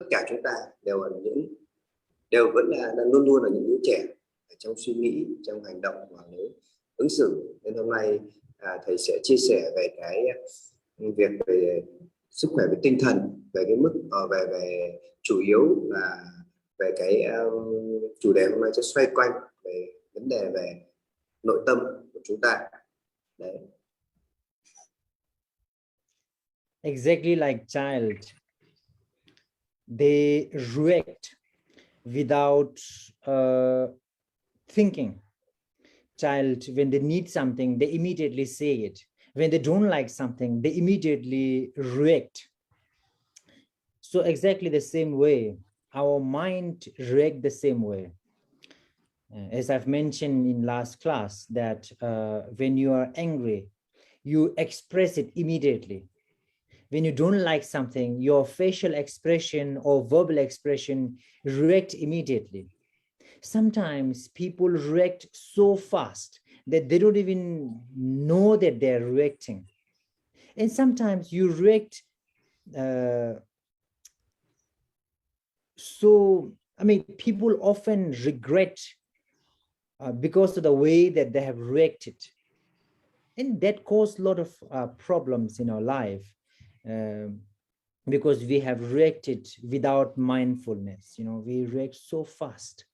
tất cả chúng ta đều vẫn là luôn luôn là những đứa trẻ trong suy nghĩ, trong hành động và ứng xử. Nên hôm nay thầy sẽ chia sẻ về cái việc về sức khỏe về tinh thần, về cái mức về chủ yếu là về cái chủ đề hôm nay sẽ xoay quanh về vấn đề về nội tâm của chúng ta. Đấy. Exactly like child, they react without thinking. Child, when they need something, they immediately say it. When they don't like something, they immediately react. So exactly the same way, our mind react the same way. As I've mentioned in last class, that when you are angry, you express it immediately. When you don't like something, your facial expression or verbal expression react immediately. Sometimes people react so fast that they don't even know that they're reacting. And sometimes you react people often regret because of the way that they have reacted. And that caused a lot of problems in our life because we have reacted without mindfulness. We react so fast.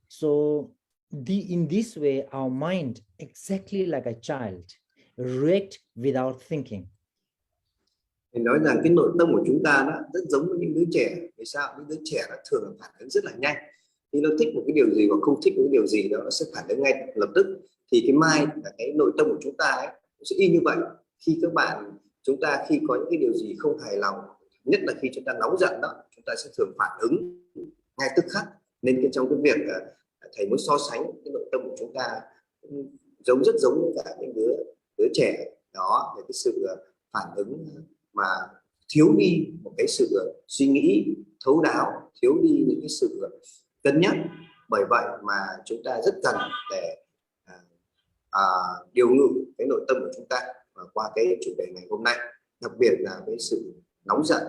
So in this way, our mind, exactly like a child, react without thinking. Mình nói rằng cái nội tâm của chúng ta đó rất giống với những đứa trẻ. Vì sao? Những đứa trẻ nó thường phản ứng rất là nhanh. Khi nó thích một cái điều gì hoặc không thích một cái điều gì đó, nó sẽ phản ứng ngay lập tức. Thì cái mind là cái nội tâm của chúng ta ấy, nó sẽ y như vậy. Khi chúng ta khi có những cái điều gì không hài lòng, nhất là khi chúng ta nóng giận đó, chúng ta sẽ thường phản ứng ngay tức khắc. Nên trong cái việc thầy muốn so sánh cái nội tâm của chúng ta rất giống với cả những đứa trẻ đó, về cái sự phản ứng mà thiếu đi một cái sự suy nghĩ thấu đáo, thiếu đi những cái sự cân nhắc. Bởi vậy mà chúng ta rất cần để điều ngự cái nội tâm của chúng ta qua cái chủ đề ngày hôm nay, đặc biệt là cái sự nóng giận.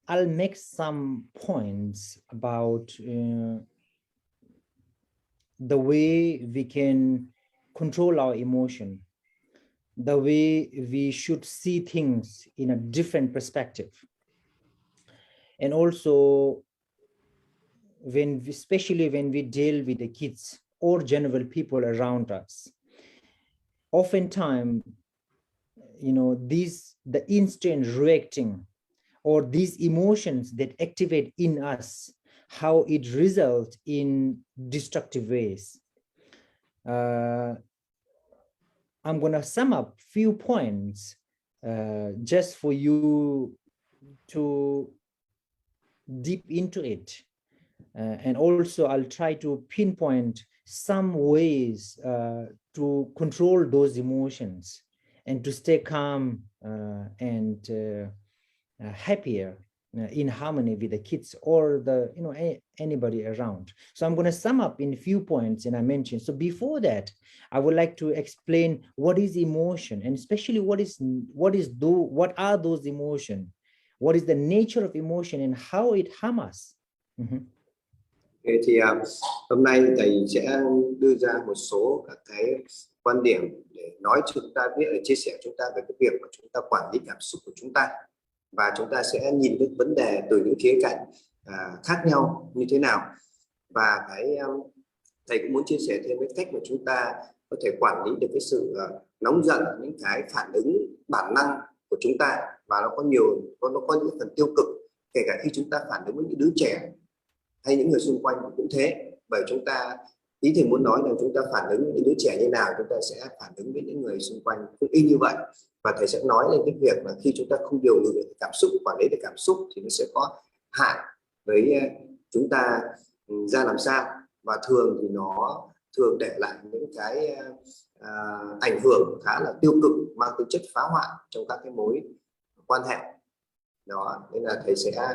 I'll make some points about the way we can control our emotion, the way we should see things in a different perspective. And also, especially when we deal with the kids or general people around us, oftentimes, the instant reacting or these emotions that activate in us, how it results in destructive ways. I'm going to sum up few points just for you to deep into it. And also I'll try to pinpoint some ways to control those emotions and to stay calm and happier in harmony with the kids or anybody around. So I'm going to sum up in a few points, and I mentioned. So before that, I would like to explain what is emotion, and especially what are those emotions, what is the nature of emotion, and how it harms us. Thì hôm nay thầy sẽ đưa ra một số các cái quan điểm để nói cho chúng ta biết, chia sẻ chúng ta về cái việc mà chúng ta quản lý cảm xúc của chúng ta, và chúng ta sẽ nhìn cái vấn đề từ những khía cạnh khác nhau như thế nào. Và thầy cũng muốn chia sẻ thêm cái cách mà chúng ta có thể quản lý được cái sự nóng giận, những cái phản ứng bản năng của chúng ta, và nó có những phần tiêu cực, kể cả khi chúng ta phản ứng với những đứa trẻ hay những người xung quanh cũng thế. Bởi chúng ta, ý thầy muốn nói là chúng ta phản ứng với những đứa trẻ như nào, chúng ta sẽ phản ứng với những người xung quanh cũng y như vậy. Và thầy sẽ nói lên cái việc là khi chúng ta không điều ngự được cảm xúc, quản lý được cảm xúc, thì nó sẽ có hại với chúng ta ra làm sao. Và thường thì nó thường để lại những cái ảnh hưởng khá là tiêu cực, mang tính chất phá hoại trong các cái mối quan hệ. Đó, nên là thầy sẽ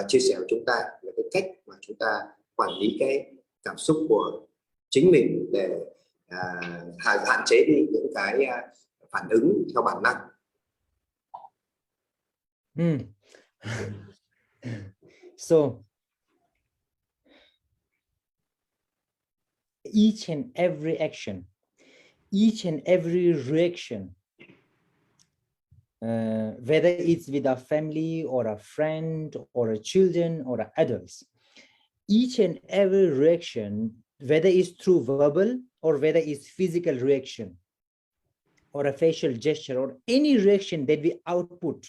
chia sẻ với chúng ta về cái cách mà chúng ta quản lý cái cảm xúc của chính mình để hạn chế đi những cái phản ứng theo bản năng. So each and every action, each and every reaction, whether it's with a family or a friend or a children or adults, each and every reaction, whether it's through verbal or whether it's physical reaction or a facial gesture or any reaction that we output,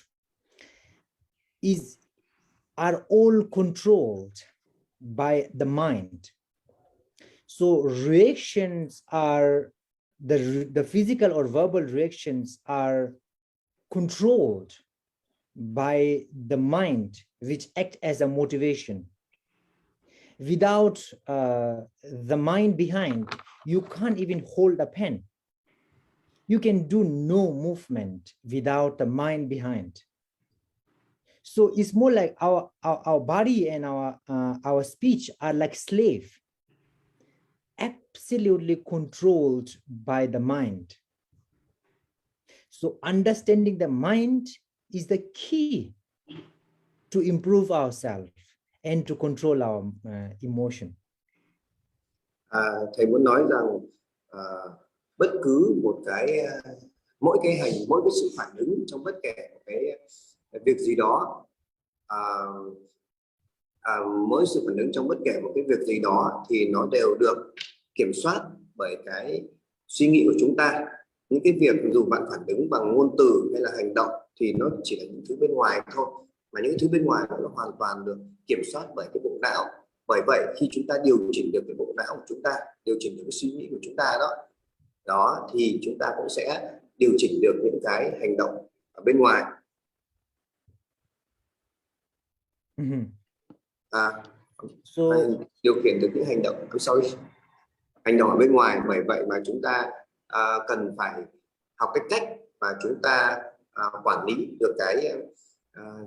are all controlled by the mind. So reactions are the physical or verbal reactions are controlled by the mind, which act as a motivation. Without the mind behind, you can't even hold a pen. You can do no movement without the mind behind. So it's more like our body and our speech are like slave, absolutely controlled by the mind. So understanding the mind is the key to improve ourselves and to control our emotion. Thầy muốn nói rằng bất cứ một cái mỗi cái sự phản ứng trong bất kể một cái việc gì đó, mỗi sự phản ứng trong bất kể một cái việc gì đó thì nó đều được kiểm soát bởi cái suy nghĩ của chúng ta. Những cái việc dù bạn phản ứng bằng ngôn từ hay là hành động thì nó chỉ là những thứ bên ngoài thôi, mà những thứ bên ngoài nó hoàn toàn được kiểm soát bởi cái bộ não. Bởi vậy khi chúng ta điều chỉnh được cái bộ não của chúng ta, điều chỉnh được cái suy nghĩ của chúng ta đó thì chúng ta cũng sẽ điều chỉnh được những cái hành động ở bên ngoài. Điều khiển được những hành động hành động ở bên ngoài. Bởi vậy mà chúng ta cần phải học cái cách mà chúng ta quản lý được cái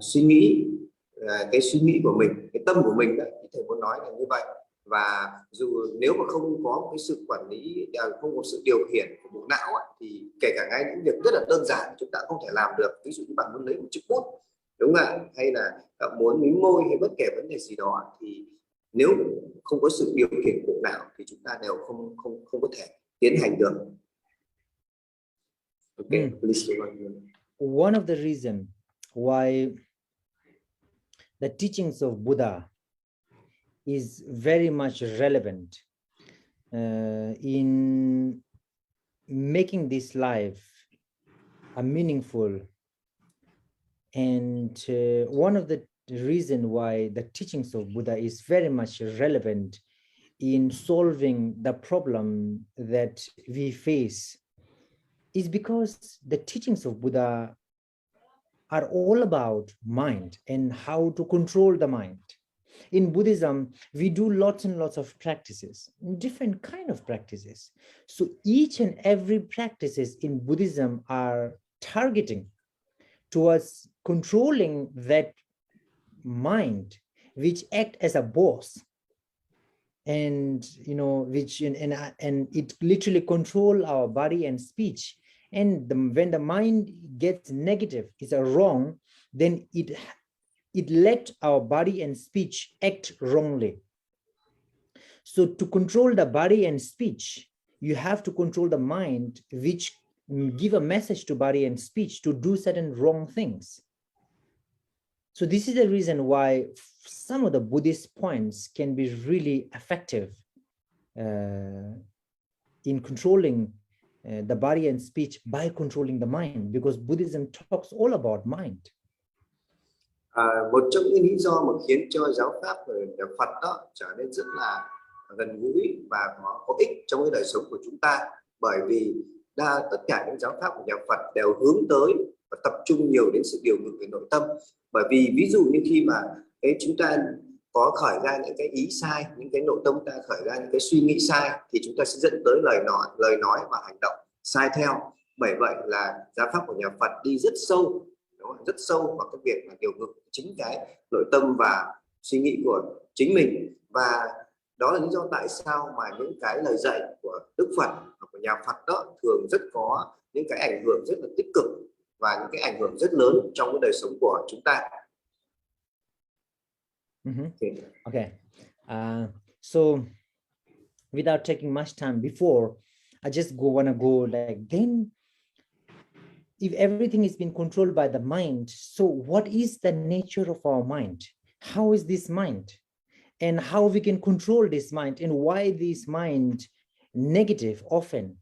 suy nghĩ của mình, cái tâm của mình đấy. Thầy muốn nói là như vậy. Và dù nếu mà không có một cái sự quản lý, không có sự điều khiển của bộ não thì kể cả ngay những việc rất là đơn giản chúng ta không thể làm được. Ví dụ như bạn muốn lấy một chiếc bút, đúng không ạ, hay là muốn mím môi hay bất kể vấn đề gì đó, thì nếu không có sự điều khiển của bộ não thì chúng ta đều không có thể tiến hành được. Okay, please. One of the reasons why the teachings of Buddha is very much relevant in making this life a meaningful, and one of the reasons why the teachings of Buddha is very much relevant in solving the problem that we face is because the teachings of Buddha are all about mind and how to control the mind. In Buddhism, we do lots and lots of practices, different kind of practices. So each and every practices in Buddhism are targeting towards controlling that mind, which act as a boss, and which and it literally control our body and speech. And when the mind gets negative, is a wrong, then it let our body and speech act wrongly. So to control the body and speech, you have to control the mind, which give a message to body and speech to do certain wrong things. So this is the reason why some of the Buddhist points can be really effective in controlling the body and speech by controlling the mind, because Buddhism talks all about mind. Một trong những lý do mà khiến cho giáo pháp của nhà Phật đó trở nên rất là gần gũi và có ích trong cái đời sống của chúng ta, bởi vì tất cả những giáo pháp của nhà Phật đều hướng tới và tập trung nhiều đến sự điều ngự về nội tâm. Bởi vì ví dụ như khi mà chúng ta có khởi ra những cái ý sai, những cái nội tâm ta khởi ra những cái suy nghĩ sai, thì chúng ta sẽ dẫn tới lời nói và hành động sai theo. Bởi vậy là giáo pháp của nhà Phật đi rất sâu, đúng đúng không? Rất sâu vào cái việc là điều ngự chính cái nội tâm và suy nghĩ của chính mình. Và đó là lý do tại sao mà những cái lời dạy của Đức Phật hoặc của nhà Phật đó thường rất có những cái ảnh hưởng rất là tích cực và những cái ảnh hưởng rất lớn trong cái đời sống của chúng ta. Okay. So without taking much time before, I just wanna go like, then if everything is being controlled by the mind, so what is the nature of our mind? How is this mind? And how we can control this mind, and why this mind negative often?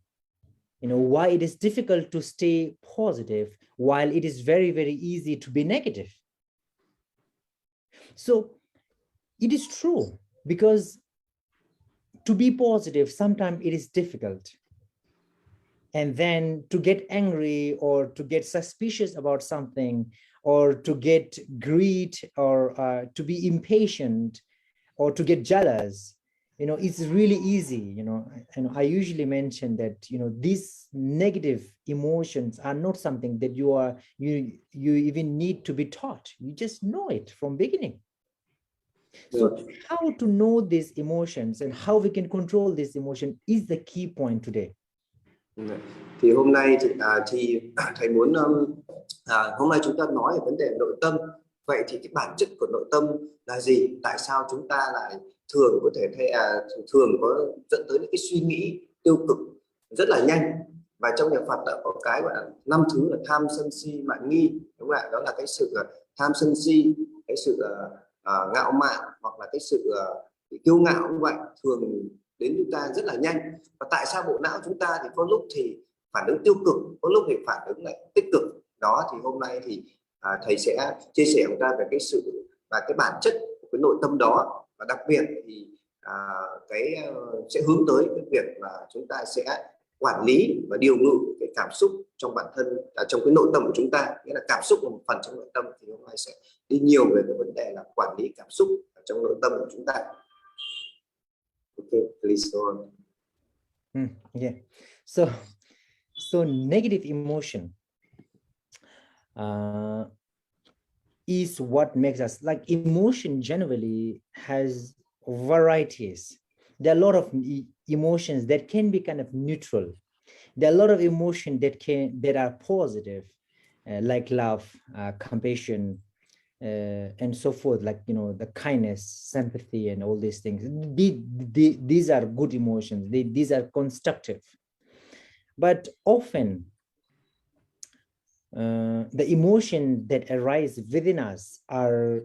You know, why it is difficult to stay positive while it is very, very easy to be negative. So it is true, because to be positive, sometimes it is difficult. And then to get angry or to get suspicious about something, or to get greed, or to be impatient, or to get jealous, you know, it's really easy, you know. And I usually mention that, you know, these negative emotions are not something that you even need to be taught. You just know it from beginning. So how to know these emotions and how we can control this emotion is the key point today. Thì hôm nay thì thầy muốn hôm nay chúng ta nói về vấn đề nội tâm. Vậy thì cái bản chất của nội tâm là gì? Tại sao chúng ta lại thường có thể thường có dẫn tới những cái suy nghĩ tiêu cực rất là nhanh? Và trong nhà Phật đã có cái gọi là 5 thứ là tham sân si mạn nghi, đúng không ạ? Đó là cái sự tham sân si, cái sự ngạo mạn, hoặc là cái sự kiêu ngạo như vậy, thường đến chúng ta rất là nhanh. Và tại sao bộ não chúng ta thì có lúc thì phản ứng tiêu cực, có lúc thì phản ứng lại tích cực? Đó thì hôm nay thì thầy sẽ chia sẻ chúng ta về cái sự và cái bản chất của cái nội tâm đó, và đặc biệt thì sẽ hướng tới cái việc là chúng ta sẽ quản lý và điều ngự cái cảm xúc trong bản thân, trong cái nội tâm của chúng ta. Nghĩa là cảm xúc là một phần trong nội tâm, thì hôm nay sẽ đi nhiều về cái vấn đề là quản lý cảm xúc trong nội tâm của chúng ta. Okay, please go on. Yeah. So negative emotion is what makes us, like, emotion generally has varieties. There are a lot of emotions that can be kind of neutral. There are a lot of emotions that are positive, like love, compassion, and so forth, like, you know, the kindness, sympathy, and all these things. These are good emotions. These are constructive. But often the emotions that arise within us are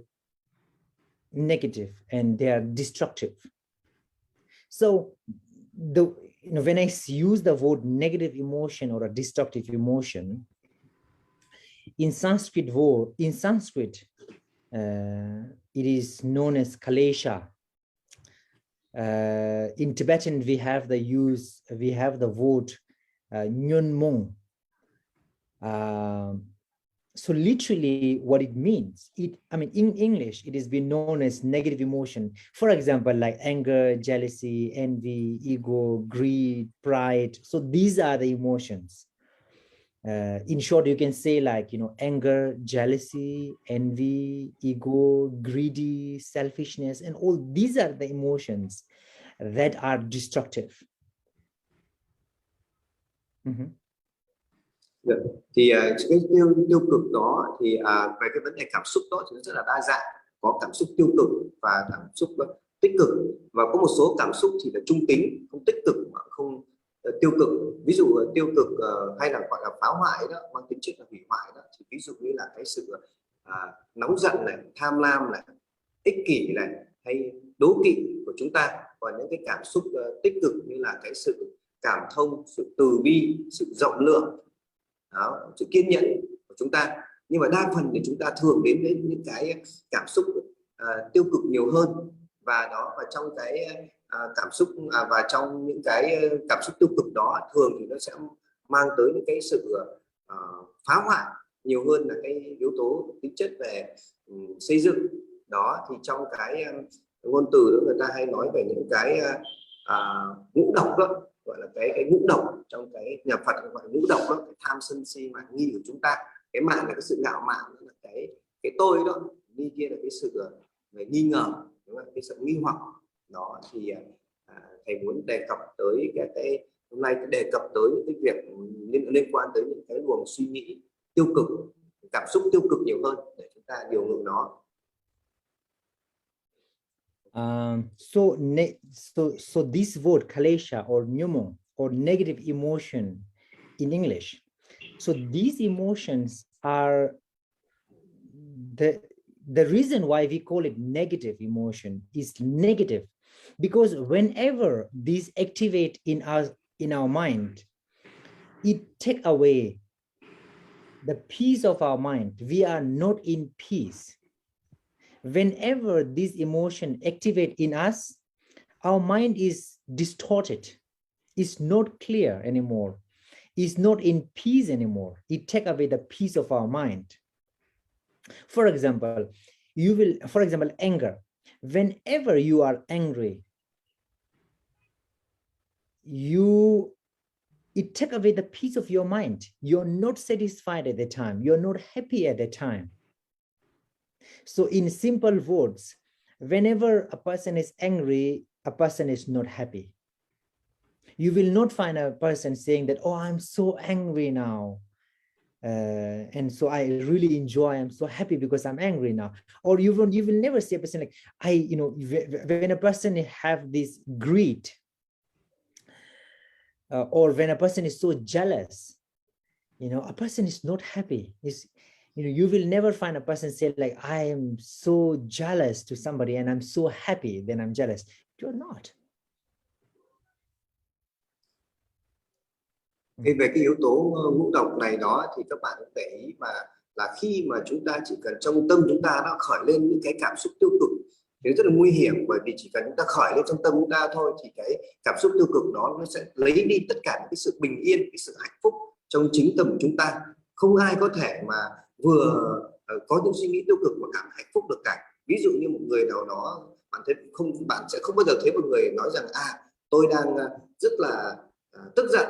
negative and they are destructive. So when I use the word negative emotion or a destructive emotion, in Sanskrit, it is known as kalesha. In Tibetan, we have the word nyunmong. So literally what it means, in English, it has been known as negative emotion. For example, like anger, jealousy, envy, ego, greed, pride. So these are the emotions. In short, you can say, like, you know, anger, jealousy, envy, ego, greedy, selfishness, and all these are the emotions that are destructive. Thì cái tiêu cực đó thì về cái vấn đề cảm xúc đó thì nó rất là đa dạng. Có cảm xúc tiêu cực và cảm xúc tích cực, và có một số cảm xúc thì là trung tính, không tích cực mà không tiêu cực. Ví dụ tiêu cực hay là gọi là phá hoại đó, mang tính chất là hủy hoại đó, thì ví dụ như là cái sự nóng giận này, tham lam này, ích kỷ này, hay đố kỵ của chúng ta. Còn những cái cảm xúc tích cực như là cái sự cảm thông, sự từ bi, sự rộng lượng, đó, sự kiên nhẫn của chúng ta. Nhưng mà đa phần thì chúng ta thường đến với những cái cảm xúc tiêu cực nhiều hơn. Và trong cái cảm xúc và trong những cái cảm xúc tiêu cực đó thường thì nó sẽ mang tới những cái sự phá hoại nhiều hơn là cái yếu tố tính chất về xây dựng. Đó thì trong cái ngôn từ đó người ta hay nói về những cái ngũ độc đó, gọi là cái ngũ độc trong cái nhà Phật gọi là ngũ độc đó, cái tham sân si mạn nghi của chúng ta. Cái mạn là cái sự ngạo mạn, là cái tôi đó. Ni kia là cái sự nghi ngờ, đúng không? Cái sự nghi hoặc đó. Thì thầy muốn đề cập tới cái hôm nay đề cập tới những cái việc liên quan tới những cái luồng suy nghĩ tiêu cực, cảm xúc tiêu cực nhiều hơn để chúng ta điều ngự nó. So this word kalesha or nyumong or negative emotion in English. So these emotions are the reason why we call it negative emotion is negative, because whenever these activate in our mind, it take away the peace of our mind. We are not in peace. Whenever this emotion activate in us, our mind is distorted, it's not clear anymore, it's not in peace anymore. It take away the peace of our mind. For example, anger. Whenever you are angry, it take away the peace of your mind. You're not satisfied at the time. You're not happy at the time. So in simple words, whenever a person is angry, a person is not happy. You will not find a person saying that, oh, I'm so angry now. And so I really enjoy, I'm so happy because I'm angry now. Or you will never see a person like, when a person have this greed, or when a person is so jealous, a person is not happy. You will never find a person say like, I am so jealous to somebody and I'm so happy then I'm jealous. You're not. Về cái yếu tố ngũ độc này đó thì các bạn cũng để ý mà là khi mà chúng ta chỉ cần trong tâm chúng ta nó khởi lên những cái cảm xúc tiêu cực thì rất là nguy hiểm, bởi vì chỉ cần chúng ta khởi lên trong tâm chúng ta thôi thì cái cảm xúc tiêu cực đó nó sẽ lấy đi tất cả những cái sự bình yên, cái sự hạnh phúc trong chính tâm của chúng ta. Không ai có thể mà vừa có những suy nghĩ tiêu cực mà cảm hạnh phúc được cả. Ví dụ như một người nào đó bạn sẽ không bao giờ thấy một người nói rằng tôi đang rất là tức giận,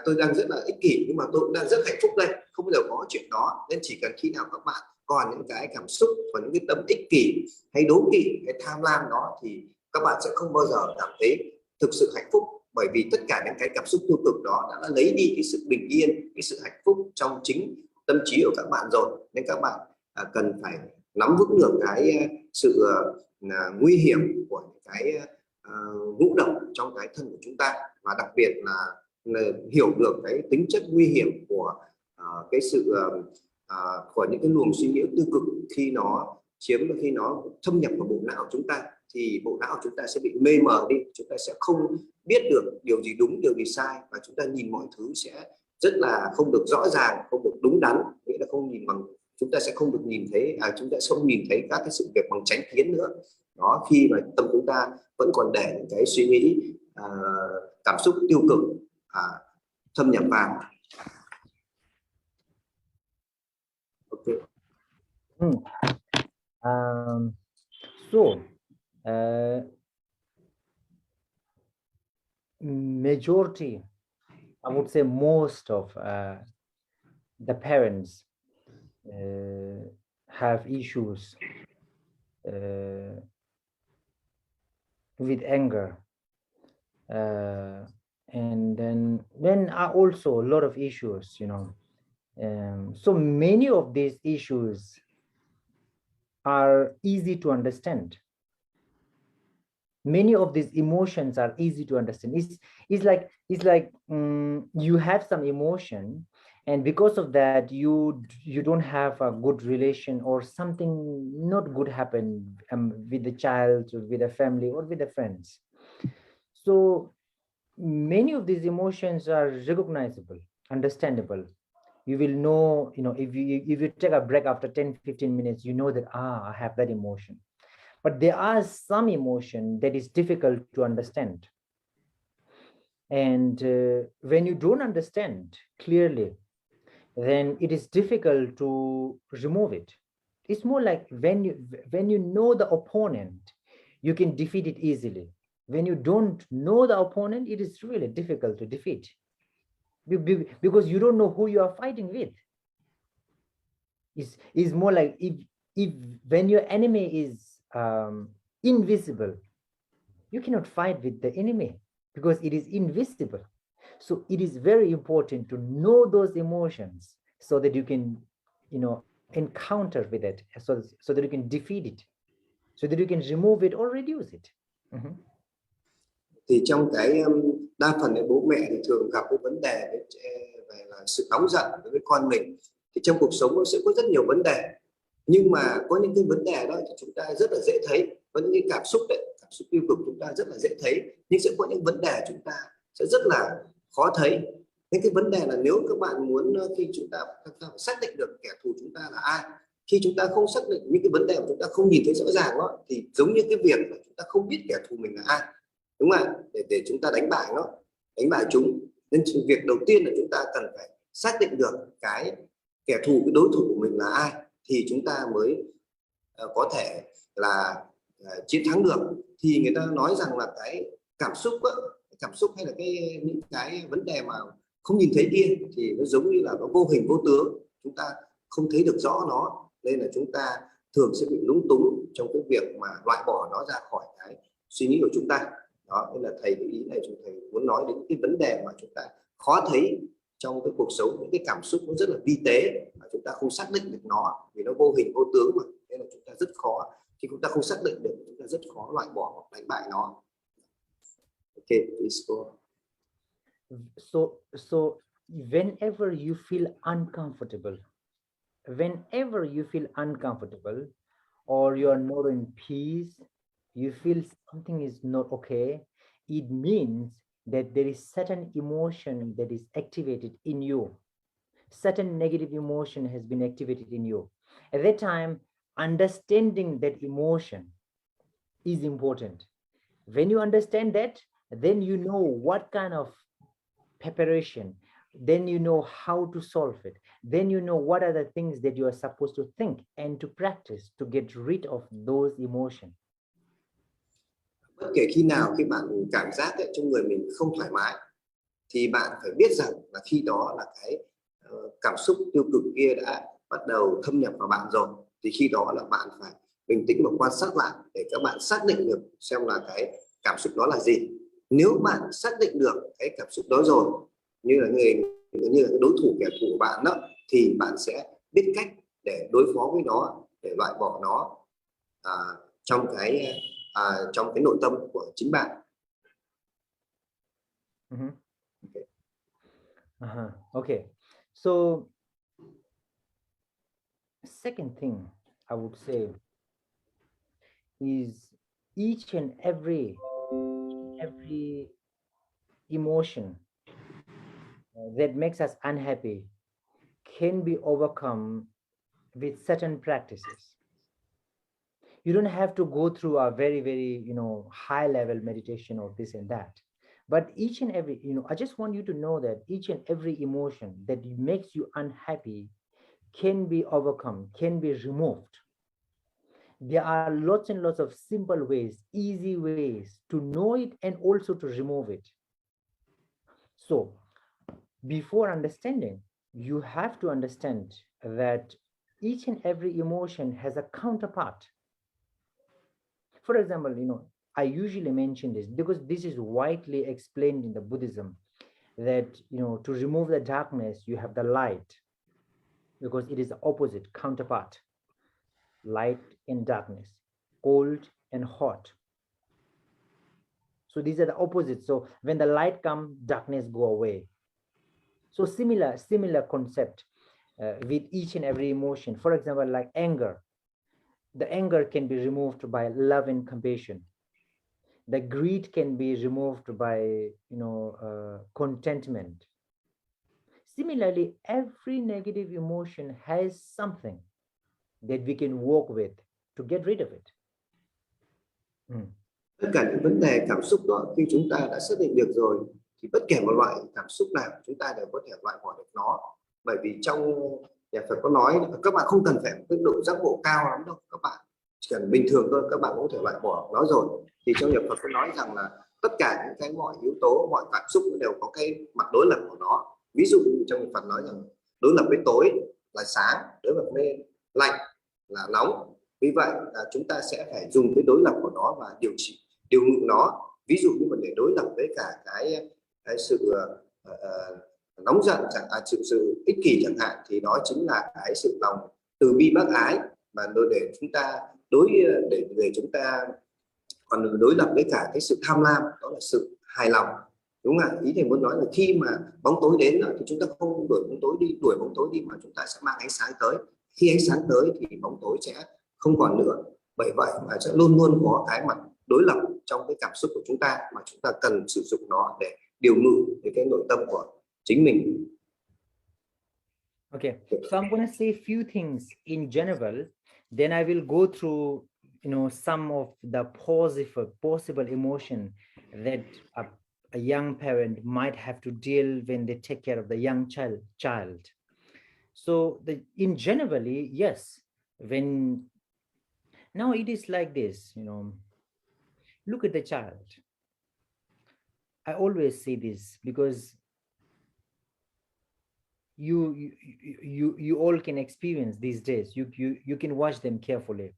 tôi đang rất là ích kỷ nhưng mà tôi cũng đang rất hạnh phúc đây. Không bao giờ có chuyện đó. Nên chỉ cần khi nào các bạn còn những cái cảm xúc và những cái tâm ích kỷ hay đố kỵ, cái tham lam đó thì các bạn sẽ không bao giờ cảm thấy thực sự hạnh phúc, bởi vì tất cả những cái cảm xúc tiêu cực đó đã lấy đi cái sự bình yên, cái sự hạnh phúc trong chính tâm trí của các bạn rồi. Nên các bạn cần phải nắm vững được cái sự nguy hiểm của những cái ngũ độc trong cái thân của chúng ta, và đặc biệt là hiểu được cái tính chất nguy hiểm của cái sự của những cái luồng suy nghĩ tiêu cực khi nó thâm nhập vào bộ não của chúng ta, thì bộ não của chúng ta sẽ bị mê mờ đi, chúng ta sẽ không biết được điều gì đúng điều gì sai, và chúng ta nhìn mọi thứ sẽ rất là không được rõ ràng, không được đúng đắn, nghĩa là chúng ta sẽ không được nhìn thấy chúng ta sẽ không nhìn thấy các cái sự việc bằng chánh kiến nữa đó, khi mà tâm chúng ta vẫn còn để những cái suy nghĩ cảm xúc tiêu cực thâm nhập vào. Okay. Majority, I would say most of the parents have issues with anger, and then are also a lot of issues, so many of these issues are easy to understand. Many of these emotions are easy to understand. It's like you have some emotion, and because of that you don't have a good relation, or something not good happened with the child, or with the family, or with the friends. So many of these emotions are recognizable, understandable. You will know, if you take a break after 10-15 minutes, you know that I have that emotion. But there are some emotion that is difficult to understand. And when you don't understand clearly, then it is difficult to remove it. It's more like when you know the opponent, you can defeat it easily. When you don't know the opponent, it is really difficult to defeat, because you don't know who you are fighting with. Is more like if when your enemy is invisible, you cannot fight with the enemy because it is invisible. So it is very important to know those emotions so that you can, encounter with it, so that you can defeat it, so that you can remove it or reduce it. Thì trong cái đa phần cái bố mẹ thì thường gặp cái vấn đề về là sự nóng giận với con mình. Thì trong cuộc sống nó sẽ có rất nhiều vấn đề, nhưng mà có những cái vấn đề đó thì chúng ta rất là dễ thấy, có những cái cảm xúc tiêu cực chúng ta rất là dễ thấy, nhưng sẽ có những vấn đề chúng ta sẽ rất là khó thấy. Nên cái vấn đề là nếu các bạn muốn, khi chúng ta xác định được kẻ thù chúng ta là ai, khi chúng ta không xác định những cái vấn đề mà chúng ta không nhìn thấy rõ ràng đó, thì giống như cái việc là chúng ta không biết kẻ thù mình là ai, đúng không ạ? Để chúng ta đánh bại chúng. Nên việc đầu tiên là chúng ta cần phải xác định được cái kẻ thù, cái đối thủ của mình là ai, thì chúng ta mới có thể là chiến thắng được. Thì người ta nói rằng là cái cảm xúc hay là những cái vấn đề mà không nhìn thấy kia thì nó giống như là nó vô hình vô tướng, chúng ta không thấy được rõ nó, nên là chúng ta thường sẽ bị lúng túng trong cái việc mà loại bỏ nó ra khỏi cái suy nghĩ của chúng ta. Đó, nên là thầy cái ý này thầy muốn nói đến cái vấn đề mà chúng ta khó thấy trong cái cuộc sống, những cái cảm xúc nó rất là vi tế mà chúng ta không xác định được nó, vì nó vô hình vô tướng mà, nên là chúng ta rất khó, khi chúng ta không xác định được chúng ta rất khó loại bỏ, đánh bại nó. Okay, please go. So whenever you feel uncomfortable, or you are not in peace, you feel something is not okay, it means that there is certain emotion that is activated in you. Certain negative emotion has been activated in you. At that time, understanding that emotion is important. When you understand that, then you know what kind of preparation, then you know how to solve it, then you know what are the things that you are supposed to think and to practice to get rid of those emotions. Bất kể khi nào khi bạn cảm giác trong người mình không thoải mái, thì bạn phải biết rằng là khi đó là cái cảm xúc tiêu cực kia đã bắt đầu thâm nhập vào bạn rồi, thì khi đó là bạn phải bình tĩnh và quan sát lại để các bạn xác định được xem là cái cảm xúc đó là gì. Nếu bạn xác định được cái cảm xúc đó rồi, như là đối thủ, kẻ thù của bạn đó, thì bạn sẽ biết cách để đối phó với nó, để loại bỏ nó trong cái nội tâm của chính bạn. Okay. So second thing I would say is each and every emotion that makes us unhappy can be overcome with certain practices. You don't have to go through a very, very, high level meditation or this and that. But each and every, I just want you to know that each and every emotion that makes you unhappy can be overcome, can be removed. There are lots and lots of simple ways, easy ways to know it and also to remove it. So before understanding, you have to understand that each and every emotion has a counterpart. For example, I usually mention this because this is widely explained in the Buddhism, that, to remove the darkness, you have the light, because it is the opposite counterpart. Light and darkness, cold and hot. So these are the opposites. So when the light comes, darkness go away. So similar concept with each and every emotion. For example, like anger. The anger can be removed by love and compassion. The greed can be removed by, contentment. Similarly, every negative emotion has something that we can work with to get rid of it. Tất cả những vấn đề cảm xúc đó, khi chúng ta đã xác định được rồi, thì bất kể một loại cảm xúc nào chúng ta đều có thể loại bỏ được nó. Bởi vì trong nhà Phật có nói các bạn không cần phải cái độ giác ngộ cao lắm đâu, các bạn chỉ cần bình thường thôi, các bạn có thể loại bỏ nó rồi. Thì trong nhà Phật có nói rằng là tất cả những cái mọi yếu tố, mọi cảm xúc đều có cái mặt đối lập của nó. Ví dụ trong nhà Phật nói rằng đối lập với tối là sáng, đối mặt với lạnh là nóng. Vì vậy là chúng ta sẽ phải dùng cái đối lập của nó và điều ngự nó. Ví dụ như mà để đối lập với cả cái sự nóng giận, sự ích kỷ chẳng hạn, thì đó chính là cái sự lòng từ bi bác ái. Mà để chúng ta để chúng ta còn đối lập với cả cái sự tham lam, đó là sự hài lòng, đúng không ạ? Ý thầy muốn nói là khi mà bóng tối đến thì chúng ta không đuổi bóng tối đi mà chúng ta sẽ mang ánh sáng tới. Khi ánh sáng tới thì bóng tối sẽ không còn nữa. Bởi vậy mà sẽ luôn luôn có cái mặt đối lập trong cái cảm xúc của chúng ta, mà chúng ta cần sử dụng nó để điều ngự với cái nội tâm của chính mình. Okay, so I'm going to say a few things in general, then I will go through, some of the possible emotion that a young parent might have to deal when they take care of the young child. So in generally, yes, now it is like this, look at the child. I always say this because you all can experience these days. You can watch them carefully.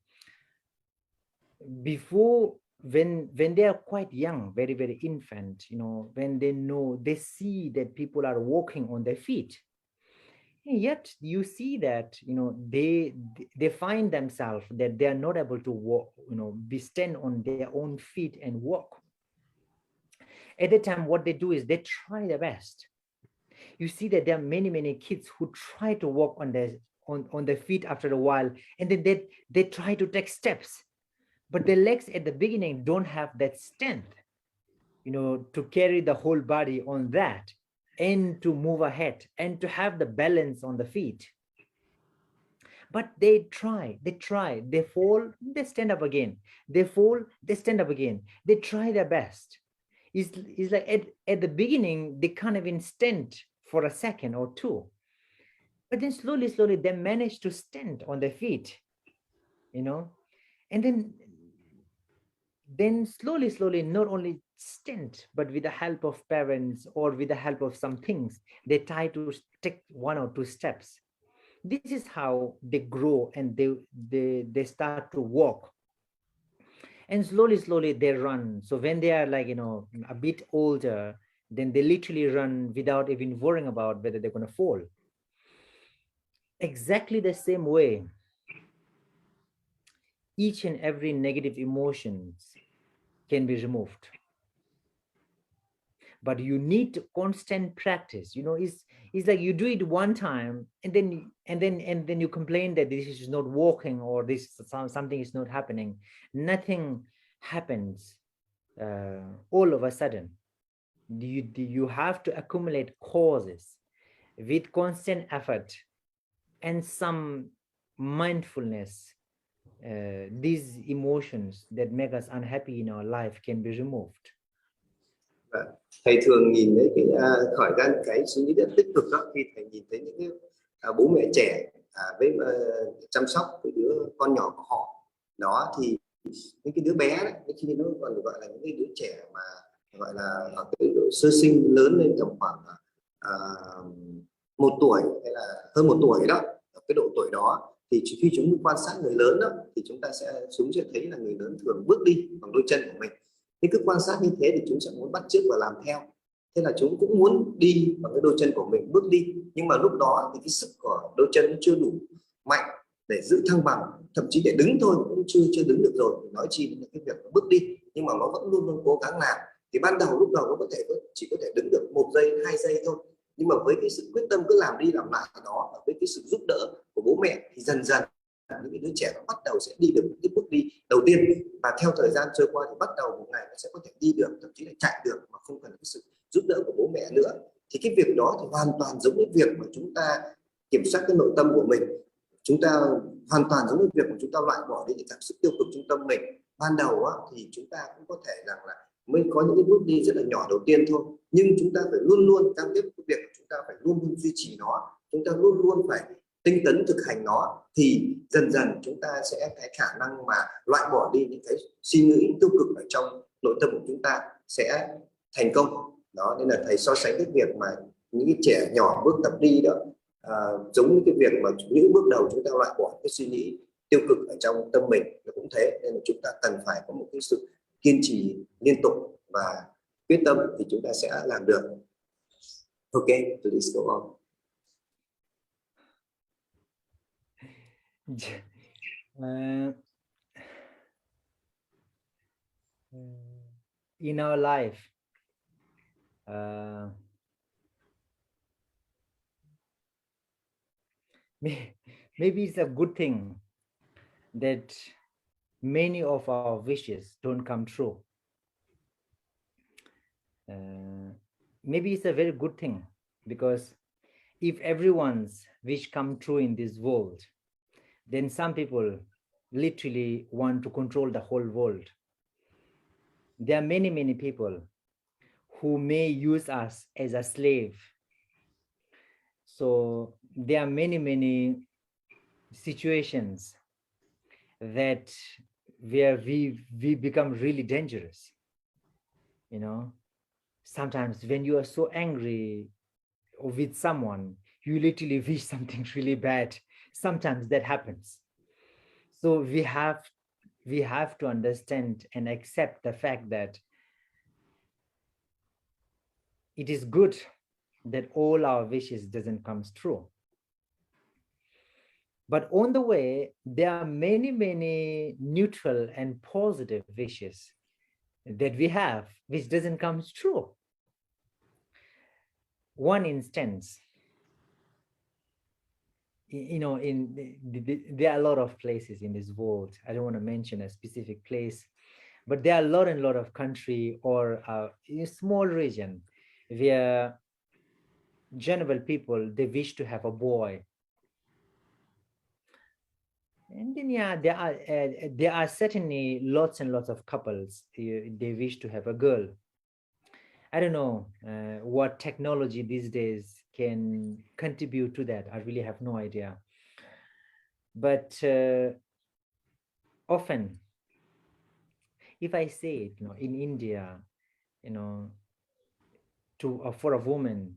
Before, when they are quite young, very, very infant, when they see that people are walking on their feet, and yet you see that, they find themselves that they are not able to walk, stand on their own feet and walk. At the time, what they do is they try their best. You see that there are many kids who try to walk on their feet after a while, and then they try to take steps, but their legs at the beginning don't have that strength, to carry the whole body on that and to move ahead and to have the balance on the feet. But they try, they fall, they stand up again, they fall, they stand up again, they try their best. It's like at the beginning they can't even stand for a second or two, but then slowly they manage to stand on their feet, and then slowly not only stand, but with the help of parents or with the help of some things, they try to take 1 or 2 steps. This is how they grow, and they start to walk, and slowly they run. So when they are like, a bit older, then they literally run without even worrying about whether they're going to fall. Exactly the same way, each and every negative emotions can be removed, but you need constant practice. It's like you do it one time, and then you complain that this is not working, or something is not happening. Nothing happens all of a sudden. You have to accumulate causes with constant effort and some mindfulness. These emotions that make us unhappy in our life can be removed. Thầy thường nhìn thấy khởi ra cái suy nghĩ rất tích cực đó, khi thầy nhìn thấy những cái bố mẹ trẻ với chăm sóc cái đứa con nhỏ của họ đó, thì những cái đứa bé đấy, khi nó còn gọi là những cái đứa trẻ mà gọi là ở cái độ sơ sinh lớn lên tầm khoảng 1 tuổi hay là hơn 1 tuổi đó, ở cái độ tuổi đó, thì khi chúng quan sát người lớn đó, thì chúng sẽ thấy là người lớn thường bước đi bằng đôi chân của mình. Thế cứ quan sát như thế thì chúng sẽ muốn bắt chước và làm theo. Thế là chúng cũng muốn đi bằng cái đôi chân của mình, bước đi, nhưng mà lúc đó thì cái sức của đôi chân chưa đủ mạnh để giữ thăng bằng, thậm chí để đứng thôi cũng chưa đứng được rồi, nói chi là cái việc bước đi. Nhưng mà nó vẫn luôn cố gắng làm. Thì ban đầu lúc đầu nó chỉ có thể đứng được 1 giây 2 giây thôi, nhưng mà với cái sự quyết tâm cứ làm đi làm lại đó, và với cái sự giúp đỡ của bố mẹ, thì dần những cái đứa trẻ nó bắt đầu sẽ đi được cái bước đi đầu tiên, và theo thời gian trôi qua thì bắt đầu một ngày nó sẽ có thể đi được, thậm chí là chạy được mà không cần cái sự giúp đỡ của bố mẹ nữa. Thì cái việc đó thì hoàn toàn giống với việc mà chúng ta kiểm soát cái nội tâm của mình. Chúng ta hoàn toàn giống với việc mà chúng ta loại bỏ đi những cảm xúc tiêu cực trong tâm mình. Ban đầu thì chúng ta cũng có thể rằng là mới có những cái bước đi rất là nhỏ đầu tiên thôi, nhưng chúng ta phải luôn cam kết cái việc chúng ta phải luôn duy trì nó, chúng ta luôn phải tinh tấn thực hành nó, thì dần chúng ta sẽ cái khả năng mà loại bỏ đi những cái suy nghĩ tiêu cực ở trong nội tâm của chúng ta sẽ thành công đó. Nên là thầy so sánh cái việc mà những cái trẻ nhỏ bước tập đi đó, giống như cái việc mà những bước đầu chúng ta loại bỏ cái suy nghĩ tiêu cực ở trong tâm mình, nó cũng thế. Nên là chúng ta cần phải có một cái sự kiên trì liên tục và quyết tâm thì chúng ta sẽ làm được. Ok, please go on. In our life, maybe it's a good thing that many of our wishes don't come true. Maybe it's a very good thing, because if everyone's wish come true in this world, then some people literally want to control the whole world. There are many people who may use us as a slave. So there are many situations that where we become really dangerous. You know, sometimes when you are so angry with someone, you literally wish something really bad. Sometimes that happens. So we have to understand and accept the fact that it is good that all our wishes doesn't come true. But on the way, there are many neutral and positive wishes that we have, which doesn't come true. One instance, you know, there are a lot of places in this world. I don't want to mention a specific place, but there are a lot of country or a small region where general people, they wish to have a boy. And then, yeah, there are certainly lots and lots of couples, they wish to have a girl. I don't know what technology these days can contribute to that. I really have no idea. But often, if I say it, you know, in India, you know, for a woman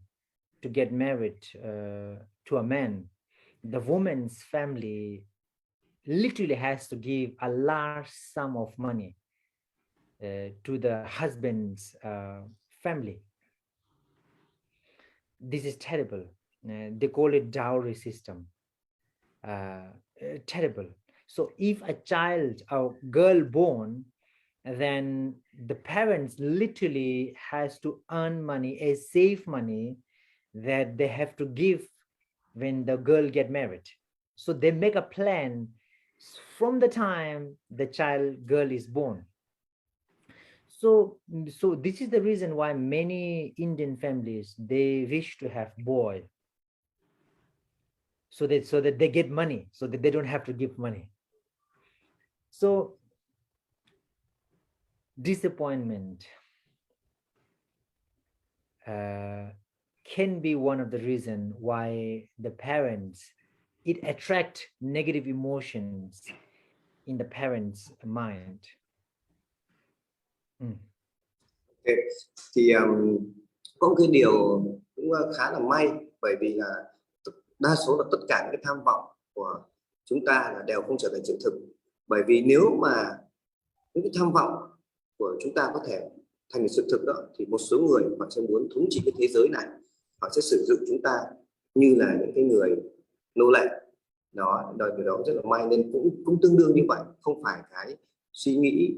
to get married to a man, the woman's family literally has to give a large sum of money to the husband's family. This is terrible. They call it dowry system. Terrible. So if a girl born, then the parents literally has to earn money, save money that they have to give when the girl get married. So they make a plan from the time the girl is born. So this is the reason why many Indian families, they wish to have boy, so that they get money, so that they don't have to give money. So disappointment can be one of the reasons why the parents, it attracts negative emotions in the parents' mind. Okay. Thì có một cái điều cũng khá là may, bởi vì là đa số là tất cả những cái tham vọng của chúng ta là đều không trở thành sự thực. Bởi vì nếu mà những cái tham vọng của chúng ta có thể thành sự thực đó, thì một số người họ sẽ muốn thống trị cái thế giới này, họ sẽ sử dụng chúng ta như là những cái người nô lệ. Đó, điều đó rất là may, nên cũng tương đương như vậy. Không phải cái suy nghĩ,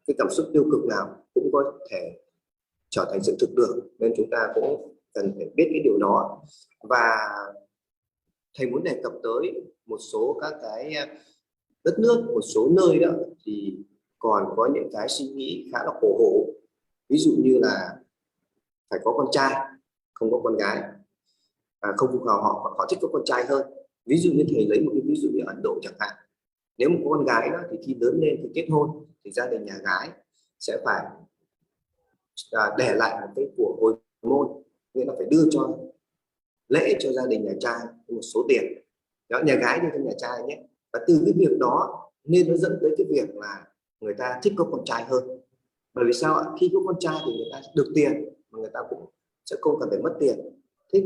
cái cảm xúc tiêu cực nào cũng có thể trở thành sự thực được, nên chúng ta cũng cần phải biết cái điều đó. Và thầy muốn đề cập tới một số các cái đất nước, một số nơi đó thì còn có những cái suy nghĩ khá là cổ hủ. Ví dụ như là phải có con trai, không có con gái, không phù hợp, họ thích có con trai hơn. Ví dụ như thầy lấy một cái ví dụ như Ấn Độ chẳng hạn. Nếu một con gái đó thì khi lớn lên, thì kết hôn, thì gia đình nhà gái sẽ phải để lại một cái của hồi môn, nghĩa là phải đưa cho lễ cho gia đình nhà trai một số tiền đó, nhà gái đưa cho nhà trai nhé. Và từ cái việc đó nên nó dẫn tới cái việc là người ta thích có con trai hơn. Bởi vì sao ạ? Khi có con trai thì người ta được tiền, mà người ta cũng sẽ không cần phải mất tiền. Thế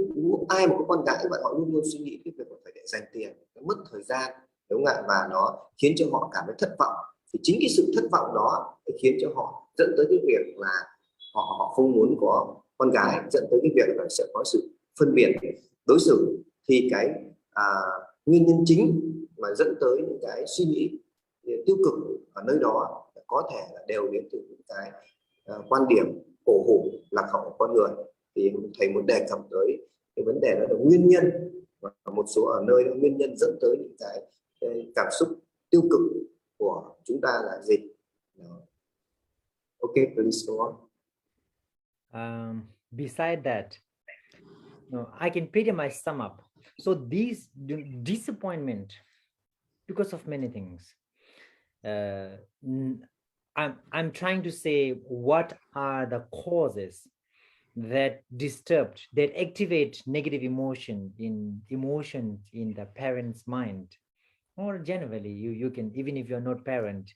ai mà có con gái vậy, họ luôn luôn suy nghĩ cái việc phải để dành tiền, nó mất thời gian, đúng không ạ, và nó khiến cho họ cảm thấy thất vọng. Thì chính cái sự thất vọng đó khiến cho họ dẫn tới cái việc là họ không muốn có con gái, dẫn tới cái việc là sẽ có sự phân biệt đối xử. Thì cái nguyên nhân chính mà dẫn tới những cái suy nghĩ tiêu cực ở nơi đó có thể là đều đến từ những cái quan điểm cổ hủ lạc hậu của con người. Thì thầy muốn đề cập tới cái vấn đề đó là nguyên nhân, và một số ở nơi đó nguyên nhân dẫn tới những cái cảm xúc tiêu cực của chúng ta là gì. Okay, please go on. Beside that, I can pretty much sum up. So these disappointment, because of many things, I'm trying to say what are the causes that disturbed, that activate negative emotions in the parent's mind, or generally you can, even if you're not parent,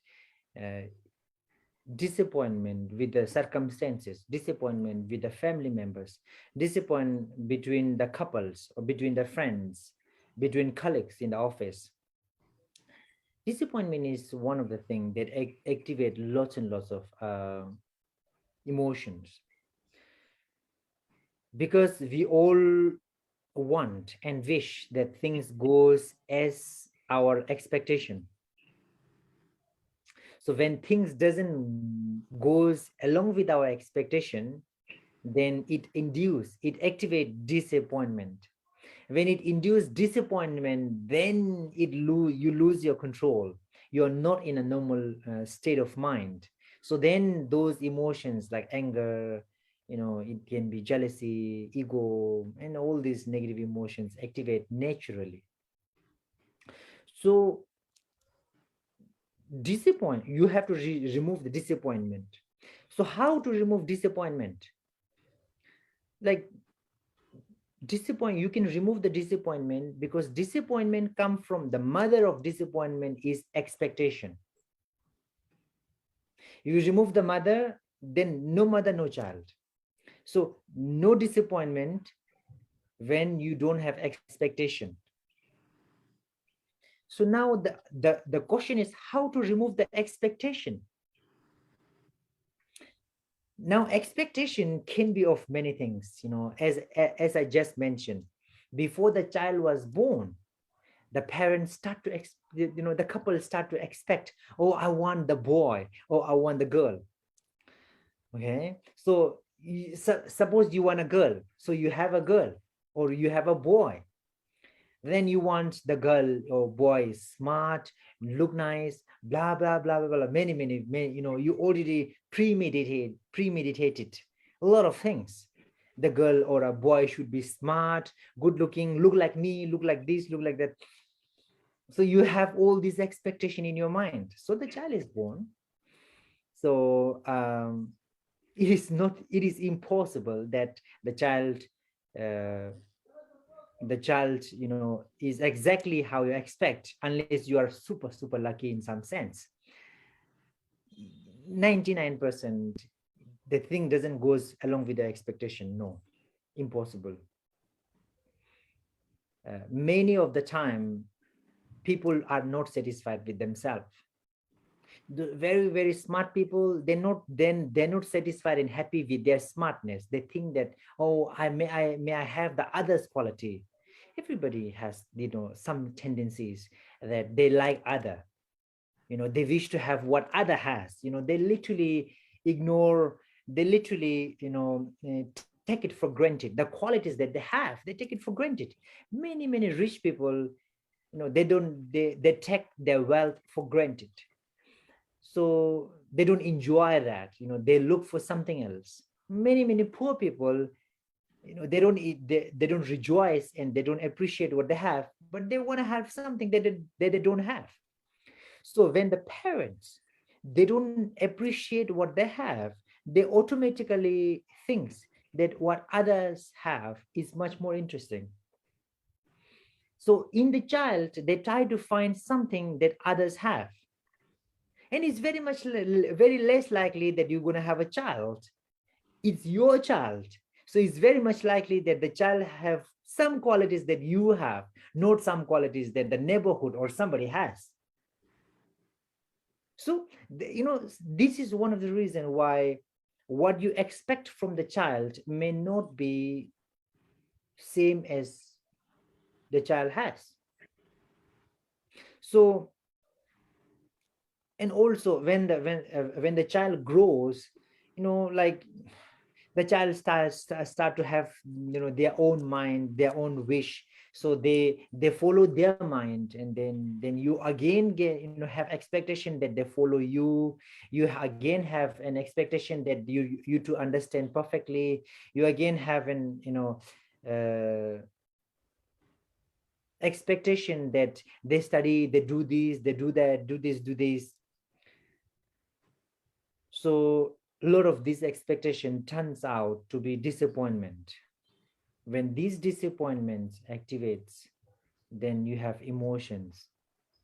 disappointment with the circumstances, disappointment with the family members, disappointment between the couples or between the friends, between colleagues in the office. Disappointment is one of the things that activate lots and lots of emotions, because we all want and wish that things goes as our expectation. So when things doesn't goes along with our expectation, then it activate disappointment. When it induces disappointment, then you lose your control. You're not in a normal state of mind. So then those emotions like anger, it can be jealousy, ego, and all these negative emotions activate naturally. So you have to remove the disappointment. So how to remove disappointment? Like, you can remove the disappointment, because disappointment comes from the mother of disappointment is expectation. You remove the mother, then no mother, no child. So no disappointment when you don't have expectation. So now the question is how to remove the expectation. Now expectation can be of many things, as I just mentioned. Before the child was born, the parents start to the couple start to expect, oh, I want the boy, or I want the girl. Okay, so suppose you want a girl, so you have a girl or you have a boy. Then you want the girl or boy smart, look nice, blah blah blah blah blah, many, you already premeditated a lot of things. The girl or a boy should be smart, good looking, look like me, look like this, look like that. So you have all these expectation in your mind. So the child is born. So it is impossible that the child is exactly how you expect, unless you are super lucky in some sense. 99% the thing doesn't goes along with the expectation. No, impossible. Many of the time people are not satisfied with themselves. The very smart people, they're not satisfied and happy with their smartness. They think that, oh, may I have the other's quality. Everybody has some tendencies that they like other, they wish to have what other has. They literally ignore, they literally take it for granted. The qualities that they have, they take it for granted. Many rich people, they take their wealth for granted. So they don't enjoy that. They look for something else. Many poor people, they don't rejoice and they don't appreciate what they have, but they want to have something that they don't have. So when the parents, they don't appreciate what they have, they automatically thinks that what others have is much more interesting. So in the child, they try to find something that others have. And it's very less likely that you're going to have a child. It's your child. So it's very much likely that the child have some qualities that you have, not some qualities that the neighborhood or somebody has. So, this is one of the reasons why what you expect from the child may not be same as the child has. So, and also when the child grows, like the child start to have their own mind, their own wish. So they follow their mind, and then you again get have expectation that they follow you. You again have an expectation that you to understand perfectly. You again have an expectation that they study, they do this, they do that, do this, do this. So a lot of this expectation turns out to be disappointment. When these disappointments activates, then you have emotions,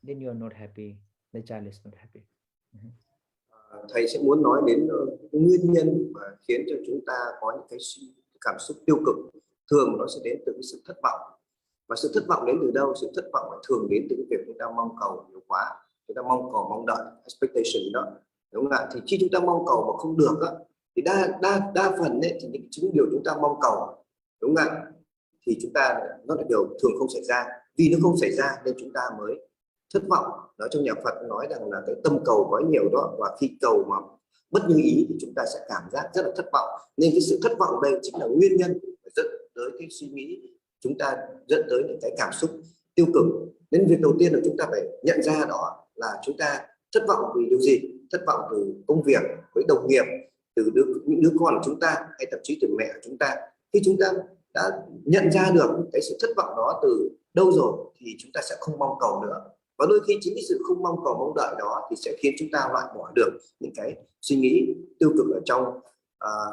then you are not happy, the child is not happy. Thầy sẽ muốn nói đến cái nguyên nhân mà khiến cho chúng ta có những cái cảm xúc tiêu cực. Thường nó sẽ đến từ cái sự thất vọng. Và sự thất vọng đến từ đâu? Sự thất vọng thường đến từ cái việc chúng ta mong cầu nhiều quá, chúng ta mong cầu mong đợi, expectation đó, đúng không ạ? Thì khi chúng ta mong cầu mà không được á, thì đa phần ấy, thì những điều chúng ta mong cầu, đúng không ạ, thì chúng ta nó là điều thường không xảy ra. Vì nó không xảy ra nên chúng ta mới thất vọng. Đó, trong nhà Phật nói rằng là cái tâm cầu quá nhiều đó, và khi cầu mà bất như ý thì chúng ta sẽ cảm giác rất là thất vọng. Nên cái sự thất vọng đây chính là nguyên nhân dẫn tới cái suy nghĩ, chúng ta dẫn tới những cái cảm xúc tiêu cực. Nên việc đầu tiên là chúng ta phải nhận ra đó là chúng ta thất vọng vì điều gì? Thất vọng từ công việc, với đồng nghiệp, từ những đứa con của chúng ta, hay thậm chí từ mẹ của chúng ta. Khi chúng ta đã nhận ra được cái sự thất vọng đó từ đâu rồi thì chúng ta sẽ không mong cầu nữa. Và đôi khi chính cái sự không mong cầu mong đợi đó thì sẽ khiến chúng ta loại bỏ được những cái suy nghĩ tiêu cực ở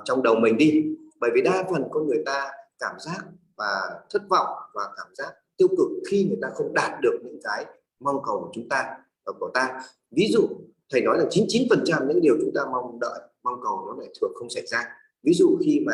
trong đầu mình đi. Bởi vì đa phần con người ta cảm giác và thất vọng và cảm giác tiêu cực khi người ta không đạt được những cái mong cầu của chúng ta và của ta. Ví dụ thầy nói là 99% những điều chúng ta mong đợi, mong cầu nó lại thường không xảy ra. Ví dụ khi mà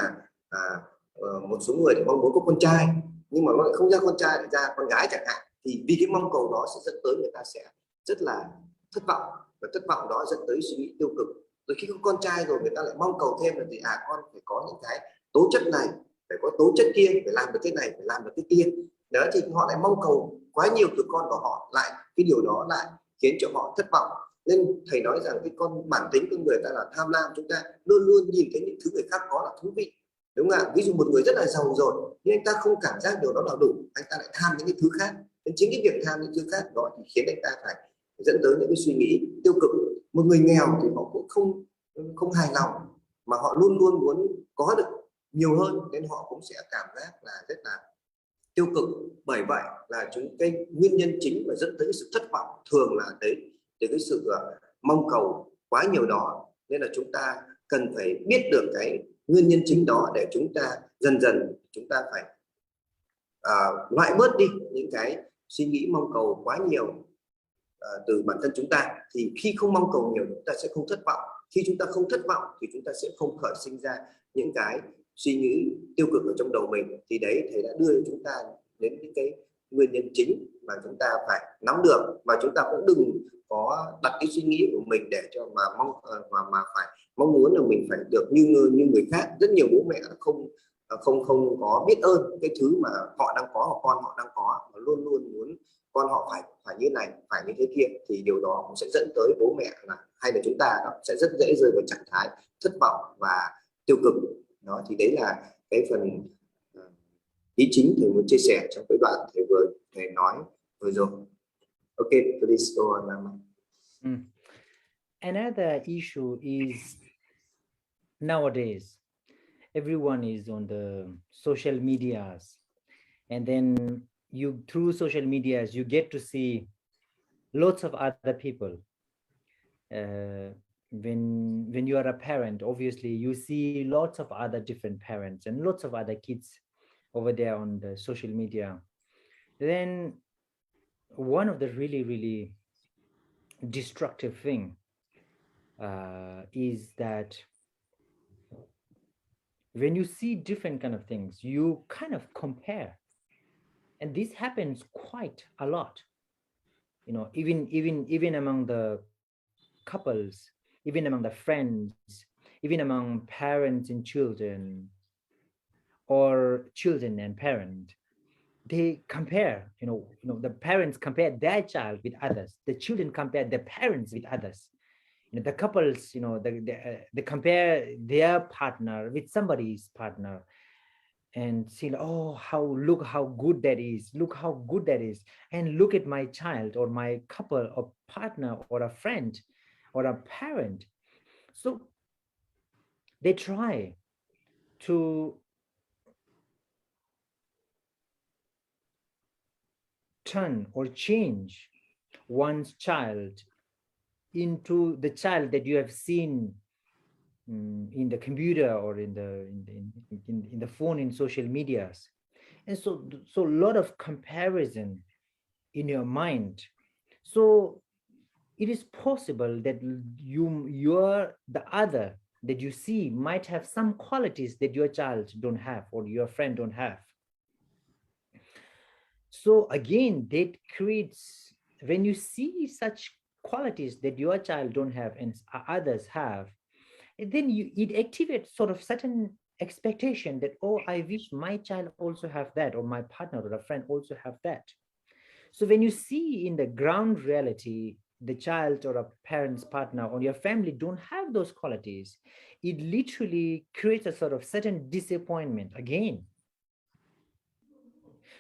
một số người thì mong muốn có con trai nhưng mà nó lại không ra con trai, lại ra con gái chẳng hạn, thì vì cái mong cầu đó sẽ dẫn tới người ta sẽ rất là thất vọng, và thất vọng đó dẫn tới suy nghĩ tiêu cực. Rồi khi có con trai rồi người ta lại mong cầu thêm là gì? Con phải có những cái tố chất này, phải có tố chất kia, phải làm được cái này, phải làm được cái kia. Đó thì họ lại mong cầu quá nhiều từ con của họ, lại cái điều đó lại khiến cho họ thất vọng. Nên thầy nói rằng cái bản tính con người ta là tham lam, chúng ta luôn luôn nhìn thấy những thứ người khác có là thú vị, đúng không ạ? Ví dụ một người rất là giàu rồi nhưng anh ta không cảm giác điều đó là đủ, anh ta lại tham những cái thứ khác. Nên chính cái việc tham những thứ khác đó thì khiến anh ta phải dẫn tới những cái suy nghĩ tiêu cực. Một người nghèo thì họ cũng không hài lòng, mà họ luôn luôn muốn có được nhiều hơn, nên họ cũng sẽ cảm giác là rất là tiêu cực. Bởi vậy là cái nguyên nhân chính mà dẫn tới sự thất vọng thường là từ cái sự mong cầu quá nhiều đó. Nên là chúng ta cần phải biết được cái nguyên nhân chính đó để chúng ta dần dần chúng ta phải loại bớt đi những cái suy nghĩ mong cầu quá nhiều từ bản thân chúng ta. Thì khi không mong cầu nhiều chúng ta sẽ không thất vọng. Khi chúng ta không thất vọng thì chúng ta sẽ không khởi sinh ra những cái suy nghĩ tiêu cực ở trong đầu mình. Thì đấy, thầy đã đưa chúng ta đến những cái nguyên nhân chính mà chúng ta phải nắm được. Và chúng ta cũng đừng có đặt cái suy nghĩ của mình để cho mà phải mong muốn là mình phải được như người khác. Rất nhiều bố mẹ không có biết ơn cái thứ mà họ đang có, hoặc con họ đang có, và luôn luôn muốn con họ phải như này, phải như thế kia. Thì điều đó cũng sẽ dẫn tới bố mẹ hay là chúng ta sẽ rất dễ rơi vào trạng thái thất vọng và tiêu cực đó. Thì đấy là cái phần ý chính thầy muốn chia sẻ trong cái đoạn thầy nói vừa rồi. Okay, please go on, Lama. Another issue is nowadays everyone is on the social medias, and then through social medias you get to see lots of other people. When you are a parent, obviously you see lots of other different parents and lots of other kids over there on the social media. Then one of the really destructive thing is that when you see different kind of things, you kind of compare, and this happens quite a lot. You know, even among the couples, even among the friends, even among parents and children, or children and parent, they compare. The parents compare their child with others, the children compare their parents with others. The couples, they compare their partner with somebody's partner, and see, oh, look how good that is, look how good that is, and look at my child or my couple or partner or a friend or a parent. So they try to turn or change one's child into the child that you have seen in the computer or in the phone, in social medias. And so a lot of comparison in your mind. So it is possible that the other that you see might have some qualities that your child don't have or your friend don't have. So again, that creates, when you see such qualities that your child don't have and others have, then it activates sort of certain expectation that, oh, I wish my child also have that, or my partner or a friend also have that. So when you see in the ground reality, the child or a parent's partner or your family don't have those qualities, it literally creates a sort of certain disappointment again.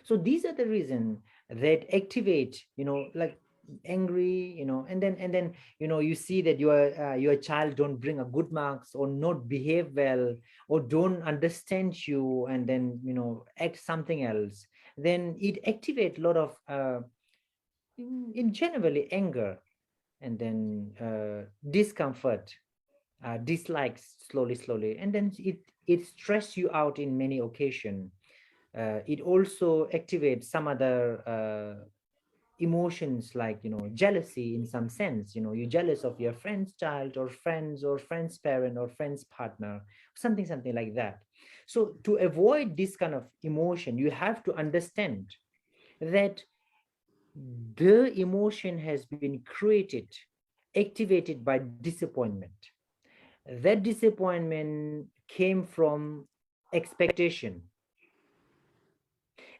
So these are the reasons that activate, like angry, and then you see that your child don't bring a good marks or not behave well or don't understand you, and then act something else. Then it activates a lot of in generally anger, and then discomfort, dislikes slowly, and then it stress you out in many occasions. It also activates some other emotions, like jealousy in some sense. You're jealous of your friend's child or friend's parent or friend's partner, something like that. So to avoid this kind of emotion, you have to understand that the emotion has been created, activated by disappointment. That disappointment came from expectation.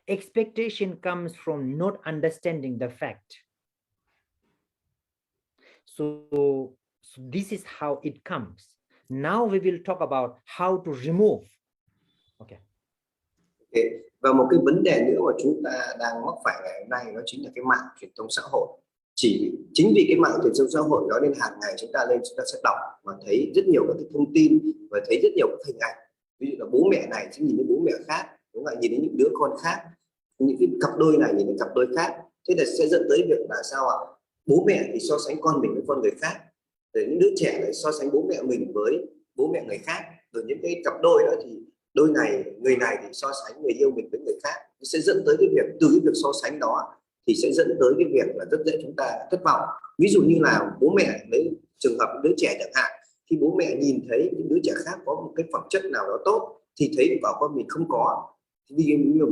Expectation comes from not understanding the fact. So this is how it comes. Now we will talk about how to remove. Okay. Và một cái vấn đề nữa mà chúng ta đang mắc phải ngày hôm nay, đó chính là cái mạng truyền thông xã hội. Chính vì cái mạng truyền thông xã hội đó nên hàng ngày chúng ta sẽ đọc và thấy rất nhiều các cái thông tin và thấy rất nhiều các hình ảnh. Ví dụ là bố mẹ này sẽ nhìn đến bố mẹ khác, đúng không? Nhìn đến những đứa con khác, những cái cặp đôi này nhìn đến cặp đôi khác. Thế là sẽ dẫn tới việc là sao ạ? Bố mẹ thì so sánh con mình với con người khác, rồi những đứa trẻ lại so sánh bố mẹ mình với bố mẹ người khác, rồi những cái cặp đôi đó thì người này thì so sánh người yêu mình với người khác. Nó sẽ dẫn tới cái việc, từ cái việc so sánh đó thì sẽ dẫn tới cái việc là rất dễ chúng ta thất vọng. Ví dụ như là bố mẹ, lấy trường hợp đứa trẻ chẳng hạn, khi bố mẹ nhìn thấy những đứa trẻ khác có một cái phẩm chất nào đó tốt thì thấy bảo con mình không có,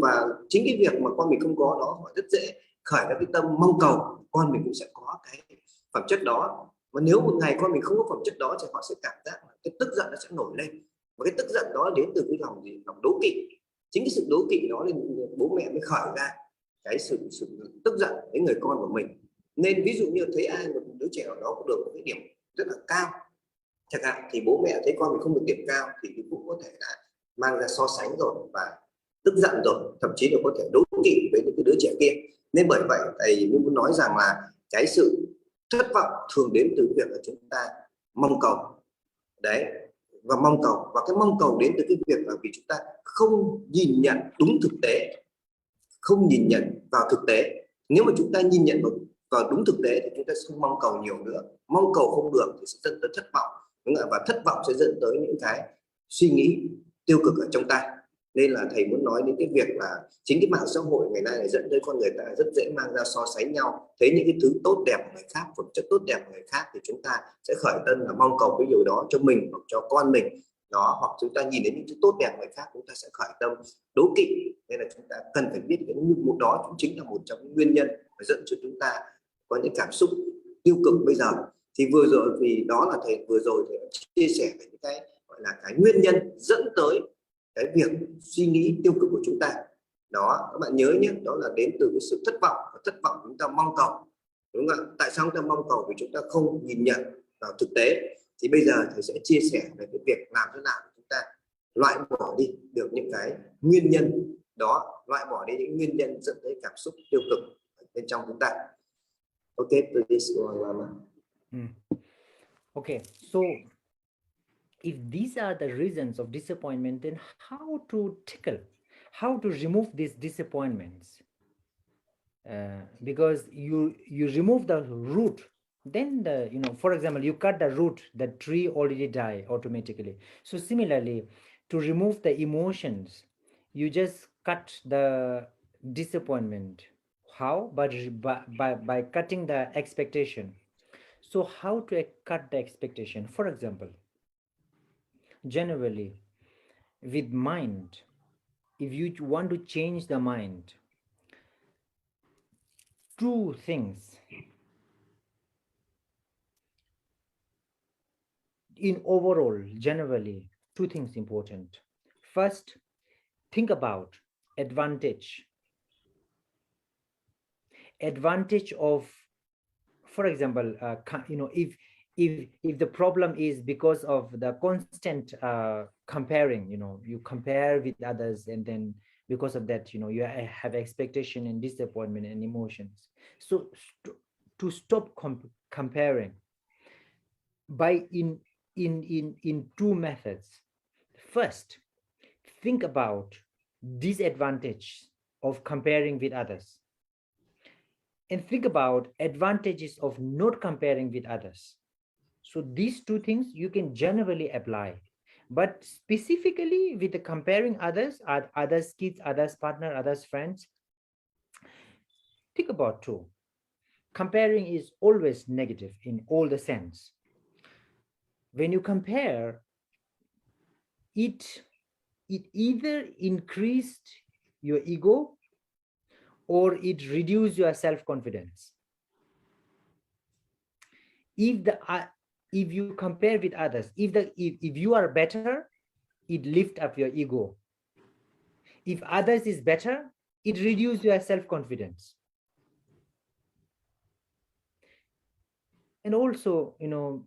và chính cái việc mà con mình không có đó, họ rất dễ khởi ra cái tâm mong cầu con mình cũng sẽ có cái phẩm chất đó. Mà nếu một ngày con mình không có phẩm chất đó thì họ sẽ cảm giác là cái tức giận nó sẽ nổi lên, và cái tức giận đó đến từ cái lòng đố kỵ. Chính cái sự đố kỵ đó nên bố mẹ mới khởi ra cái sự tức giận với người con của mình. Nên ví dụ như thấy ai một đứa trẻ nào đó có được một cái điểm rất là cao chẳng hạn, thì bố mẹ thấy con mình không được điểm cao thì cũng có thể là mang ra so sánh rồi và tức giận rồi, thậm chí là có thể đố kỵ với những cái đứa trẻ kia. Nên bởi vậy thầy muốn nói rằng là cái sự thất vọng thường đến từ việc là chúng ta mong cầu đấy, và cái mong cầu đến từ cái việc là vì chúng ta không nhìn nhận đúng thực tế, không nhìn nhận vào thực tế. Nếu mà chúng ta nhìn nhận vào đúng thực tế thì chúng ta sẽ không mong cầu nhiều nữa. Mong cầu không được thì sẽ dẫn tới thất vọng, đúng không? Và thất vọng sẽ dẫn tới những cái suy nghĩ tiêu cực ở trong ta. Nên là thầy muốn nói đến cái việc là chính cái mạng xã hội ngày nay dẫn tới con người ta rất dễ mang ra so sánh nhau, thấy những cái thứ tốt đẹp của người khác, phẩm chất tốt đẹp của người khác thì chúng ta sẽ khởi tâm là mong cầu cái điều đó cho mình hoặc cho con mình. đó, hoặc chúng ta nhìn đến những thứ tốt đẹp người khác, chúng ta sẽ khởi tâm đố kỵ. Nên là chúng ta cần phải biết cái một đó cũng chính là một trong những nguyên nhân mà dẫn cho chúng ta có những cảm xúc tiêu cực bây giờ. Thì vừa rồi vì đó là thầy vừa rồi thầy chia sẻ về những cái gọi là cái nguyên nhân dẫn tới cái việc suy nghĩ tiêu cực của chúng ta. Đó, các bạn nhớ nhé, đó là đến từ cái sự thất vọng, và thất vọng chúng ta mong cầu, đúng không ạ? Tại sao chúng ta mong cầu? Vì chúng ta không nhìn nhận vào thực tế. Thì bây giờ thầy sẽ chia sẻ về cái việc làm thế nào để chúng ta loại bỏ đi được những cái nguyên nhân đó, loại bỏ đi những nguyên nhân dẫn tới cảm xúc tiêu cực bên trong chúng ta. Ok, please go on, Lama. Okay, so if these are the reasons of disappointment, then how to tackle, how to remove these disappointments? Because you remove the root, then the, you know, for example, you cut the root, the tree already die automatically. So similarly, to remove the emotions, you just cut the disappointment. How? But by cutting the expectation. So how to cut the expectation? For example, generally with mind, if you want to change the mind, two things in overall, generally, two things important. First, think about advantage of, for example, you know, if the problem is because of the constant comparing, you know, you compare with others, and then because of that, you know, you have expectation and disappointment and emotions. So to stop comparing by in two methods. First, think about disadvantage of comparing with others, and think about advantages of not comparing with others. So these two things you can generally apply, but specifically with the comparing others, others' kids, others' partner, others' friends, think about two. Comparing is always negative in all the sense. When you compare, it either increased your ego or it reduced your self-confidence. If you compare with others, if you are better, it lifts up your ego. If others is better, it reduces your self-confidence. And also, you know,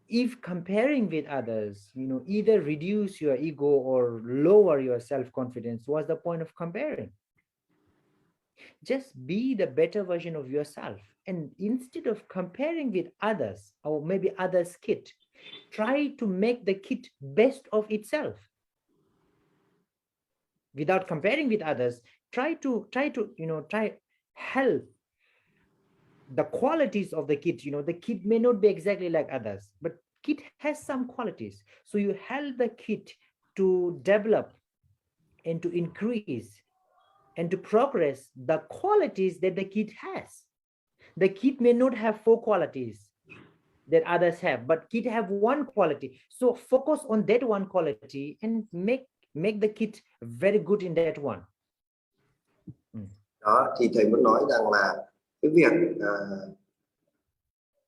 if comparing with others, you know, either reduce your ego or lower your self-confidence, what's the point of comparing? Just be the better version of yourself. And instead of comparing with others, or maybe others' kid, try to make the kid best of itself. Without comparing with others, try to help the qualities of the kid. You know, the kid may not be exactly like others, but kid has some qualities. So you help the kid to develop and to increase and to progress the qualities that the kid has. The kid may not have 4 qualities that others have, but kid have 1 quality. So focus on that 1 quality and make the kid very good in that one. Đó, thì thầy muốn nói rằng là cái việc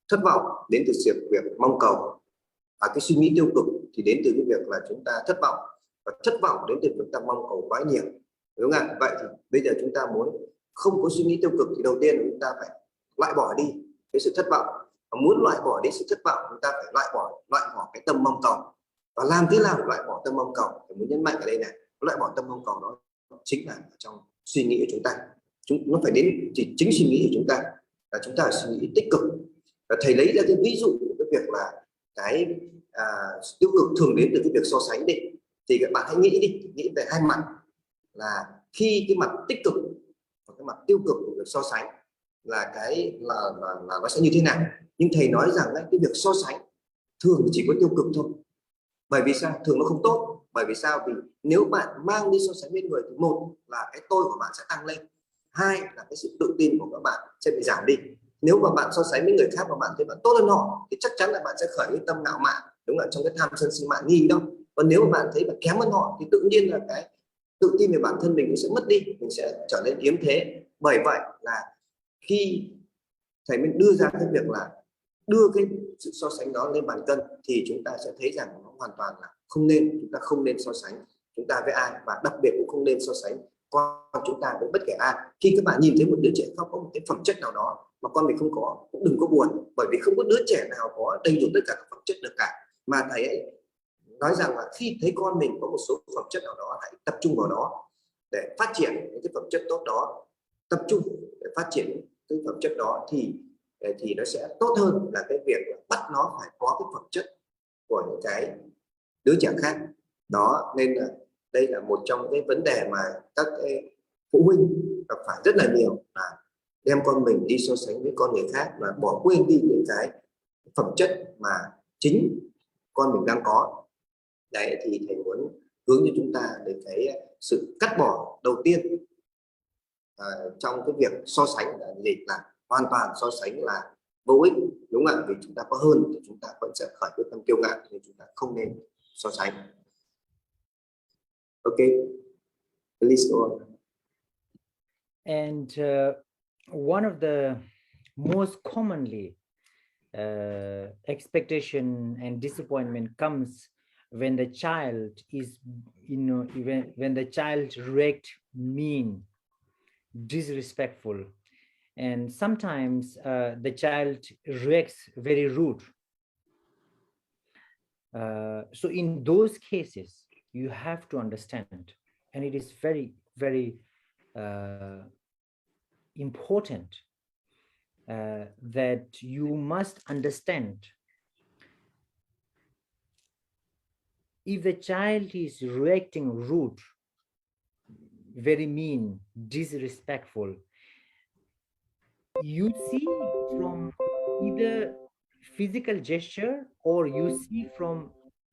thất vọng đến từ việc mong cầu, cái suy nghĩ tiêu cực thì đến từ cái việc là chúng ta thất vọng, và thất vọng đến từ chúng ta mong cầu quá nhiều, đúng không ạ? Vậy thì bây giờ chúng ta muốn không có suy nghĩ tiêu cực thì đầu tiên chúng ta phải loại bỏ đi cái sự thất vọng. Và muốn loại bỏ đi sự thất vọng, chúng ta phải loại bỏ cái tâm mong cầu. Và làm thế nào để loại bỏ tâm mong cầu? Tôi muốn nhấn mạnh ở đây này, loại bỏ tâm mong cầu đó chính là trong suy nghĩ của chúng ta. Nó phải đến chỉ chính suy nghĩ của chúng ta, là chúng ta phải suy nghĩ tích cực. Và thầy lấy ra cái ví dụ của cái việc là cái tiêu cực thường đến từ cái việc so sánh đi, thì các bạn hãy nghĩ về hai mặt, là khi cái mặt tích cực và cái mặt tiêu cực của việc so sánh là cái là nó sẽ như thế nào. Nhưng thầy nói rằng cái việc so sánh thường chỉ có tiêu cực thôi. Bởi vì sao? Thường nó không tốt. Bởi vì sao? Vì nếu bạn mang đi so sánh với người thì một là cái tôi của bạn sẽ tăng lên, hai là cái sự tự tin của các bạn sẽ bị giảm đi. Nếu mà bạn so sánh với người khác mà bạn thấy bạn tốt hơn họ thì chắc chắn là bạn sẽ khởi cái tâm ngạo mạn, đúng là trong cái tham sân si mạn nghi đó. Còn nếu mà bạn thấy bạn kém hơn họ thì tự nhiên là cái tự tin về bản thân mình cũng sẽ mất đi, mình sẽ trở nên yếu thế. Bởi vậy là khi thầy mình đưa ra cái việc là đưa cái sự so sánh đó lên bàn cân thì chúng ta sẽ thấy rằng nó hoàn toàn là không nên, chúng ta không nên so sánh chúng ta với ai, và đặc biệt cũng không nên so sánh con chúng ta với bất kể ai. Khi các bạn nhìn thấy một đứa trẻ khóc có một cái phẩm chất nào đó mà con mình không có, cũng đừng có buồn, bởi vì không có đứa trẻ nào có đầy đủ tất cả các phẩm chất được cả, mà thầy ấy nói rằng là khi thấy con mình có một số phẩm chất nào đó, hãy tập trung vào đó để phát triển những cái phẩm chất tốt đó, tập trung để phát triển cái phẩm chất đó thì nó sẽ tốt hơn là cái việc bắt nó phải có cái phẩm chất của những cái đứa trẻ khác đó. Nên là đây là một trong cái vấn đề mà các cái phụ huynh gặp phải rất là nhiều, là đem con mình đi so sánh với con người khác và bỏ quên đi những cái phẩm chất mà chính con mình đang có. Đấy thì thầy muốn hướng cho chúng ta đến cái sự cắt bỏ đầu tiên trong cái việc so sánh là gì, là hoàn toàn so sánh là vô ích, đúng không ạ? Vì chúng ta có hơn thì chúng ta vẫn sẽ khởi cái tâm kiêu ngạo, nên chúng ta không nên so sánh. Ok, please go on. And one of the most commonly expectation and disappointment comes when the child is, when the child react mean, disrespectful, and sometimes the child reacts very rude. So in those cases, you have to understand, and it is very, very important that you must understand, if the child is reacting rude, very mean, disrespectful, you see from either physical gesture or you see from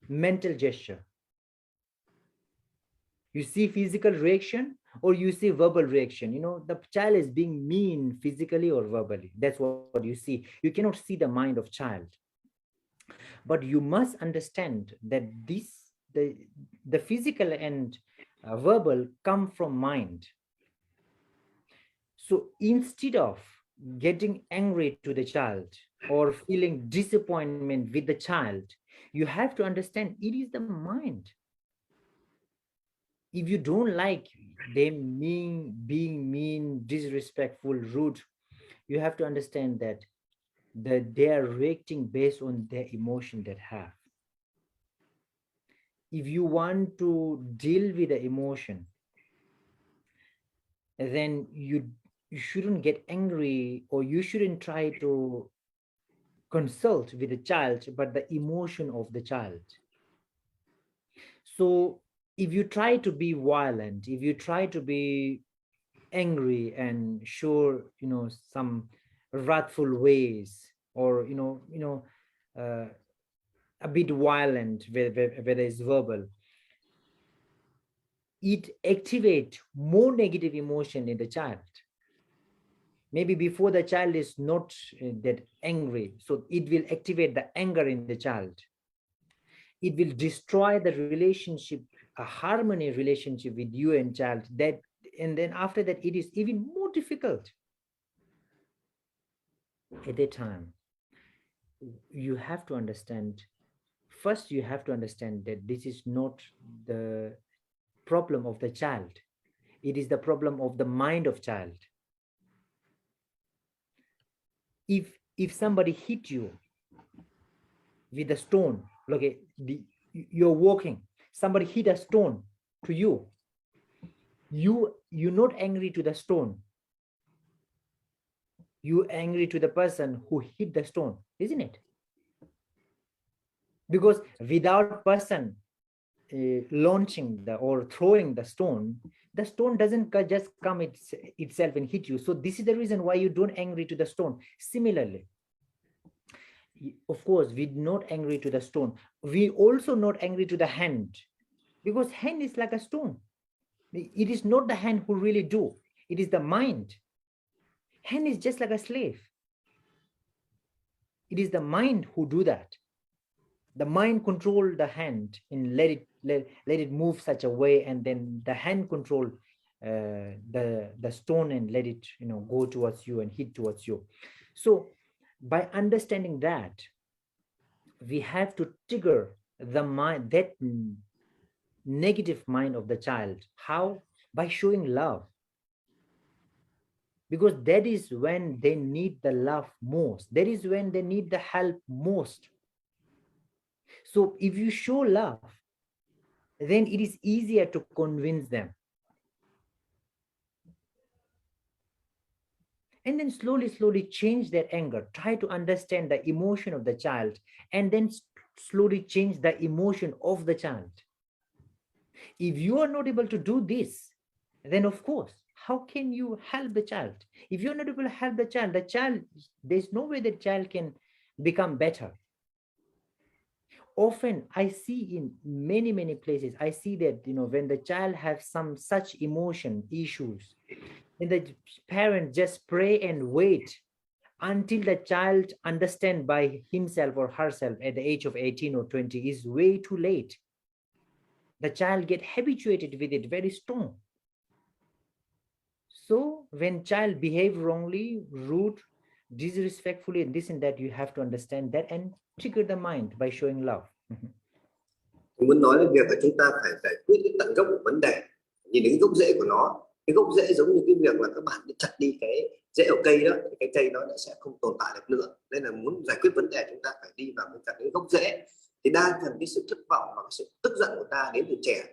mental gesture. You see physical reaction or you see verbal reaction. The child is being mean physically or verbally. That's what you see. You cannot see the mind of child. But you must understand that the physical and verbal come from mind. So instead of getting angry to the child or feeling disappointment with the child, you have to understand it is the mind. If you don't like them being mean, disrespectful, rude, you have to understand that they are reacting based on their emotion that have. If you want to deal with the emotion, then you shouldn't get angry, or you shouldn't try to consult with the child, but the emotion of the child. So if you try to be violent, if you try to be angry and show some wrathful ways, or a bit violent, whether it's verbal, it activates more negative emotion in the child. Maybe before the child is not that angry, so it will activate the anger in the child. It will destroy the relationship, a harmony relationship with you and child, and then after that it is even more difficult. At that time, you have to understand, first you have to understand that this is not the problem of the child, it is the problem of the mind of child. If somebody hit you with a stone, okay, you're walking, somebody hit a stone to you, you're not angry to the stone, you're angry to the person who hit the stone, isn't it? Because without person launching or throwing the stone doesn't just come itself and hit you. So this is the reason why you don't angry to the stone. Similarly, of course, we're not angry to the stone, we also not angry to the hand, because hand is like a stone. It is not the hand who really do, it is the mind. Hand is just like a slave, it is the mind who do that. The mind control the hand and let it move such a way, and then the hand control the stone and let it, you know, go towards you and hit towards you. So by understanding that, we have to trigger the mind, that negative mind of the child. How? By showing love, because that is when they need the love most, that is when they need the help most. So if you show love, then it is easier to convince them. And then slowly change their anger, try to understand the emotion of the child, and then slowly change the emotion of the child. If you are not able to do this, then of course, how can you help the child? If you're not able to help the child, there's no way the child can become better. Often I see in many places, I see that, you know, when the child has some such emotion issues, then the parent just pray and wait until the child understand by himself or herself at the age of 18 or 20 is way too late. The child get habituated with it very strong. So when child behave wrongly, rude, disrespectfully, and this and that, you have to understand that and trigger the mind by showing love. Tôi muốn nói đến việc là chúng ta phải giải quyết cái tận gốc của vấn đề, nhìn đến cái gốc rễ của nó. Cái gốc rễ giống như cái việc là các bạn đi chặt đi cái rễ của cây đó, thì cái cây nó sẽ không tồn tại được nữa. Nên là muốn giải quyết vấn đề chúng ta phải đi vào cái chặt cái gốc rễ. Thì đa phần cái sự thất vọng và cái sự tức giận của ta đến từ trẻ,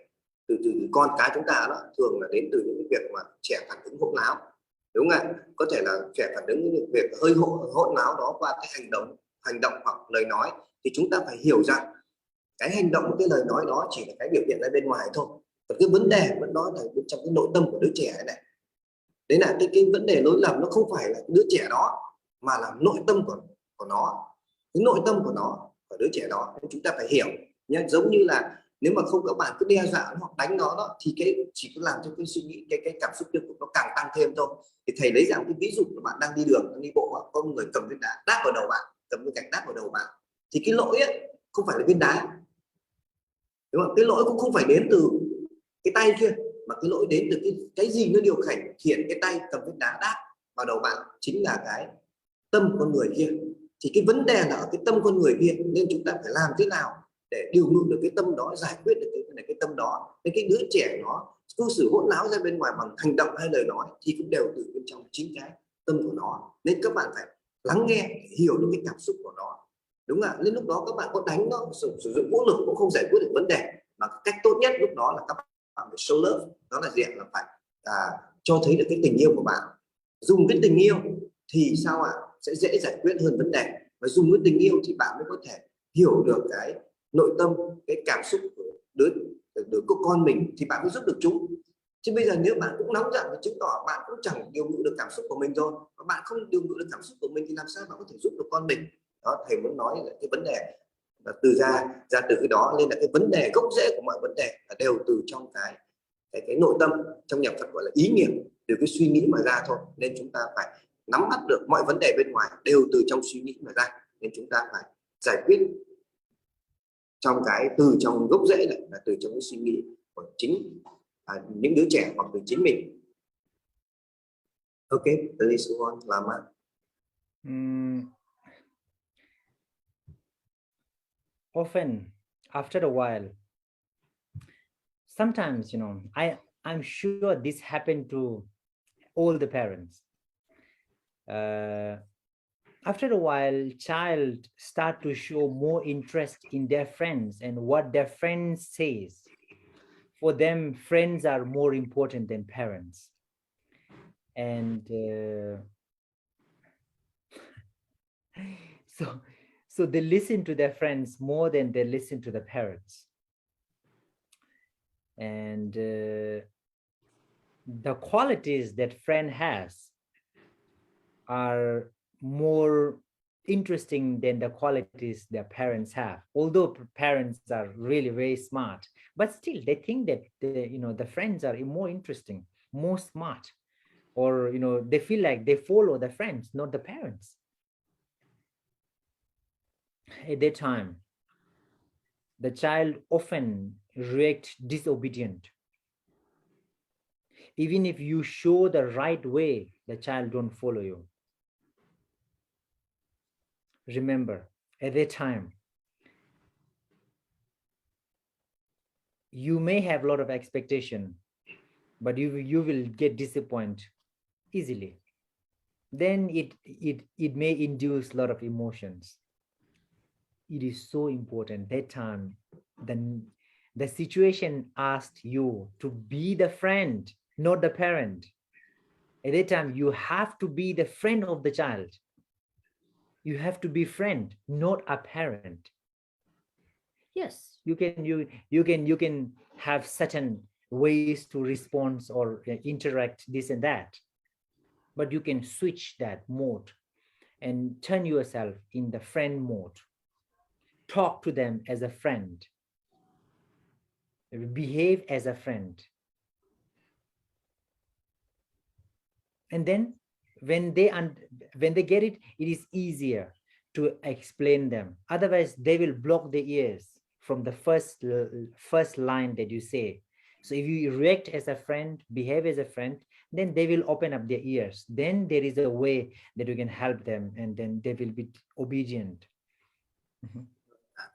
từ con cái chúng ta đó, thường là đến từ những cái việc mà trẻ phản ứng hỗn láo, đúng không ạ? Có thể là trẻ phản ứng những việc hơi hỗn láo đó qua cái hành động hoặc lời nói. Thì chúng ta phải hiểu rằng cái hành động, cái lời nói đó chỉ là cái biểu hiện ra bên ngoài thôi, còn cái vấn đề vẫn đó là bên trong cái nội tâm của đứa trẻ này. Đấy là cái vấn đề lỗi lầm, nó không phải là đứa trẻ đó mà là nội tâm của nó, cái nội tâm của nó, của đứa trẻ đó. Nên chúng ta phải hiểu nhé. Giống như là nếu mà không các bạn cứ đe dọa hoặc đánh nó đó, thì cái chỉ có làm cho cái suy nghĩ, cái cảm xúc tiêu cực nó càng tăng thêm thôi. Thì thầy lấy ra cái ví dụ là bạn đang đi đường, đang đi bộ, có một người cầm viên đá đáp vào đầu bạn, cầm cái gạch đáp vào đầu bạn, thì cái lỗi ấy không phải là viên đá, đúng không? Cái lỗi cũng không phải đến từ cái tay kia, mà cái lỗi đến từ cái gì nó điều khiển cái tay cầm viên đá đáp vào đầu bạn, chính là cái tâm con người kia. Thì cái vấn đề là ở cái tâm con người kia, nên chúng ta phải làm thế nào để điều ngự được cái tâm đó, giải quyết được cái tâm đó. Nên cái đứa trẻ nó cư xử hỗn láo ra bên ngoài bằng hành động hay lời nói thì cũng đều từ bên trong chính cái tâm của nó. Nên các bạn phải lắng nghe, hiểu được cái cảm xúc của nó, đúng không ạ? Nên lúc đó các bạn có đánh nó, sử dụng vũ lực cũng không giải quyết được vấn đề, mà cách tốt nhất lúc đó là các bạn phải show love. Đó là gì? Là phải cho thấy được cái tình yêu của bạn. Dùng cái tình yêu thì sao ạ? Sẽ dễ giải quyết hơn vấn đề. Và dùng cái tình yêu thì bạn mới có thể hiểu được cái nội tâm, cái cảm xúc của đứa con mình, thì bạn mới giúp được chúng. Chứ bây giờ nếu bạn cũng nóng giận thì chứng tỏ bạn cũng chẳng điều ngự được cảm xúc của mình rồi. Và bạn không điều ngự được cảm xúc của mình thì làm sao bạn có thể giúp được con mình? Đó, thầy muốn nói là cái vấn đề là ra từ cái đó. Nên là cái vấn đề, gốc rễ của mọi vấn đề là đều từ trong cái nội tâm, trong nhà Phật gọi là ý niệm, từ cái suy nghĩ mà ra thôi. Nên chúng ta phải nắm bắt được mọi vấn đề bên ngoài đều từ trong suy nghĩ mà ra. Nên chúng ta phải giải quyết từ trong gốc rễ này, là từ trong cái suy nghĩ của chính những đứa trẻ hoặc từ chính mình. Ok, please go on, Lama. Often after a while, sometimes, you know, I'm sure this happened to all the parents. After a while, child start to show more interest in their friends and what their friends says. For them, friends are more important than parents. And so they listen to their friends more than they listen to the parents. And the qualities that friend has are more interesting than the qualities their parents have. Although parents are really very smart, but still they think that the friends are more interesting, more smart, or they feel like they follow the friends, not the parents. At that time, the child often react disobedient. Even if you show the right way, the child don't follow you. Remember, at that time, you may have a lot of expectation, but you will get disappointed easily. Then it may induce a lot of emotions. It is so important that time the situation asked you to be the friend, not the parent. At that time, you have to be the friend of the child. You have to be friend, not a parent. Yes, you can have certain ways to respond or interact this and that, but you can switch that mode and turn yourself in the friend mode. Talk to them as a friend. Behave as a friend. And then when they get it, it is easier to explain them. Otherwise, they will block the ears from the first line that you say. So if you react as a friend, behave as a friend, then they will open up their ears. Then there is a way that you can help them, and then they will be obedient.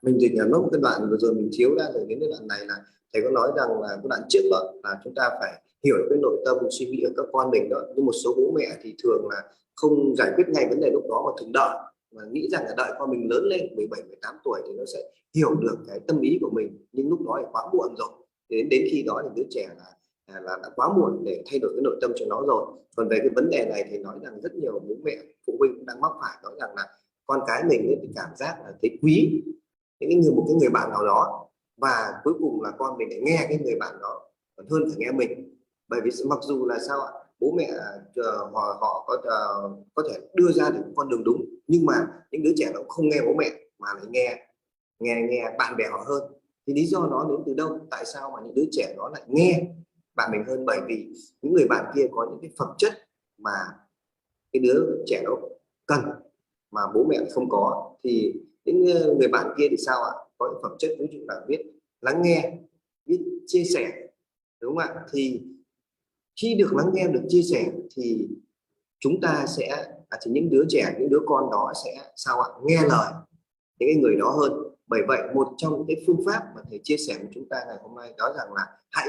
Mình dịch nốt cái đoạn vừa rồi mình chiếu ra rồi, đến cái đoạn này là thầy có nói rằng là cái đoạn trước đó là chúng ta phải hiểu cái nội tâm suy nghĩ của các con mình đó. Nhưng một số bố mẹ thì thường là không giải quyết ngay vấn đề lúc đó mà thường đợi, mà nghĩ rằng là đợi con mình lớn lên 17, 18 tuổi thì nó sẽ hiểu được cái tâm ý của mình, nhưng lúc đó thì quá muộn rồi. Đến khi đó thì đứa trẻ là đã quá muộn để thay đổi cái nội tâm cho nó rồi. Còn về cái vấn đề này thì nói rằng rất nhiều bố mẹ phụ huynh cũng đang mắc phải, nói rằng là con cái mình ấy thì cảm giác là thấy quý một cái người bạn nào đó, và cuối cùng là con mình lại nghe cái người bạn đó còn hơn phải nghe mình. Bởi vì mặc dù là sao ạ, bố mẹ họ có thể đưa ra được con đường đúng, nhưng mà những đứa trẻ nó cũng không nghe bố mẹ mà lại nghe bạn bè họ hơn. Thì lý do nó đến từ đâu? Tại sao mà những đứa trẻ nó lại nghe bạn mình hơn? Bởi vì những người bạn kia có những cái phẩm chất mà cái đứa trẻ nó cần mà bố mẹ không có. Thì những người bạn kia thì sao ạ? Có những phẩm chất ví dụ là biết lắng nghe, biết chia sẻ, đúng không ạ? Thì khi được lắng nghe, được chia sẻ thì chúng ta sẽ thì những đứa trẻ, những đứa con đó sẽ sao ạ? Nghe lời những cái người đó hơn. Bởi vậy một trong những cái phương pháp mà thầy chia sẻ với chúng ta ngày hôm nay đó rằng là hãy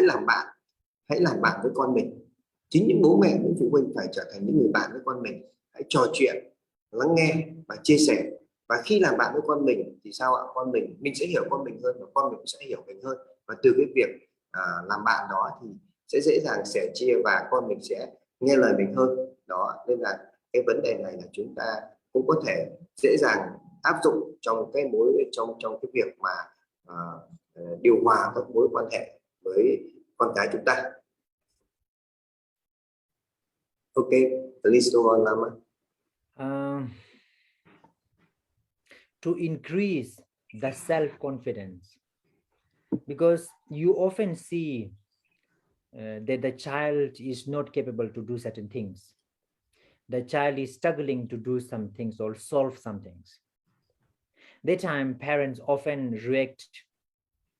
làm bạn với con mình. Chính những bố mẹ, những phụ huynh phải trở thành những người bạn với con mình. Hãy trò chuyện, lắng nghe và chia sẻ. Và khi làm bạn với con mình thì sao ạ? Con mình sẽ hiểu con mình hơn, và con mình cũng sẽ hiểu mình hơn. Và từ cái việc làm bạn đó thì sẽ dễ dàng sẻ chia và con mình sẽ nghe lời mình hơn. Đó, nên là cái vấn đề này là chúng ta cũng có thể dễ dàng áp dụng trong cái trong cái việc mà điều hòa các mối quan hệ với con cái chúng ta. Ok, please go on, Lama. To increase the self-confidence, because you often see that the child is not capable to do certain things. The child is struggling to do some things or solve some things. That time, parents often react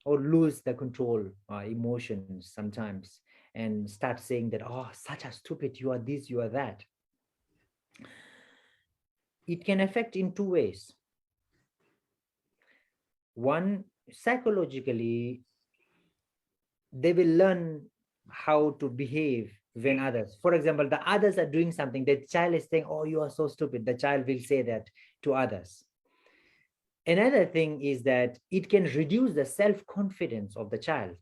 or lose the control emotions sometimes and start saying that, oh, such a stupid, you are this, you are that. It can affect in two ways. One, psychologically, they will learn how to behave when others, for example, the others are doing something, the child is saying, oh, you are so stupid. The child will say that to others. Another thing is that it can reduce the self-confidence of the child.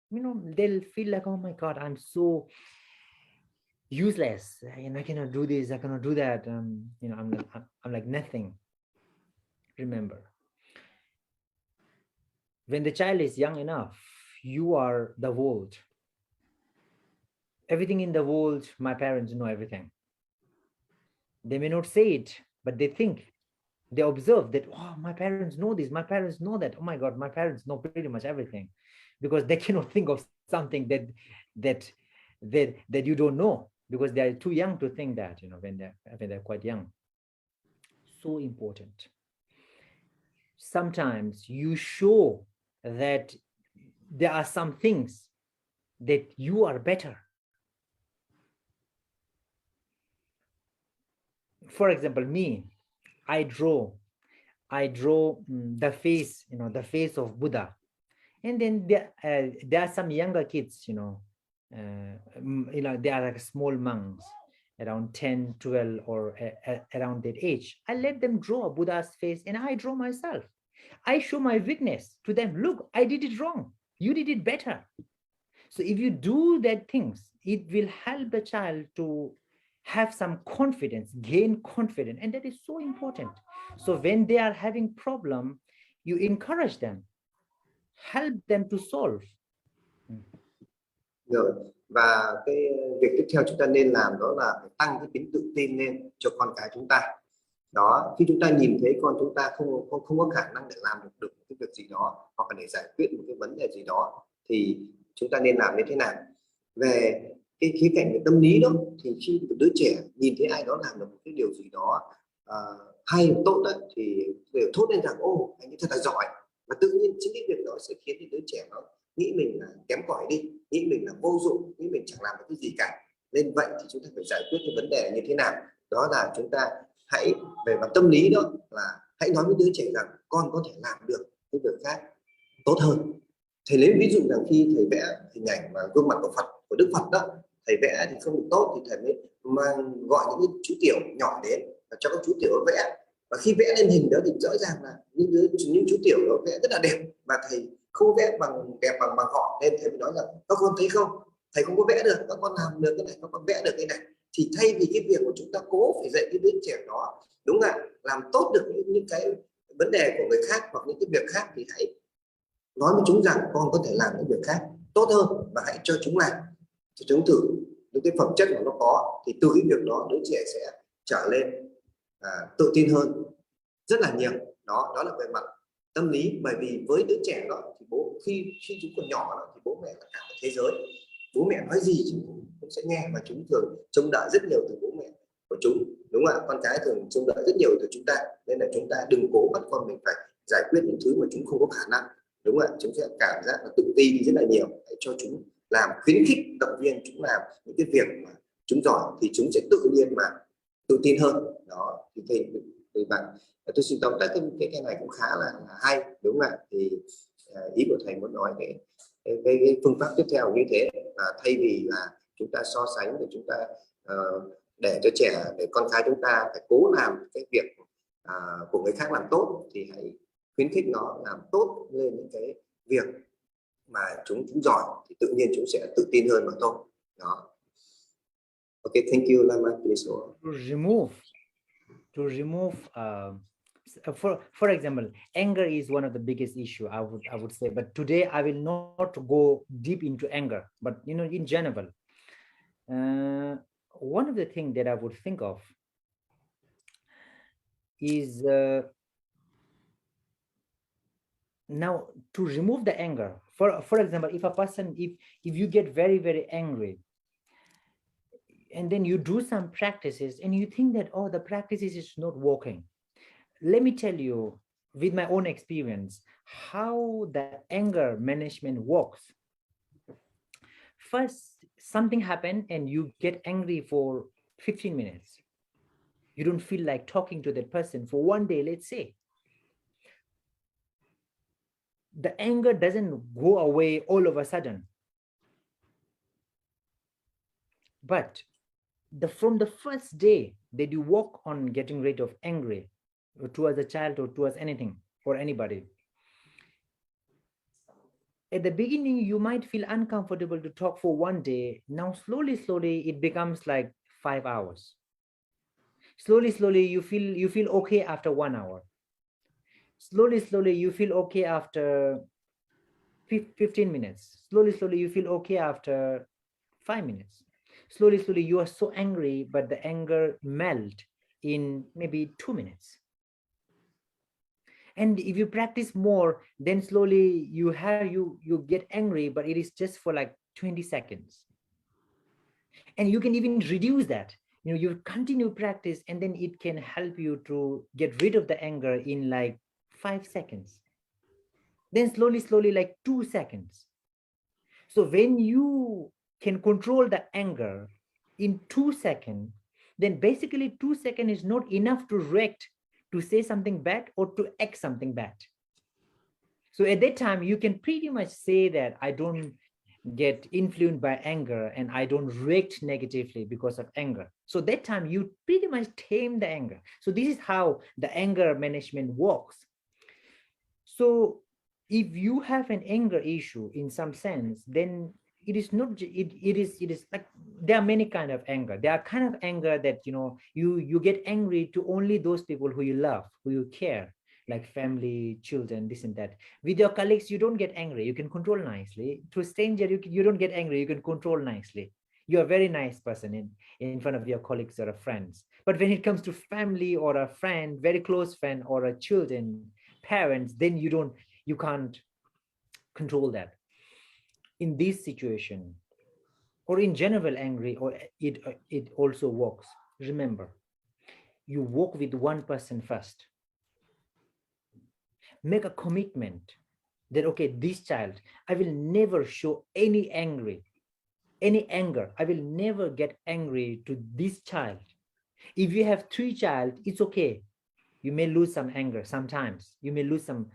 You know, they'll feel like, oh my God, I'm so useless. And I cannot do this, I cannot do that. You know, I'm like nothing. Remember, when the child is young enough, you are the world. Everything in the world, my parents know everything. They may not say it, but they think, they observe that, oh, my parents know this, my parents know that, oh my God, my parents know pretty much everything, because they cannot think of something that you don't know, because they are too young to think that, you know, when they're quite young. So important. Sometimes you show that there are some things that you are better. For example, me, I draw the face, the face of Buddha. And then there are some younger kids, they are like small monks around 10, 12, or around that age. I let them draw Buddha's face and I draw myself. I show my weakness to them. Look, I did it wrong. You did it better. So if you do that things, it will help the child to have some confidence, gain confidence, and that is so important. So when they are having problem, you encourage them, help them to solve. Rồi, và cái việc tiếp theo chúng ta nên làm đó là phải tăng cái tính tự tin lên cho con cái chúng ta. Đó, khi chúng ta nhìn thấy con chúng ta không có khả năng để làm được cái việc gì đó, hoặc là để giải quyết một cái vấn đề gì đó, thì chúng ta nên làm như thế nào? Về cái khía cạnh về tâm lý đó, thì khi một đứa trẻ nhìn thấy ai đó làm được một cái điều gì đó hay tốt đấy, thì đều thốt lên rằng ô, anh ấy thật là giỏi, và tự nhiên chính cái việc đó sẽ khiến cái đứa trẻ nó nghĩ mình là kém cỏi đi, nghĩ mình là vô dụng, nghĩ mình chẳng làm được cái gì cả. Nên vậy thì chúng ta phải giải quyết cái vấn đề như thế nào? Đó là chúng ta hãy về mặt tâm lý, đó là hãy nói với đứa trẻ rằng con có thể làm được cái việc khác tốt hơn. Thầy lấy ví dụ rằng khi thầy vẽ hình ảnh mà gương mặt của Phật, của Đức Phật đó, thầy vẽ thì không được tốt thì thầy mới gọi những cái chú tiểu nhỏ đến và cho các chú tiểu vẽ. Và khi vẽ lên hình đó thì rõ ràng là những chú tiểu đó vẽ rất là đẹp, và thầy không vẽ bằng đẹp bằng họ, nên thầy mới nói rằng các con thấy không, thầy không có vẽ được, các con làm được cái này, các con vẽ được cái này. Thì thay vì cái việc của chúng ta cố phải dạy cái đứa trẻ đó đúng là làm tốt được những cái vấn đề của người khác hoặc những cái việc khác, thì hãy nói với chúng rằng con có thể làm những việc khác tốt hơn, và hãy cho chúng làm, cho chúng thử những cái phẩm chất mà nó có, thì từ cái việc đó đứa trẻ sẽ trở lên tự tin hơn rất là nhiều. Đó là về mặt tâm lý. Bởi vì với đứa trẻ đó thì khi chúng còn nhỏ đó, thì bố mẹ là cả một thế giới, bố mẹ nói gì chúng cũng sẽ nghe, và chúng thường trông đợi rất nhiều từ bố mẹ của chúng, đúng không ạ? Con cái thường trông đợi rất nhiều từ chúng ta, nên là chúng ta đừng cố bắt con mình phải giải quyết những thứ mà chúng không có khả năng, đúng không ạ? Chúng sẽ cảm giác là tự ti đi rất là nhiều. Hãy cho chúng làm, khuyến khích, động viên chúng làm những cái việc mà chúng giỏi, thì chúng sẽ tự nhiên mà tự tin hơn. Đó thì bạn, tôi xin tóm tắt cái này cũng khá là hay, đúng không ạ? Thì ý của thầy muốn nói cái phương pháp tiếp theo như thế, thay vì là chúng ta so sánh thì chúng ta để cho trẻ, để con cái chúng ta phải cố làm cái việc của người khác làm tốt, thì hãy khuyến khích nó làm tốt lên những cái việc mà chúng giỏi, thì tự nhiên chúng sẽ tự tin hơn mà thôi. Đó. Okay, thank you, Lama. Please. To remove for example, anger is one of the biggest issue, I would say, but today I will not go deep into anger, but in general, one of the things that I would think of is now to remove the anger. For example, if a person, if you get very, very angry, and then you do some practices and you think that, oh, the practices is not working, let me tell you with my own experience how the anger management works. First, something happened and you get angry for 15 minutes. You don't feel like talking to that person for one day, let's say. The anger doesn't go away all of a sudden. But from the first day that you work on getting rid of anger towards a child or towards anything or anybody, at the beginning you might feel uncomfortable to talk for one day. Now slowly it becomes like 5 hours. Slowly you feel okay after 1 hour. Slowly you feel okay after 15 minutes. Slowly you feel okay after 5 minutes. Slowly you are so angry, but the anger melt in maybe 2 minutes. And if you practice more, then slowly you get angry, but it is just for like 20 seconds. And you can even reduce that. You continue practice, and then it can help you to get rid of the anger in like 5 seconds. then slowly like 2 seconds. So when you can control the anger in 2 seconds, then basically 2 seconds is not enough to react, to say something bad or to act something bad. So at that time, you can pretty much say that I don't get influenced by anger and I don't react negatively because of anger. So that time you pretty much tame the anger. So this is how the anger management works. So if you have an anger issue in some sense, then it is not, it is like, there are many kind of anger. There are kind of anger that, you know, you get angry to only those people who you love, who you care, like family, children, this and that. With your colleagues, you don't get angry, you can control nicely. To a stranger, you don't get angry, you can control nicely. You're a very nice person in front of your colleagues or friends. But when it comes to family or a friend, very close friend, or a children, parents, then you can't control that. In this situation, or in general angry, or it also works. Remember, you work with one person first. Make a commitment that, okay, this child, I will never show any anger. I will never get angry to this child. If you have 3 child, it's okay. You may lose some anger sometimes. You may lose some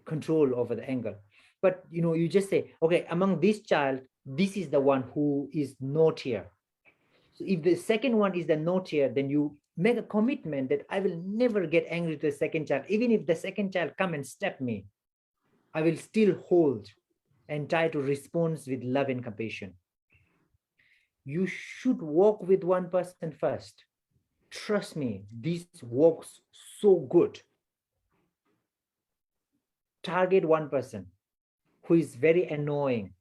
control over the anger. But, you know, you just say, okay, among this child, this is the one who is naughtier. So if the second one is the naughtier, then you make a commitment that I will never get angry to the second child. Even if the second child come and step me, I will still hold and try to respond with love and compassion. You should work with one person first. Trust me, this works so good. Target one person who is very annoying.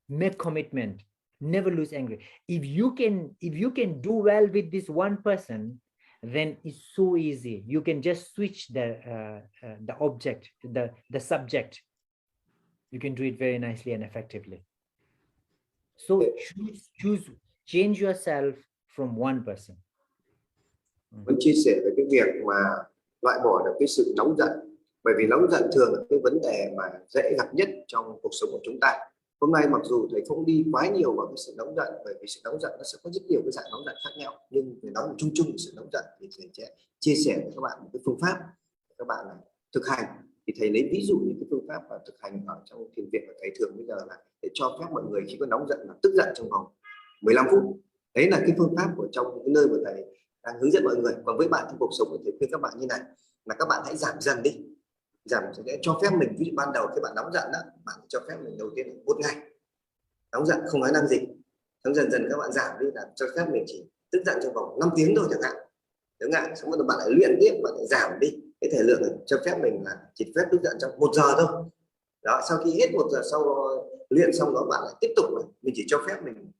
Make commitment. Never lose anger. If you can do well with this one person, then it's so easy. You can just switch the object, the subject. You can do it very nicely and effectively. So change yourself from one person. Muốn chia sẻ về cái việc mà loại bỏ được cái sự nóng giận, bởi vì nóng giận thường là cái vấn đề mà dễ gặp nhất trong cuộc sống của chúng ta. Hôm nay mặc dù thầy không đi quá nhiều vào cái sự nóng giận, bởi vì sự nóng giận nó sẽ có rất nhiều cái dạng nóng giận khác nhau, nhưng để nói chung chung sự nóng giận thì thầy sẽ chia sẻ với các bạn một cái phương pháp các bạn thực hành. Thì thầy lấy ví dụ những cái phương pháp và thực hành ở trong thiền viện của thầy thường bây giờ là để cho phép mọi người khi có nóng giận là tức giận trong vòng 15 phút. Đấy là cái phương pháp của trong cái nơi mà thầy đang hướng dẫn mọi người. Còn với bạn trong cuộc sống thì khuyên các bạn như này, là các bạn hãy giảm dần đi, giảm để cho phép mình, ví dụ ban đầu khi bạn nóng giận đó, bạn cho phép mình đầu tiên là 1 ngày nóng giận không nói năng gì, xong dần dần các bạn giảm đi là cho phép mình chỉ tức giận trong vòng 5 tiếng thôi chẳng hạn, xong rồi bạn lại luyện tiếp, bạn lại giảm đi cái thời lượng này, cho phép mình là chỉ phép tức giận trong 1 giờ thôi. Đó, sau khi hết 1 giờ sau luyện xong đó, bạn lại tiếp tục này, mình chỉ cho phép mình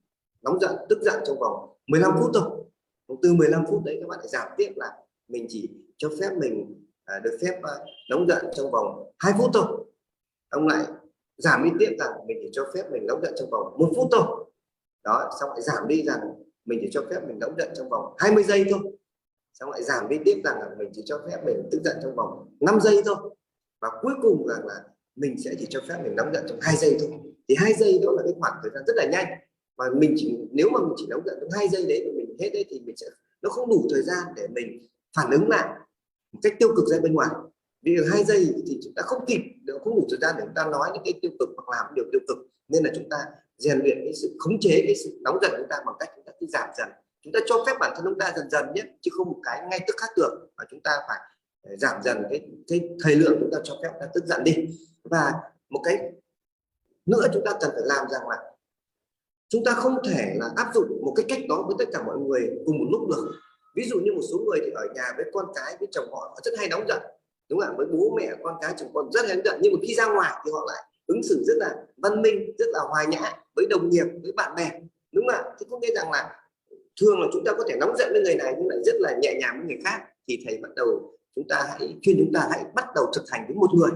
nóng giận tức giận trong vòng 15 phút thôi. Từ 15 phút đấy các bạn lại giảm tiếp là mình chỉ cho phép mình được phép nóng giận trong vòng 2 phút thôi. Ông lại giảm đi tiếp rằng mình chỉ cho phép mình nóng giận trong vòng 1 phút thôi. Đó, xong lại giảm đi rằng mình chỉ cho phép mình nóng giận trong vòng 20 giây thôi. Xong lại giảm đi tiếp rằng là mình chỉ cho phép mình tức giận trong vòng 5 giây thôi. Và cuối cùng rằng là mình sẽ chỉ cho phép mình nóng giận trong 2 giây thôi. Thì 2 giây đó là cái khoảng thời gian rất là nhanh. Mà mình nếu mà mình chỉ nóng giận trong 2 giây đấy mà mình hết đấy thì mình sẽ, nó không đủ thời gian để mình phản ứng lại một cách tiêu cực ra bên ngoài. Vì 2 giây thì chúng ta không kịp, không đủ thời gian để chúng ta nói những cái tiêu cực hoặc làm điều tiêu cực. Nên là chúng ta rèn luyện cái sự khống chế cái sự nóng giận của chúng ta bằng cách chúng ta cứ giảm dần. Chúng ta cho phép bản thân chúng ta dần dần nhé, chứ không một cái ngay tức khắc được, mà chúng ta phải giảm dần cái thời lượng chúng ta cho phép ta tức giận đi. Và một cái nữa chúng ta cần phải làm rằng là chúng ta không thể là áp dụng một cái cách đó với tất cả mọi người cùng một lúc được. Ví dụ như một số người thì ở nhà với con cái, với chồng họ rất hay nóng giận, đúng không ạ? Với bố mẹ, con cái, chồng con rất hay nóng giận, nhưng mà khi ra ngoài thì họ lại ứng xử rất là văn minh, rất là hòa nhã với đồng nghiệp, với bạn bè, đúng không ạ? Thì có nghĩa rằng là thường là chúng ta có thể nóng giận với người này nhưng lại rất là nhẹ nhàng với người khác. Thì thầy bắt đầu chúng ta hãy bắt đầu thực hành với một người,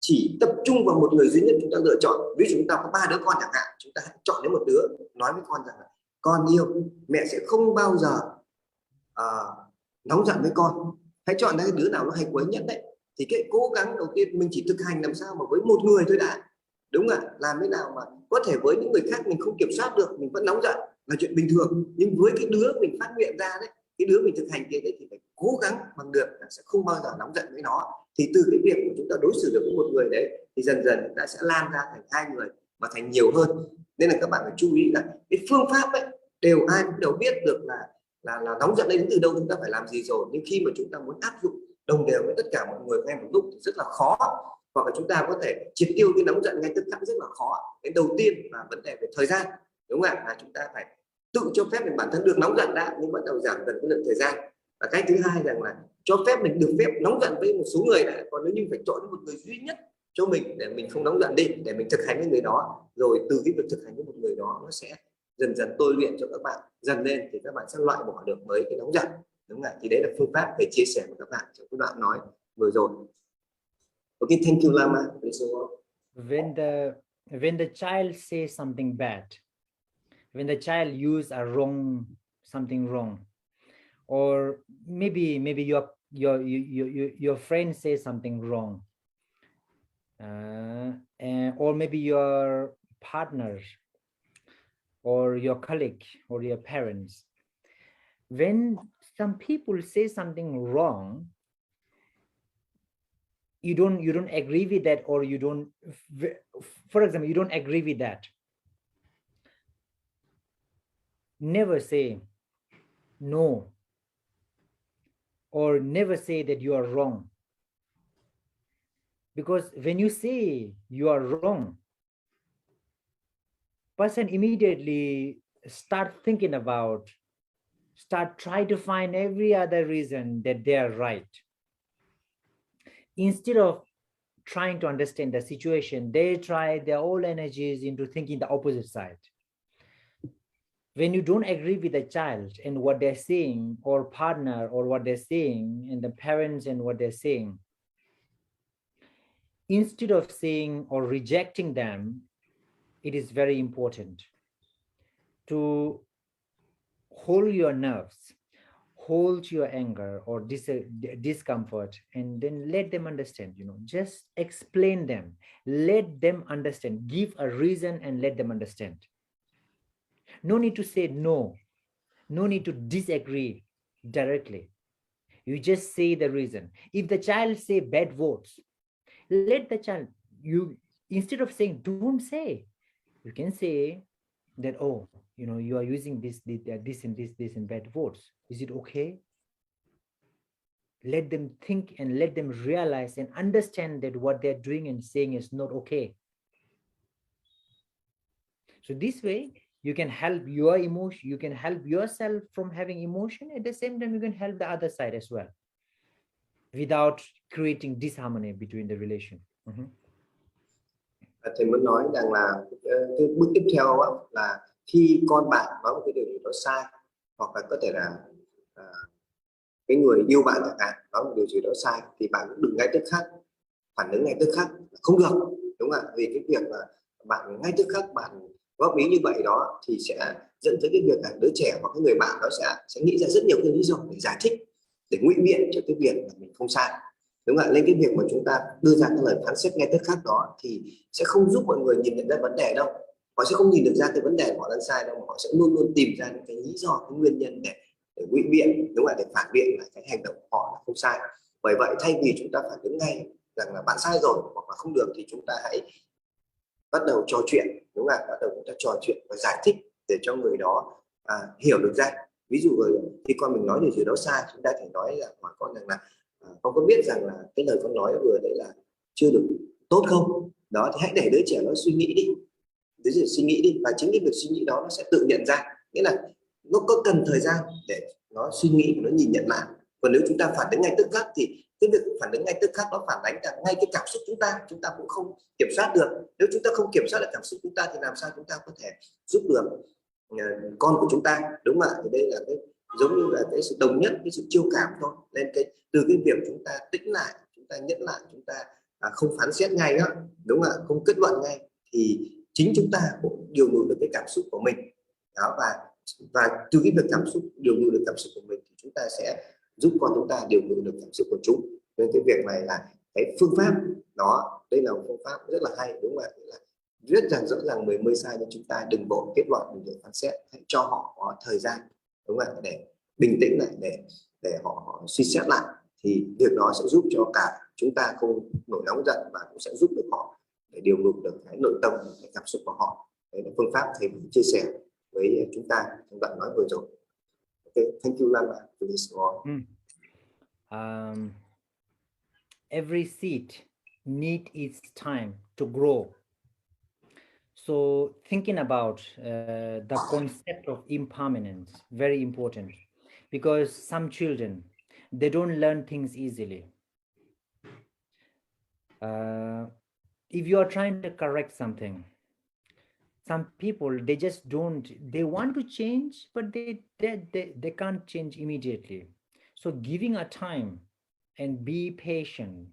chỉ tập trung vào một người duy nhất chúng ta lựa chọn. Ví dụ chúng ta có 3 đứa con chẳng hạn, chúng ta hãy chọn đến một đứa, nói với con rằng là con yêu, mẹ sẽ không bao giờ nóng giận với con. Hãy chọn cái đứa nào nó hay quấy nhất đấy, thì cái cố gắng đầu tiên mình chỉ thực hành làm sao mà với một người thôi đã, đúng không ạ? Làm thế nào mà có thể với những người khác mình không kiểm soát được, mình vẫn nóng giận là chuyện bình thường, nhưng với cái đứa mình phát nguyện ra đấy, cái đứa mình thực hành kia đấy, thì phải cố gắng bằng được là sẽ không bao giờ nóng giận với nó. Thì từ cái việc của chúng ta đối xử được với một người đấy thì dần dần chúng ta sẽ lan ra thành 2 người và thành nhiều hơn. Nên là các bạn phải chú ý là cái phương pháp ấy đều ai cũng đều biết được là nóng giận đến từ đâu, chúng ta phải làm gì rồi, nhưng khi mà chúng ta muốn áp dụng đồng đều với tất cả mọi người ngay một lúc thì rất là khó, hoặc là chúng ta có thể triệt tiêu cái nóng giận ngay tức khắc rất là khó. Cái đầu tiên là vấn đề về thời gian, đúng không ạ? Là chúng ta phải tự cho phép mình bản thân được nóng giận đã, nhưng bắt đầu giảm dần cái lượng thời gian. Và cái thứ hai rằng là cho phép mình được phép nóng giận với một số người đã, còn nếu như phải chọn một người duy nhất cho mình để mình không nóng giận đi, để mình thực hành với người đó, rồi từ cái việc thực hành với một người đó nó sẽ dần dần tôi luyện cho các bạn dần lên, thì các bạn sẽ loại bỏ được mấy cái nóng giận, đúng không ạ? Thì đấy là phương pháp để chia sẻ với các bạn trong cái đoạn nói vừa rồi. Okay, thank you, Lama. When the child says something bad, when the child use a something wrong, or maybe your friend says something wrong, or maybe your partner or your colleague or your parents, when some people say something wrong, you don't agree with that, or you don't, for example, you don't agree with that, never say no, or never say that you are wrong. Because when you say you are wrong, person immediately start try to find every other reason that they are right. Instead of trying to understand the situation, they try their all energies into thinking the opposite side. When you don't agree with the child and what they're saying, or partner or what they're saying, and the parents and what they're saying, instead of saying or rejecting them, it is very important to hold your nerves, hold your anger or discomfort, and then let them understand, just explain them, let them understand, give a reason and let them understand. No need to say no, no need to disagree directly. You just say the reason. If the child say bad words, let the child, instead of saying, don't say, you can say that, oh, you are using this and bad words. Is it okay? Let them think and let them realize and understand that what they're doing and saying is not okay. So this way, you can help your emotion, you can help yourself from having emotion. At the same time, you can help the other side as well, without creating disharmony between the relation. Thầy muốn nói rằng là cái bước tiếp theo là khi con bạn nói một cái điều gì đó sai, hoặc là có thể là cái người yêu bạn chẳng hạn nói một điều gì đó sai, thì bạn cũng đừng ngay tức khắc phản ứng ngay tức khắc, không được, đúng không ạ? Vì cái việc mà bạn ngay tức khắc bạn góp ý như vậy đó thì sẽ dẫn tới cái việc là đứa trẻ hoặc cái người bạn đó sẽ nghĩ ra rất nhiều cái lý do để giải thích, để ngụy biện cho cái việc là mình không sai, đúng không ạ? Nên cái việc mà chúng ta đưa ra cái lời phán xét ngay tức khắc đó thì sẽ không giúp mọi người nhìn nhận ra vấn đề đâu. Họ sẽ không nhìn được ra cái vấn đề của họ đang sai đâu, mà họ sẽ luôn luôn tìm ra những cái lý do, cái nguyên nhân để ngụy biện, đúng không ạ? Để phản biện là cái hành động của họ là không sai. Bởi vậy thay vì chúng ta phản ứng ngay rằng là bạn sai rồi hoặc là không được, thì chúng ta hãy bắt đầu trò chuyện, đúng không ạ? Bắt đầu chúng ta trò chuyện và giải thích để cho người đó hiểu được ra. Ví dụ khi con mình nói điều gì đó sai, chúng ta phải nói là hỏi con rằng là con có biết rằng là cái lời con nói vừa đấy là chưa được tốt không? Đó, thì hãy để đứa trẻ nó suy nghĩ đi, và chính cái việc suy nghĩ đó nó sẽ tự nhận ra. Nghĩa là nó có cần thời gian để nó suy nghĩ và nó nhìn nhận lại. Còn nếu chúng ta phản ứng ngay tức khắc thì cái việc phản ứng ngay tức khắc nó phản ánh cả ngay cái cảm xúc chúng ta cũng không kiểm soát được. Nếu chúng ta không kiểm soát được cảm xúc chúng ta thì làm sao chúng ta có thể giúp được con của chúng ta, đúng không ạ? Thì đây là cái giống như là cái sự đồng nhất, cái sự chiêu cảm thôi. Nên từ cái việc chúng ta tĩnh lại, chúng ta nhẫn lại, chúng ta không phán xét ngay đó, đúng không ạ? Không kết luận ngay, thì chính chúng ta cũng điều ngự được cái cảm xúc của mình đó, và từ cái việc điều ngự được cảm xúc của mình thì chúng ta sẽ giúp con chúng ta điều ngự được cảm xúc của chúng. Nên cái việc này là cái phương pháp đó. Đây là một phương pháp rất là hay, đúng không ạ? Là rất rằng rõ ràng mới sai, nên chúng ta đừng vội kết luận, đừng phán xét, hãy cho họ có thời gian, đúng không ạ, để bình tĩnh lại, để họ suy xét lại, thì việc đó sẽ giúp cho cả chúng ta không nổi nóng giận, và cũng sẽ giúp được họ để điều ngược được cái nội tâm, cái cảm xúc của họ. Đấy là phương pháp thầy chia sẻ với chúng ta trong đoạn nói vừa rồi. Okay, thank you Lama for this one. Every seed need its time to grow. So thinking about the concept of impermanence, very important, because some children, they don't learn things easily. If you are trying to correct something, some people, they just don't, they want to change, but they can't change immediately. So giving a time and be patient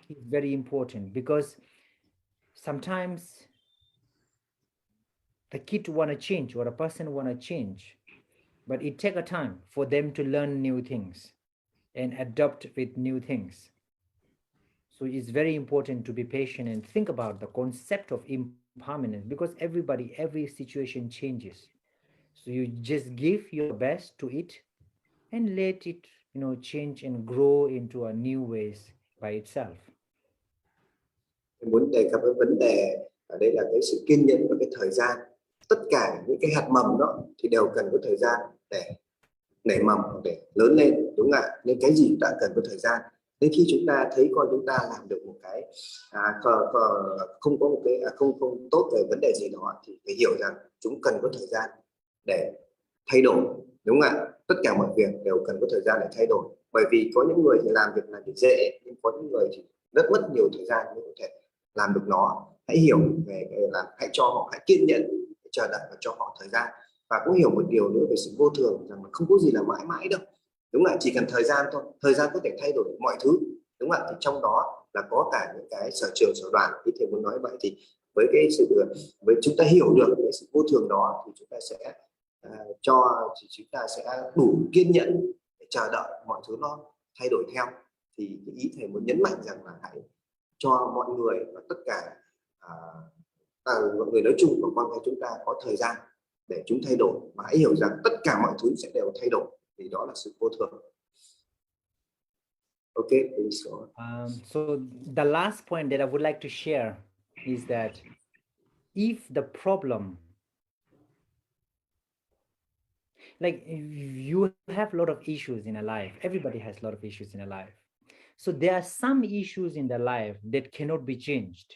is very important, because sometimes the kid want to change, or a person want to change, but it takes a time for them to learn new things and adopt with new things. So it's very important to be patient and think about the concept of impermanence, because every situation changes. So you just give your best to it and let it, change and grow into a new ways by itself. Tôi muốn đề cập đến vấn đề ở đây là cái sự kiên nhẫn và cái thời gian. Tất cả những cái hạt mầm đó thì đều cần có thời gian để nảy mầm, để lớn lên, đúng không ạ? Nên cái gì đã cần có thời gian. Nên khi chúng ta thấy con chúng ta làm được một cái không có một cái không tốt về vấn đề gì đó, thì phải hiểu rằng chúng cần có thời gian để thay đổi, đúng không ạ? Tất cả mọi việc đều cần có thời gian để thay đổi, bởi vì có những người thì làm việc này thì dễ, nhưng có những người thì rất mất nhiều thời gian mới có thể làm được nó. Hãy hiểu về là hãy cho họ, hãy kiên nhẫn, chờ đợi và cho họ thời gian. Và cũng hiểu một điều nữa về sự vô thường, rằng không có gì là mãi mãi đâu, đúng không ạ? Chỉ cần thời gian thôi, thời gian có thể thay đổi mọi thứ, đúng không ạ? Thì trong đó là có cả những cái sở trường sở đoàn, thì thầy muốn nói vậy. Thì với cái sự, với chúng ta hiểu được cái sự vô thường đó, thì chúng ta sẽ thì chúng ta sẽ đủ kiên nhẫn để chờ đợi mọi thứ nó thay đổi theo. Thì cái ý thầy muốn nhấn mạnh rằng là hãy cho mọi người và tất cả mọi người nói chung và con cái chúng ta có thời gian để chúng thay đổi, và hãy hiểu rằng tất cả mọi thứ sẽ đều thay đổi, thì đó là sự vô thường. Okay, so the last point that I would like to share is that if the problem, like you have a lot of issues in a life, everybody has a lot of issues in a life. So there are some issues in their life that cannot be changed.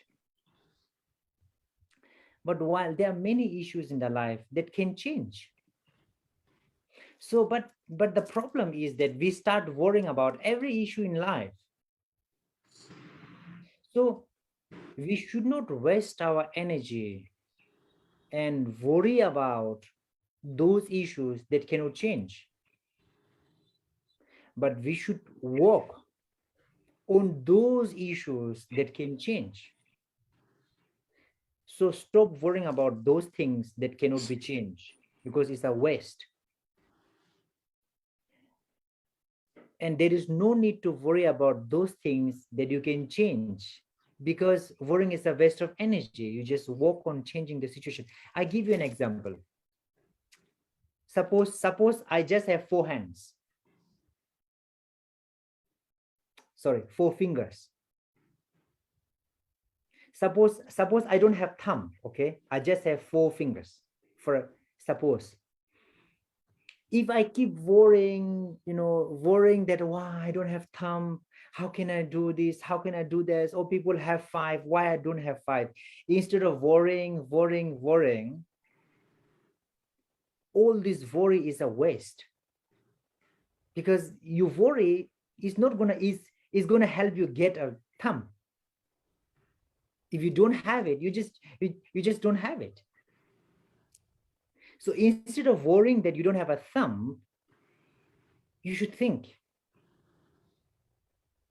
But while there are many issues in their life that can change. So, but the problem is that we start worrying about every issue in life. So we should not waste our energy and worry about those issues that cannot change. But we should work on those issues that can change. So stop worrying about those things that cannot be changed, because it's a waste. And there is no need to worry about those things that you can change, because worrying is a waste of energy. You just work on changing the situation. I give you an example. Suppose I just have 4 hands. Sorry, 4 fingers. Suppose I don't have thumb, okay? I just have 4 fingers. For suppose. If I keep worrying, worrying that, why I don't have thumb, how can I do this? How can I do this? Oh, people have 5, why I don't have 5? Instead of worrying, all this worry is a waste. Because you worry is gonna help you get a thumb. If you don't have it, you just don't have it. So instead of worrying that you don't have a thumb, you should think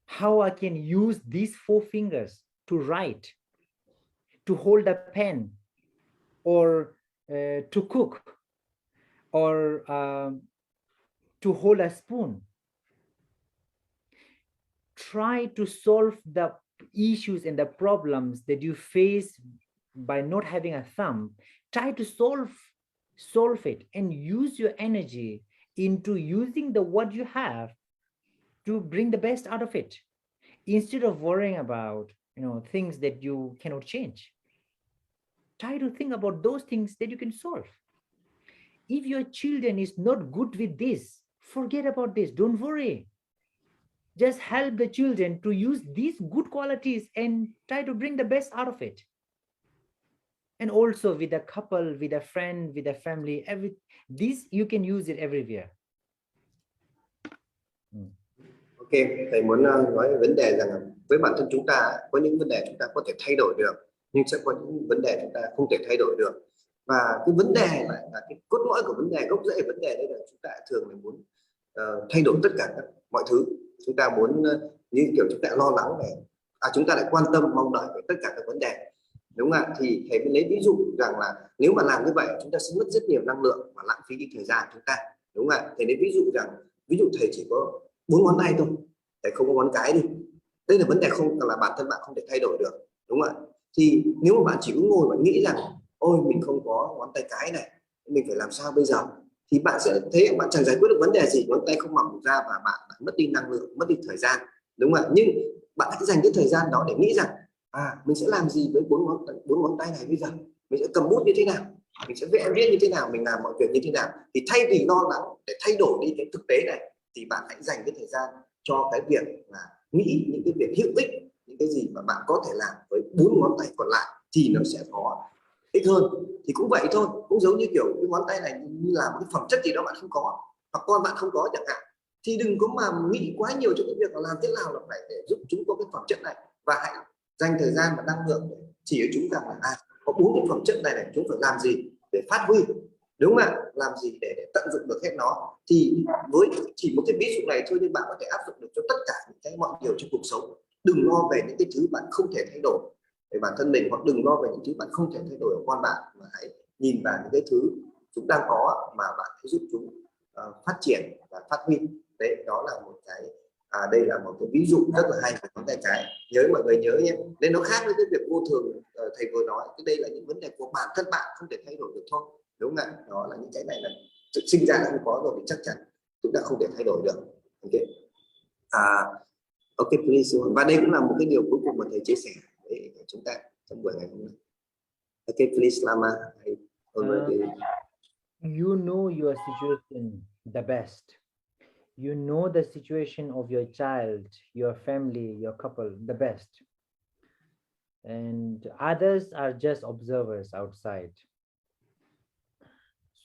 how I can use these 4 fingers to write, to hold a pen, or to cook, or to hold a spoon. Try to solve the issues and the problems that you face by not having a thumb, try to solve it and use your energy into using the what you have to bring the best out of it, instead of worrying about things that you cannot change. Try to think about those things that you can solve. If your children is not good with this, forget about this, don't worry. Just help the children to use these good qualities and try to bring the best out of it. And also with a couple, with a friend, with a family, this you can use it everywhere. Ok, thầy muốn nói về vấn đề rằng với bản thân chúng ta có những vấn đề chúng ta có thể thay đổi được, nhưng sẽ có những vấn đề chúng ta không thể thay đổi được. Và cái vấn đề là cái cốt lõi của vấn đề, gốc rễ vấn đề đây là chúng ta thường là muốn thay đổi tất cả mọi thứ. Chúng ta muốn như kiểu chúng ta lo lắng về chúng ta lại quan tâm mong đợi về tất cả các vấn đề, đúng không ạ? Thì thầy mới lấy ví dụ rằng là nếu mà làm như vậy chúng ta sẽ mất rất nhiều năng lượng và lãng phí đi thời gian chúng ta, đúng không ạ? Thầy lấy ví dụ rằng thầy chỉ có 4 ngón tay thôi, thầy không có ngón cái đi, đây là vấn đề không là bản thân bạn không thể thay đổi được, đúng không ạ? Thì nếu mà bạn chỉ cứ ngồi và nghĩ rằng ôi mình không có ngón tay cái này, mình phải làm sao bây giờ, thì bạn sẽ thấy bạn chẳng giải quyết được vấn đề gì, ngón tay không mọc ra và bạn mất đi năng lượng, mất đi thời gian, đúng không ạ? Nhưng bạn hãy dành cái thời gian đó để nghĩ rằng mình sẽ làm gì với 4 ngón tay này bây giờ, mình sẽ cầm bút như thế nào, mình sẽ viết như thế nào, mình làm mọi việc như thế nào. Thì thay vì lo lắng để thay đổi đi cái thực tế này, thì bạn hãy dành cái thời gian cho cái việc là nghĩ những cái việc hữu ích, những cái gì mà bạn có thể làm với 4 ngón tay còn lại thì nó sẽ có ích hơn. Thì cũng vậy thôi, cũng giống như kiểu cái ngón tay này như là một cái phẩm chất gì đó bạn không có, hoặc con bạn không có chẳng hạn, thì đừng có mà nghĩ quá nhiều cho cái việc là làm thế nào là phải để giúp chúng có cái phẩm chất này, và hãy dành thời gian và năng lượng để chỉ cho chúng rằng là có 4 cái phẩm chất này chúng phải làm gì để phát huy, đúng không ạ? Làm gì để tận dụng được hết nó. Thì với chỉ một cái ví dụ này thôi nhưng bạn có thể áp dụng được cho tất cả những cái mọi điều trong cuộc sống. Đừng lo về những cái thứ bạn không thể thay đổi về bản thân mình, hoặc đừng lo về những thứ bạn không thể thay đổi ở con bạn, mà hãy nhìn vào những cái thứ chúng đang có mà bạn hãy giúp chúng phát triển và phát huy. Đấy, đó là một cái đây là một cái ví dụ rất là hay của ngón tay cái. Nhớ mọi người nhớ nhé, nên nó khác với cái việc vô thường thầy vừa nói. Cái đây là những vấn đề của bản thân bạn không thể thay đổi được thôi, đúng không ạ? Đó là những cái này là sinh ra đã không có rồi thì chắc chắn chúng ta không thể thay đổi được. Ok, ok please. Và đây cũng là một cái điều cuối cùng mà thầy chia sẻ với chúng ta trong buổi ngày hôm nay. Ok please Lama. You know your situation the best. You know the situation of your child, your family, your couple the best. And others are just observers outside.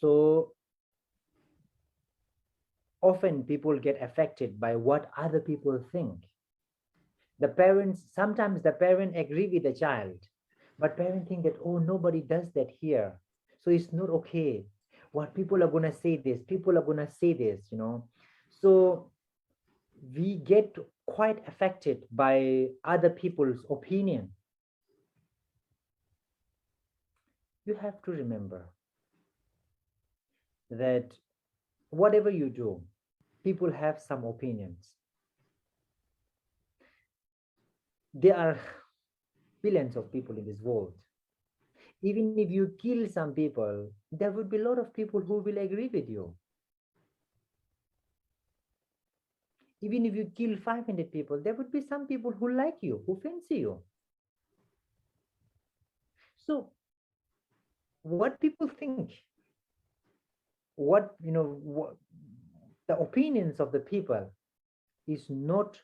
So often people get affected by what other people think. The parents, sometimes the parent agree with the child, but parents think that, oh, nobody does that here, so it's not okay. What people are going to say this, people are going to say this, So we get quite affected by other people's opinion. You have to remember that whatever you do, people have some opinions. There are billions of people in this world. Even if you kill some people, there would be a lot of people who will agree with you. Even if you kill 500 people, there would be some people who like you, who fancy you. So what people think, what the opinions of the people is not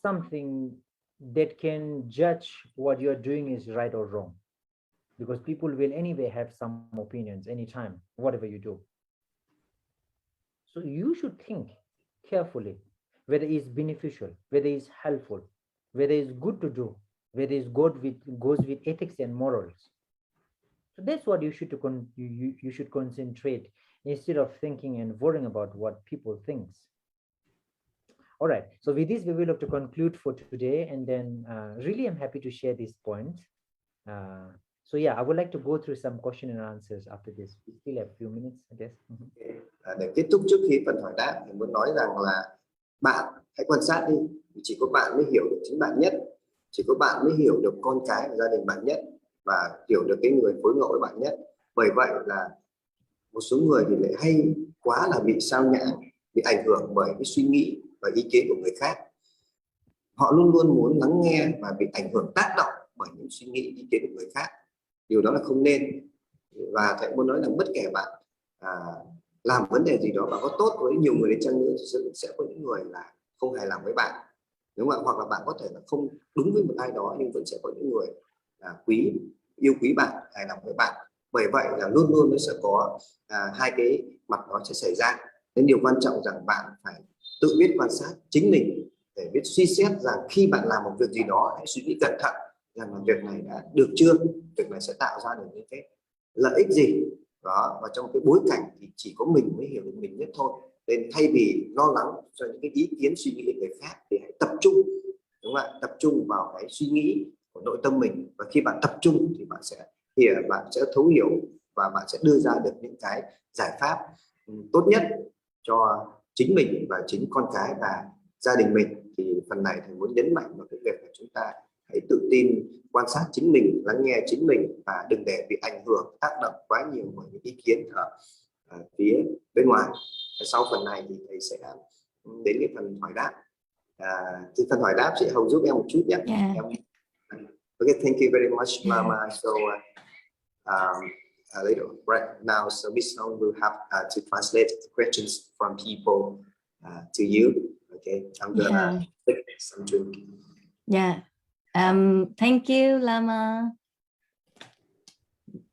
something that can judge what you're doing is right or wrong, because people will anyway have some opinions anytime, whatever you do. So you should think carefully whether it's beneficial, whether it's helpful, whether it's good to do, whether it's goes with ethics and morals. So that's what you should concentrate, instead of thinking and worrying about what people think. All right, so with this we will have to conclude for today, and then really I'm happy to share this point. So yeah, I would like to go through some question and answers after this. We still have a few minutes, I guess. Để kết thúc trước khi phần hỏi đáp, thì muốn nói rằng là bạn hãy quan sát đi, chỉ có bạn mới hiểu được chính bạn nhất, chỉ có bạn mới hiểu được con cái và gia đình bạn nhất, và hiểu được cái người phối ngẫu với bạn nhất. Bởi vậy là một số người thì lại hay quá là bị sao nhãng, bị ảnh hưởng bởi cái suy nghĩ và ý kiến của người khác. Họ luôn luôn muốn lắng nghe và bị ảnh hưởng, tác động bởi những suy nghĩ, ý kiến của người khác. Điều đó là không nên. Và thầy muốn nói là bất kể bạn làm vấn đề gì đó, bạn có tốt với nhiều người đi chăng nữa thì sẽ có những người là không hài lòng với bạn, đúng không ạ? Hoặc là bạn có thể là không đúng với một ai đó, nhưng vẫn sẽ có những người là yêu quý bạn, hài lòng với bạn. Bởi vậy là luôn luôn nó sẽ có hai cái mặt đó sẽ xảy ra. Nên điều quan trọng rằng bạn phải tự biết quan sát chính mình, để biết suy xét rằng khi bạn làm một việc gì đó, hãy suy nghĩ cẩn thận rằng là việc này đã được chưa, việc này sẽ tạo ra được những cái lợi ích gì đó, và trong cái bối cảnh thì chỉ có mình mới hiểu được mình nhất thôi. Nên thay vì lo lắng cho những cái ý kiến suy nghĩ của người khác thì hãy tập trung, đúng không ạ? Tập trung vào cái suy nghĩ của nội tâm mình, và khi bạn tập trung thì bạn sẽ thấu hiểu và bạn sẽ đưa ra được những cái giải pháp tốt nhất cho chính mình và chính con cái và gia đình mình. Thì phần này thì muốn nhấn mạnh vào cái việc là chúng ta hãy tự tin quan sát chính mình, lắng nghe chính mình, và đừng để bị ảnh hưởng, tác động quá nhiều bởi những ý kiến ở phía bên ngoài. Sau phần này thì thầy sẽ đến cái phần hỏi đáp. Thì phần hỏi đáp chị Hồng giúp em một chút nhé. Yeah. Okay, thank you very much, Lama. So later, right now, so Miss Hong will have to translate the questions from people to you. Okay, I'm gonna take some drink. Yeah. Thank you, Lama.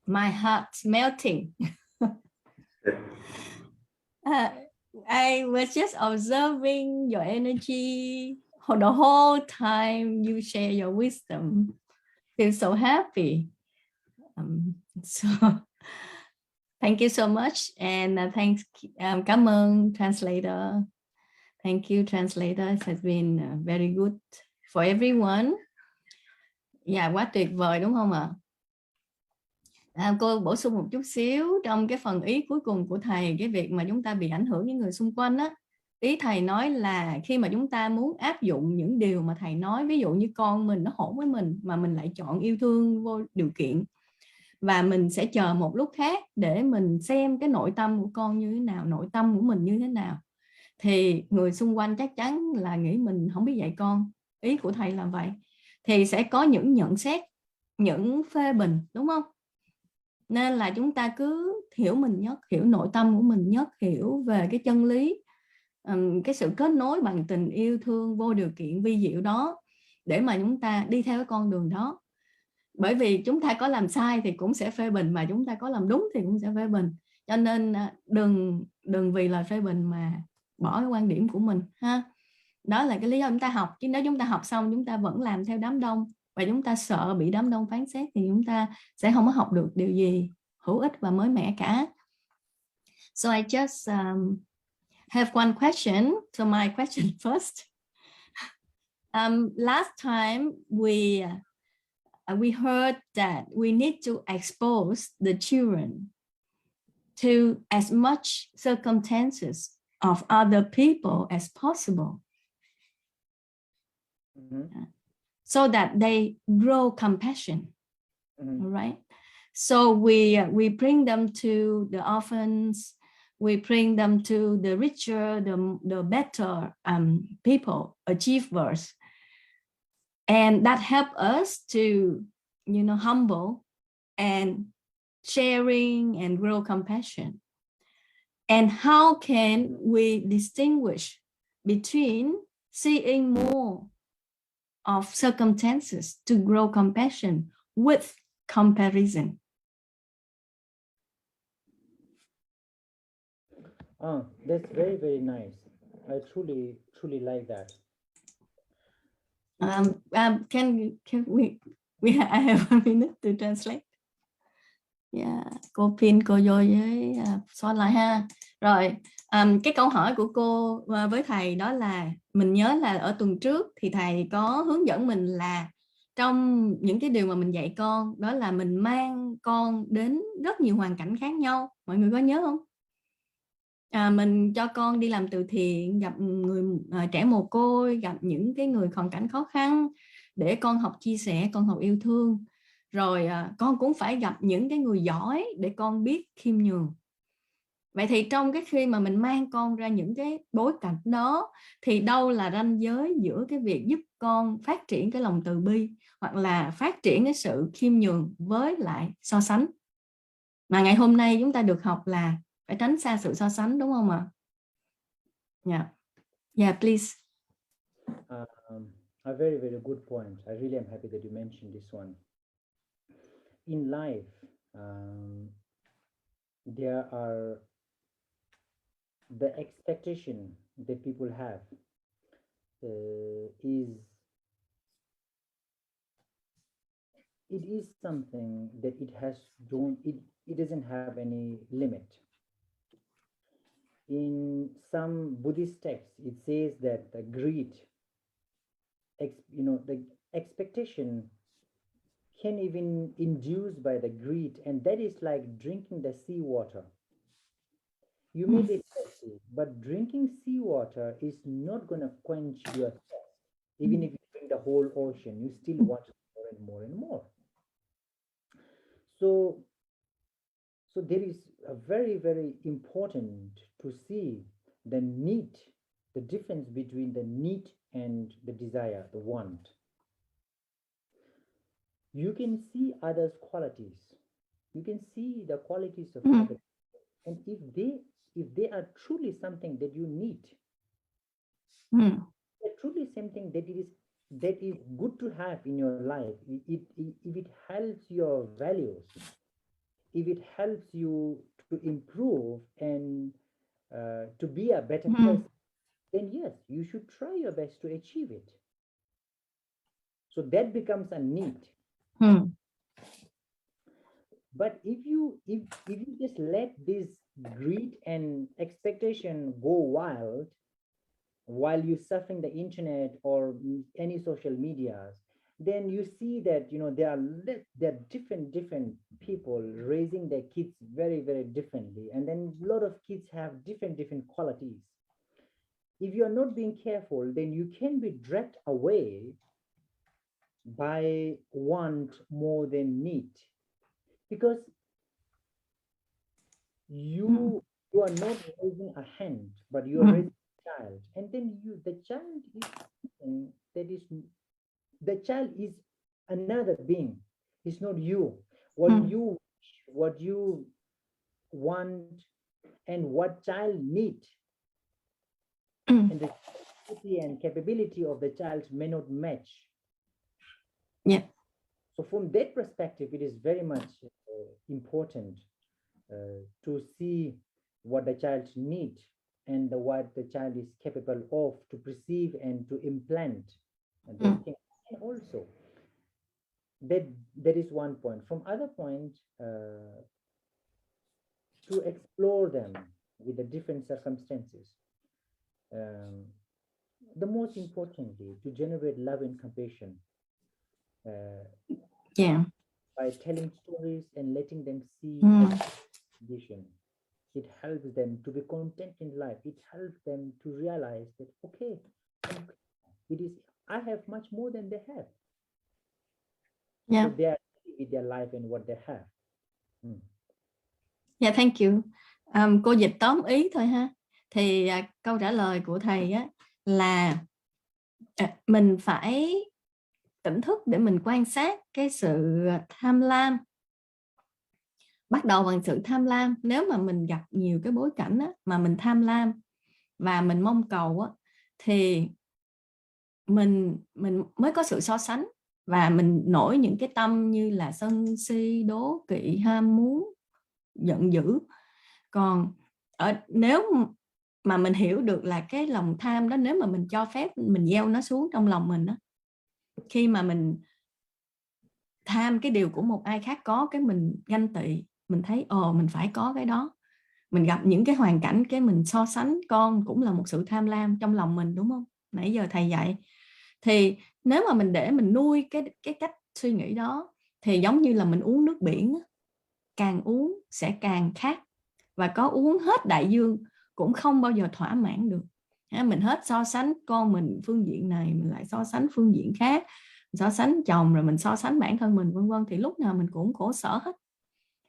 My heart's melting. I was just observing your energy the whole time you share your wisdom. Feel so happy. So thank you so much, and thanks. Cảm ơn translator. Thank you, translator. It has been very good for everyone. Yeah, quá tuyệt vời đúng không ạ? Cô bổ sung một chút xíu trong cái phần ý cuối cùng của thầy, cái việc mà chúng ta bị ảnh hưởng với người xung quanh á. Ý thầy nói là khi mà chúng ta muốn áp dụng những điều mà thầy nói, ví dụ như con mình nó hỗn với mình mà mình lại chọn yêu thương vô điều kiện, và mình sẽ chờ một lúc khác để mình xem cái nội tâm của con như thế nào, nội tâm của mình như thế nào, thì người xung quanh chắc chắn là nghĩ mình không biết dạy con. Ý của thầy là vậy. Thì sẽ có những nhận xét, những phê bình, đúng không? Nên là chúng ta cứ hiểu mình nhất, hiểu nội tâm của mình nhất, hiểu về cái chân lý, cái sự kết nối bằng tình yêu thương vô điều kiện vi diệu đó, để mà chúng ta đi theo cái con đường đó. Bởi vì chúng ta có làm sai thì cũng sẽ phê bình, mà chúng ta có làm đúng thì cũng sẽ phê bình. Cho nên đừng vì lời phê bình mà bỏ cái quan điểm của mình ha. Đó là cái lý do chúng ta học. Chứ nếu chúng ta học xong chúng ta vẫn làm theo đám đông và chúng ta sợ bị đám đông phán xét thì chúng ta sẽ không có học được điều gì hữu ích và mới mẻ cả. So I just have one question. So my question first. Last time we heard that we need to expose the children to as much circumstances of other people as possible. So that they grow compassion. Right? So we bring them to the orphans, we bring them to the richer, the better people, achievers. And that help us to, humble and sharing and grow compassion. And how can we distinguish between seeing more of circumstances to grow compassion with comparison? Oh, that's very, very nice. I truly like that. Can we I have a minute to translate? Yeah, cô pin cô vô với xóa lại ha. Rồi, cái câu hỏi của cô với thầy đó là, mình nhớ là ở tuần trước thì thầy có hướng dẫn mình là trong những cái điều mà mình dạy con, đó là mình mang con đến rất nhiều hoàn cảnh khác nhau. Mọi người có nhớ không? mình cho con đi làm từ thiện, gặp người trẻ mồ côi, gặp những cái người hoàn cảnh khó khăn để con học chia sẻ, con học yêu thương. Rồi con cũng phải gặp những cái người giỏi để con biết khiêm nhường. Vậy thì trong cái khi mà mình mang con ra những cái bối cảnh đó, thì đâu là ranh giới giữa cái việc giúp con phát triển cái lòng từ bi hoặc là phát triển cái sự khiêm nhường với lại so sánh? Mà ngày hôm nay chúng ta được học là phải tránh xa sự so sánh, đúng không ạ? Yeah. Yeah, please. A very, very good point. I really am happy that you mentioned this one. In life, there are the expectation that people have is something that it doesn't have any limit. In some Buddhist texts, it says that the greed, the expectation can even induced by the greed, and that is like drinking the seawater. You may be thirsty, but drinking seawater is not going to quench your thirst. Even if you drink the whole ocean, you still want more and more and more. So there is a very, very important to see the need, the difference between the need and the desire, the want. You can see others' qualities. You can see the qualities of others, and if they are truly something that you need, they're truly something that is good to have in your life. If it helps your values, if it helps you to improve and to be a better person, then yes, you should try your best to achieve it. So that becomes a need. But if you just let this greed and expectation go wild while you're surfing the internet or any social medias, then you see that there are different people raising their kids very, very differently, and then a lot of kids have different qualities. If you are not being careful, then you can be dragged away by want more than need, because you are not raising a hand, but you are raising a child, and then the child is another being. It's not you. What you want and what child need, and the capacity and capability of the child may not match. Yeah. So from that perspective, it is very much important to see what the child needs and what the child is capable of to perceive and to implant. And also, that is one point. From other point, to explore them with the different circumstances. The most importantly, to generate love and compassion. By telling stories and letting them see vision. It helps them to be content in life. It helps them to realize that, okay, I have much more than they have. Yeah. So they are happy with their life and what they have. Yeah, thank you. Cô dịch tóm ý thôi ha. Thì câu trả lời của thầy á là mình phải tỉnh thức để mình quan sát cái sự tham lam. Bắt đầu bằng sự tham lam. Nếu mà mình gặp nhiều cái bối cảnh á, mà mình tham lam và mình mong cầu á, thì mình mới có sự so sánh và mình nổi những cái tâm như là sân si, đố kỵ, ham muốn, giận dữ. Còn nếu mà mình hiểu được là cái lòng tham đó, nếu mà mình cho phép mình gieo nó xuống trong lòng mình đó, khi mà mình tham cái điều của một ai khác có, cái mình ganh tị, mình thấy mình phải có cái đó. Mình gặp những cái hoàn cảnh cái mình so sánh, con cũng là một sự tham lam trong lòng mình, đúng không? Nãy giờ thầy dạy. Thì nếu mà mình để mình nuôi cái cách suy nghĩ đó, thì giống như là mình uống nước biển, càng uống sẽ càng khát, và có uống hết đại dương cũng không bao giờ thỏa mãn được. Mình hết so sánh con mình phương diện này, mình lại so sánh phương diện khác, so sánh chồng, rồi mình so sánh bản thân mình, vân vân, thì lúc nào mình cũng khổ sở hết.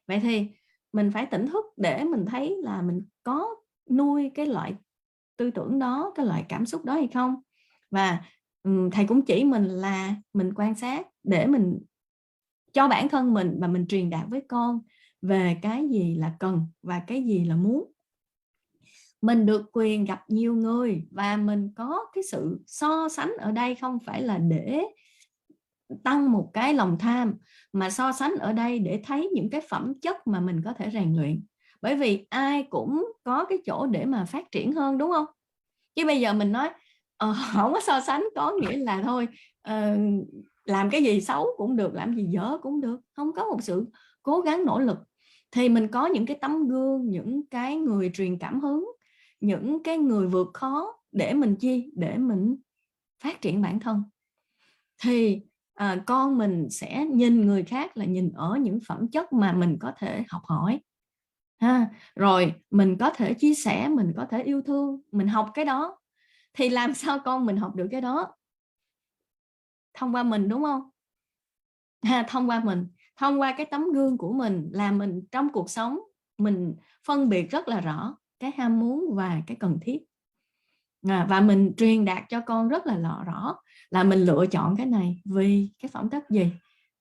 Vậy thì mình phải tỉnh thức để mình thấy là mình có nuôi cái loại tư tưởng đó, cái loại cảm xúc đó hay không. Và thầy cũng chỉ mình là mình quan sát để mình cho bản thân mình và mình truyền đạt với con về cái gì là cần và cái gì là muốn. Mình được quyền gặp nhiều người và mình có cái sự so sánh ở đây không phải là để tăng một cái lòng tham, mà so sánh ở đây để thấy những cái phẩm chất mà mình có thể rèn luyện. Bởi vì ai cũng có cái chỗ để mà phát triển hơn, đúng không? Chứ bây giờ mình nói không có so sánh có nghĩa là thôi làm cái gì xấu cũng được, làm gì dở cũng được, không có một sự cố gắng nỗ lực. Thì mình có những cái tấm gương, những cái người truyền cảm hứng, những cái người vượt khó để mình chi, để mình phát triển bản thân. Thì con mình sẽ nhìn người khác là nhìn ở những phẩm chất mà mình có thể học hỏi ha. Rồi mình có thể chia sẻ, mình có thể yêu thương, mình học cái đó. Thì làm sao con mình học được cái đó? Thông qua mình, đúng không? Thông qua mình, thông qua cái tấm gương của mình, là mình trong cuộc sống mình phân biệt rất là rõ cái ham muốn và cái cần thiết. Và mình truyền đạt cho con rất là rõ là mình lựa chọn cái này vì cái phẩm chất gì,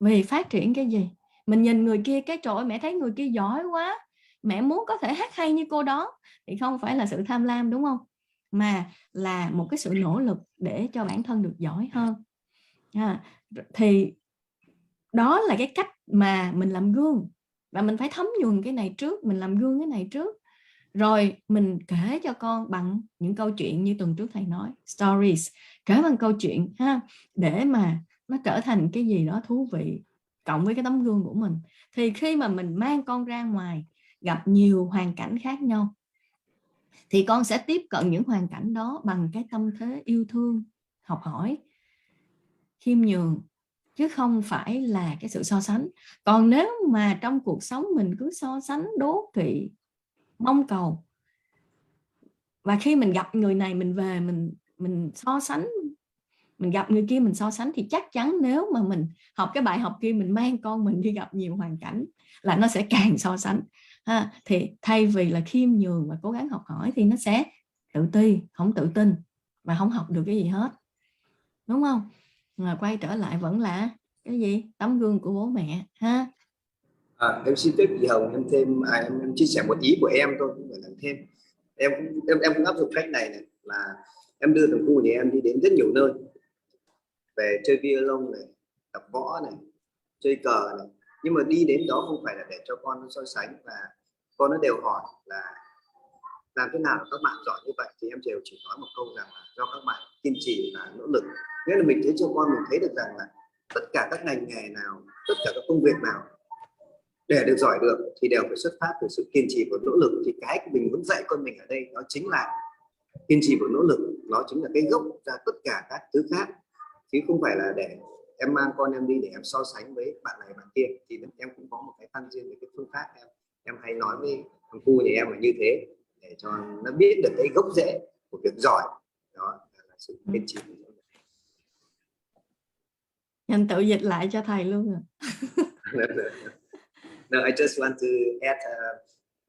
vì phát triển cái gì. Mình nhìn người kia cái trời ơi, mẹ thấy người kia giỏi quá, mẹ muốn có thể hát hay như cô đó, thì không phải là sự tham lam, đúng không? Mà là một cái sự nỗ lực để cho bản thân được giỏi hơn. Thì đó là cái cách mà mình làm gương. Và mình phải thấm nhuần cái này trước, mình làm gương cái này trước, rồi mình kể cho con bằng những câu chuyện như tuần trước thầy nói, stories, kể bằng câu chuyện ha, để mà nó trở thành cái gì đó thú vị, cộng với cái tấm gương của mình. Thì khi mà mình mang con ra ngoài gặp nhiều hoàn cảnh khác nhau, thì con sẽ tiếp cận những hoàn cảnh đó bằng cái tâm thế yêu thương, học hỏi, khiêm nhường, chứ không phải là cái sự so sánh. Còn nếu mà trong cuộc sống mình cứ so sánh, đố kỵ, mong cầu, và khi mình gặp người này mình về mình so sánh, mình gặp người kia mình so sánh, thì chắc chắn nếu mà mình học cái bài học kia, mình mang con mình đi gặp nhiều hoàn cảnh là nó sẽ càng so sánh ha. Thì thay vì là khiêm nhường và cố gắng học hỏi thì nó sẽ tự ti, không tự tin và không học được cái gì hết, đúng không? Mà quay trở lại vẫn là cái gì? Tấm gương của bố mẹ ha. Em xin phép chị Hồng em thêm em chia sẻ một ý của em thôi, không phải làm thêm. Em cũng áp dụng cách này là em đưa thằng cu nhà em đi đến rất nhiều nơi, về chơi violon này, tập võ này, chơi cờ này, nhưng mà đi đến đó không phải là để cho con nó so sánh, và con nó đều hỏi là làm thế nào các bạn giỏi như vậy, thì em đều chỉ nói một câu rằng là do các bạn kiên trì và nỗ lực. Nghĩa là mình thấy cho con mình thấy được rằng là tất cả các ngành nghề nào, tất cả các công việc nào để được giỏi được thì đều phải xuất phát từ sự kiên trì và nỗ lực. Thì cái mình muốn dạy con mình ở đây đó chính là kiên trì và nỗ lực, nó chính là cái gốc ra tất cả các thứ khác, chứ không phải là để em mang con em đi để em so sánh với bạn này bạn kia. Thì em cũng có một cái phân riêng về cái phương pháp em hay nói với thằng cu nhà em là như thế, để cho nó biết được cái gốc rễ của việc giỏi đó là sự kiên trì. Anh tự dịch lại cho thầy luôn rồi. No, I just want to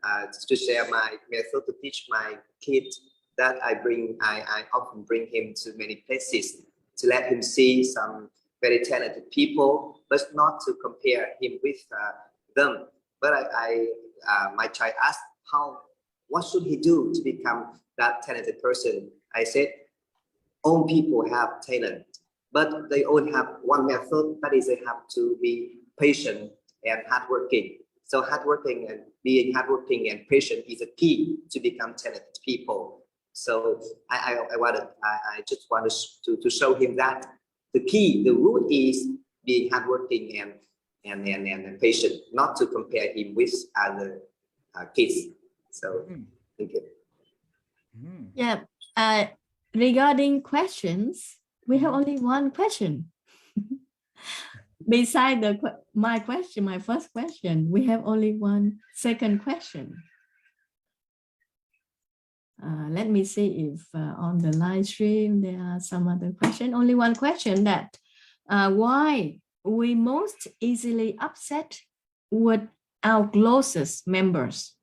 add to share my method to teach my kids that I often bring him to many places to let him see some very talented people, but not to compare him with them. But my child asked what should he do to become that talented person? I said, all people have talent, but they all have one method, that is they have to be patient and hardworking. So hardworking and being hardworking and patient is a key to become talented people. So I just want to show him that the key, the root is being hardworking and patient, not to compare him with other kids. So thank you. Yeah. Regarding questions, we have only one question. Beside my first question, we have only one second question. Let me see if on the live stream there are some other questions. Only one question, that why we most easily upset with our closest members,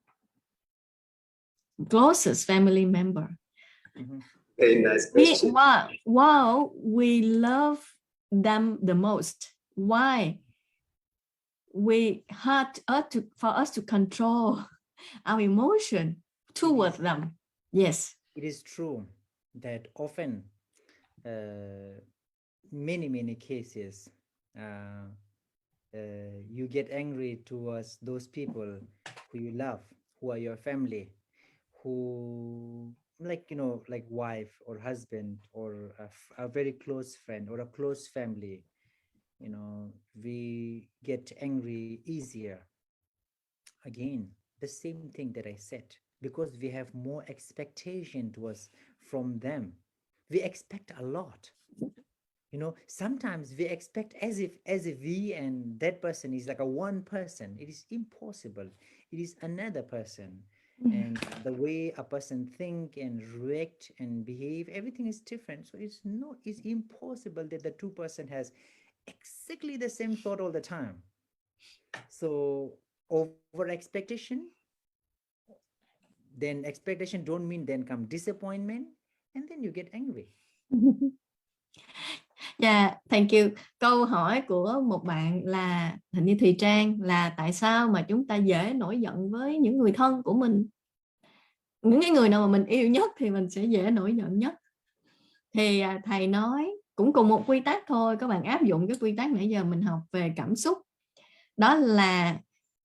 closest family member. Very nice question. While we love them the most, why we hard for us to control our emotion towards them? Yes, it is true that often many cases you get angry towards those people who you love, who are your family, who, like, you know, like wife or husband or a very close friend or a close family. You know, we get angry easier. Again, the same thing that I said, because we have more expectation towards from them. We expect a lot. You know, sometimes we expect as if we and that person is like a one person. It is impossible. It is another person. And the way a person think and react and behave, everything is different. So it's impossible that the two person has exactly the same thought all the time. So over expectation, then expectation don't mean then come disappointment, and then you get angry. Yeah, thank you. Câu hỏi của một bạn là hình như Thùy Trang, là tại sao mà chúng ta dễ nổi giận với những người thân của mình, những cái người nào mà mình yêu nhất thì mình sẽ dễ nổi giận nhất. Thì thầy nói cũng cùng một quy tắc thôi, các bạn áp dụng cái quy tắc nãy giờ mình học về cảm xúc, đó là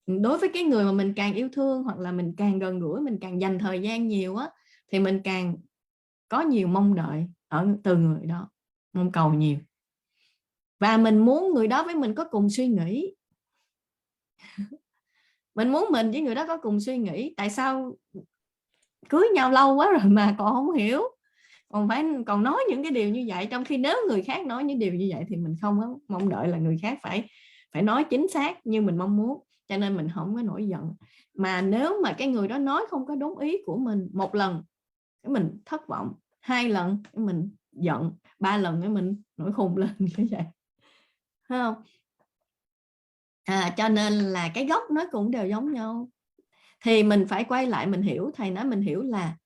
đối với cái người mà mình càng yêu thương hoặc là mình càng gần gũi, mình càng dành thời gian nhiều á, thì mình càng có nhiều mong đợi từ người đó, mong cầu nhiều, và mình muốn người đó với mình có cùng suy nghĩ. Mình muốn mình với người đó có cùng suy nghĩ. Tại sao cưới nhau lâu quá rồi mà còn không hiểu, còn nói những cái điều như vậy, trong khi nếu người khác nói những điều như vậy thì mình không có mong đợi là người khác phải nói chính xác như mình mong muốn, cho nên mình không có nổi giận. Mà nếu mà cái người đó nói không có đúng ý của mình, một lần cái mình thất vọng, 2 lần cái mình giận, 3 lần cái mình nổi khùng lên như vậy, thấy không? Cho nên là cái gốc nó cũng đều giống nhau, thì mình phải quay lại mình hiểu. Thầy nói mình hiểu là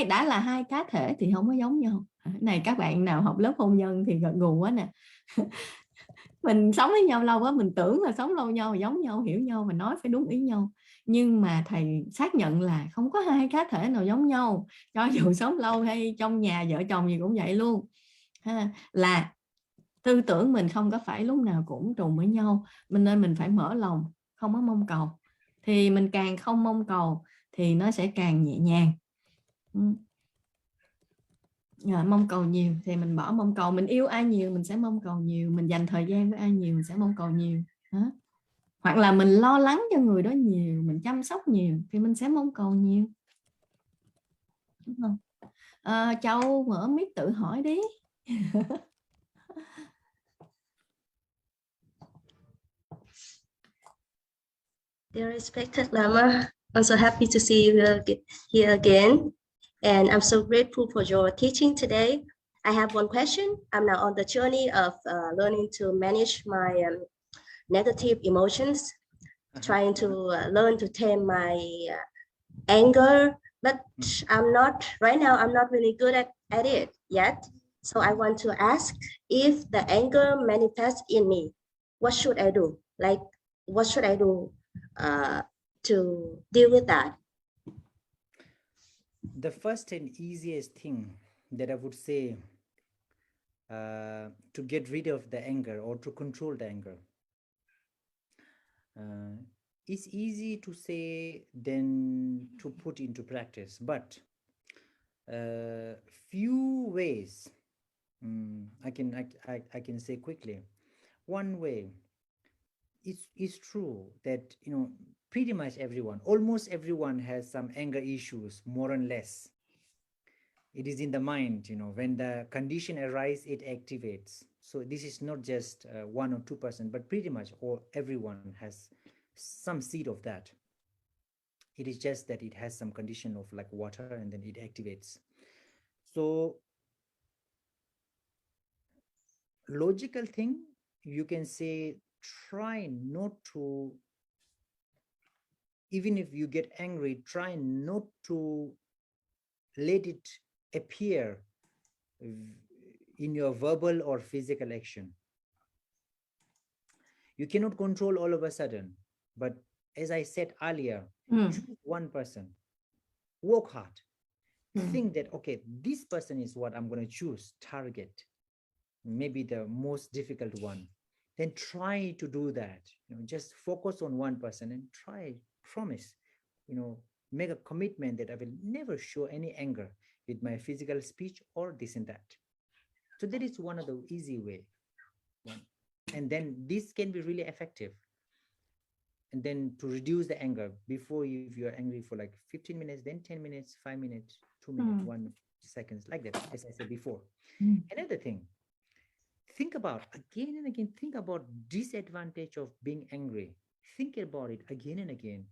đã là hai cá thể thì không có giống nhau. Này các bạn nào học lớp hôn nhân thì gật gù quá nè. Mình sống với nhau lâu quá, mình tưởng là sống lâu nhau, giống nhau, hiểu nhau và nói phải đúng ý nhau. Nhưng mà thầy xác nhận là không có hai cá thể nào giống nhau, cho dù sống lâu hay trong nhà vợ chồng gì cũng vậy luôn. Là tư tưởng mình không có phải lúc nào cũng trùng với nhau, nên mình phải mở lòng, không có mong cầu. Thì mình càng không mong cầu thì nó sẽ càng nhẹ nhàng. Mong cầu nhiều thì mình bỏ mong cầu. Mình yêu ai nhiều mình sẽ mong cầu nhiều, mình dành thời gian với ai nhiều mình sẽ mong cầu nhiều. Hoặc là mình lo lắng cho người đó nhiều, mình chăm sóc nhiều thì mình sẽ mong cầu nhiều, đúng không? Châu mở mic tự hỏi đi. Dear respected Lama, I'm so happy to see you here again. And I'm so grateful for your teaching today. I have one question. I'm now on the journey of learning to manage my negative emotions, trying to learn to tame my anger, but I'm not really good at it yet. So I want to ask, if the anger manifests in me, what should I do? Like, what should I do to deal with that? The first and easiest thing that I would say to get rid of the anger or to control the anger, it's easy to say than to put into practice, but few ways I can say quickly. One way, it's true that, you know, pretty much everyone, almost everyone has some anger issues, more or less. It is in the mind, you know, when the condition arises, it activates. So this is not just 1 or 2%, but pretty much everyone has some seed of that. It is just that it has some condition of like water and then it activates. So logical thing, you can say, try not to, even if you get angry, try not to let it appear in your verbal or physical action. You cannot control all of a sudden, but as I said earlier, choose one person, work hard, think that, okay, this person is what I'm going to choose, target, maybe the most difficult one. Then try to do that, just focus on one person and try, promise, make a commitment that I will never show any anger with my physical speech or this and that. So that is one of the easy way. And then this can be really effective. And then to reduce the anger, before if you're angry for like 15 minutes, then 10 minutes, 5 minutes, 2 minutes, 1 second, like that, as I said before. Another thing, think about again and again, think about disadvantage of being angry. Think about it again and again.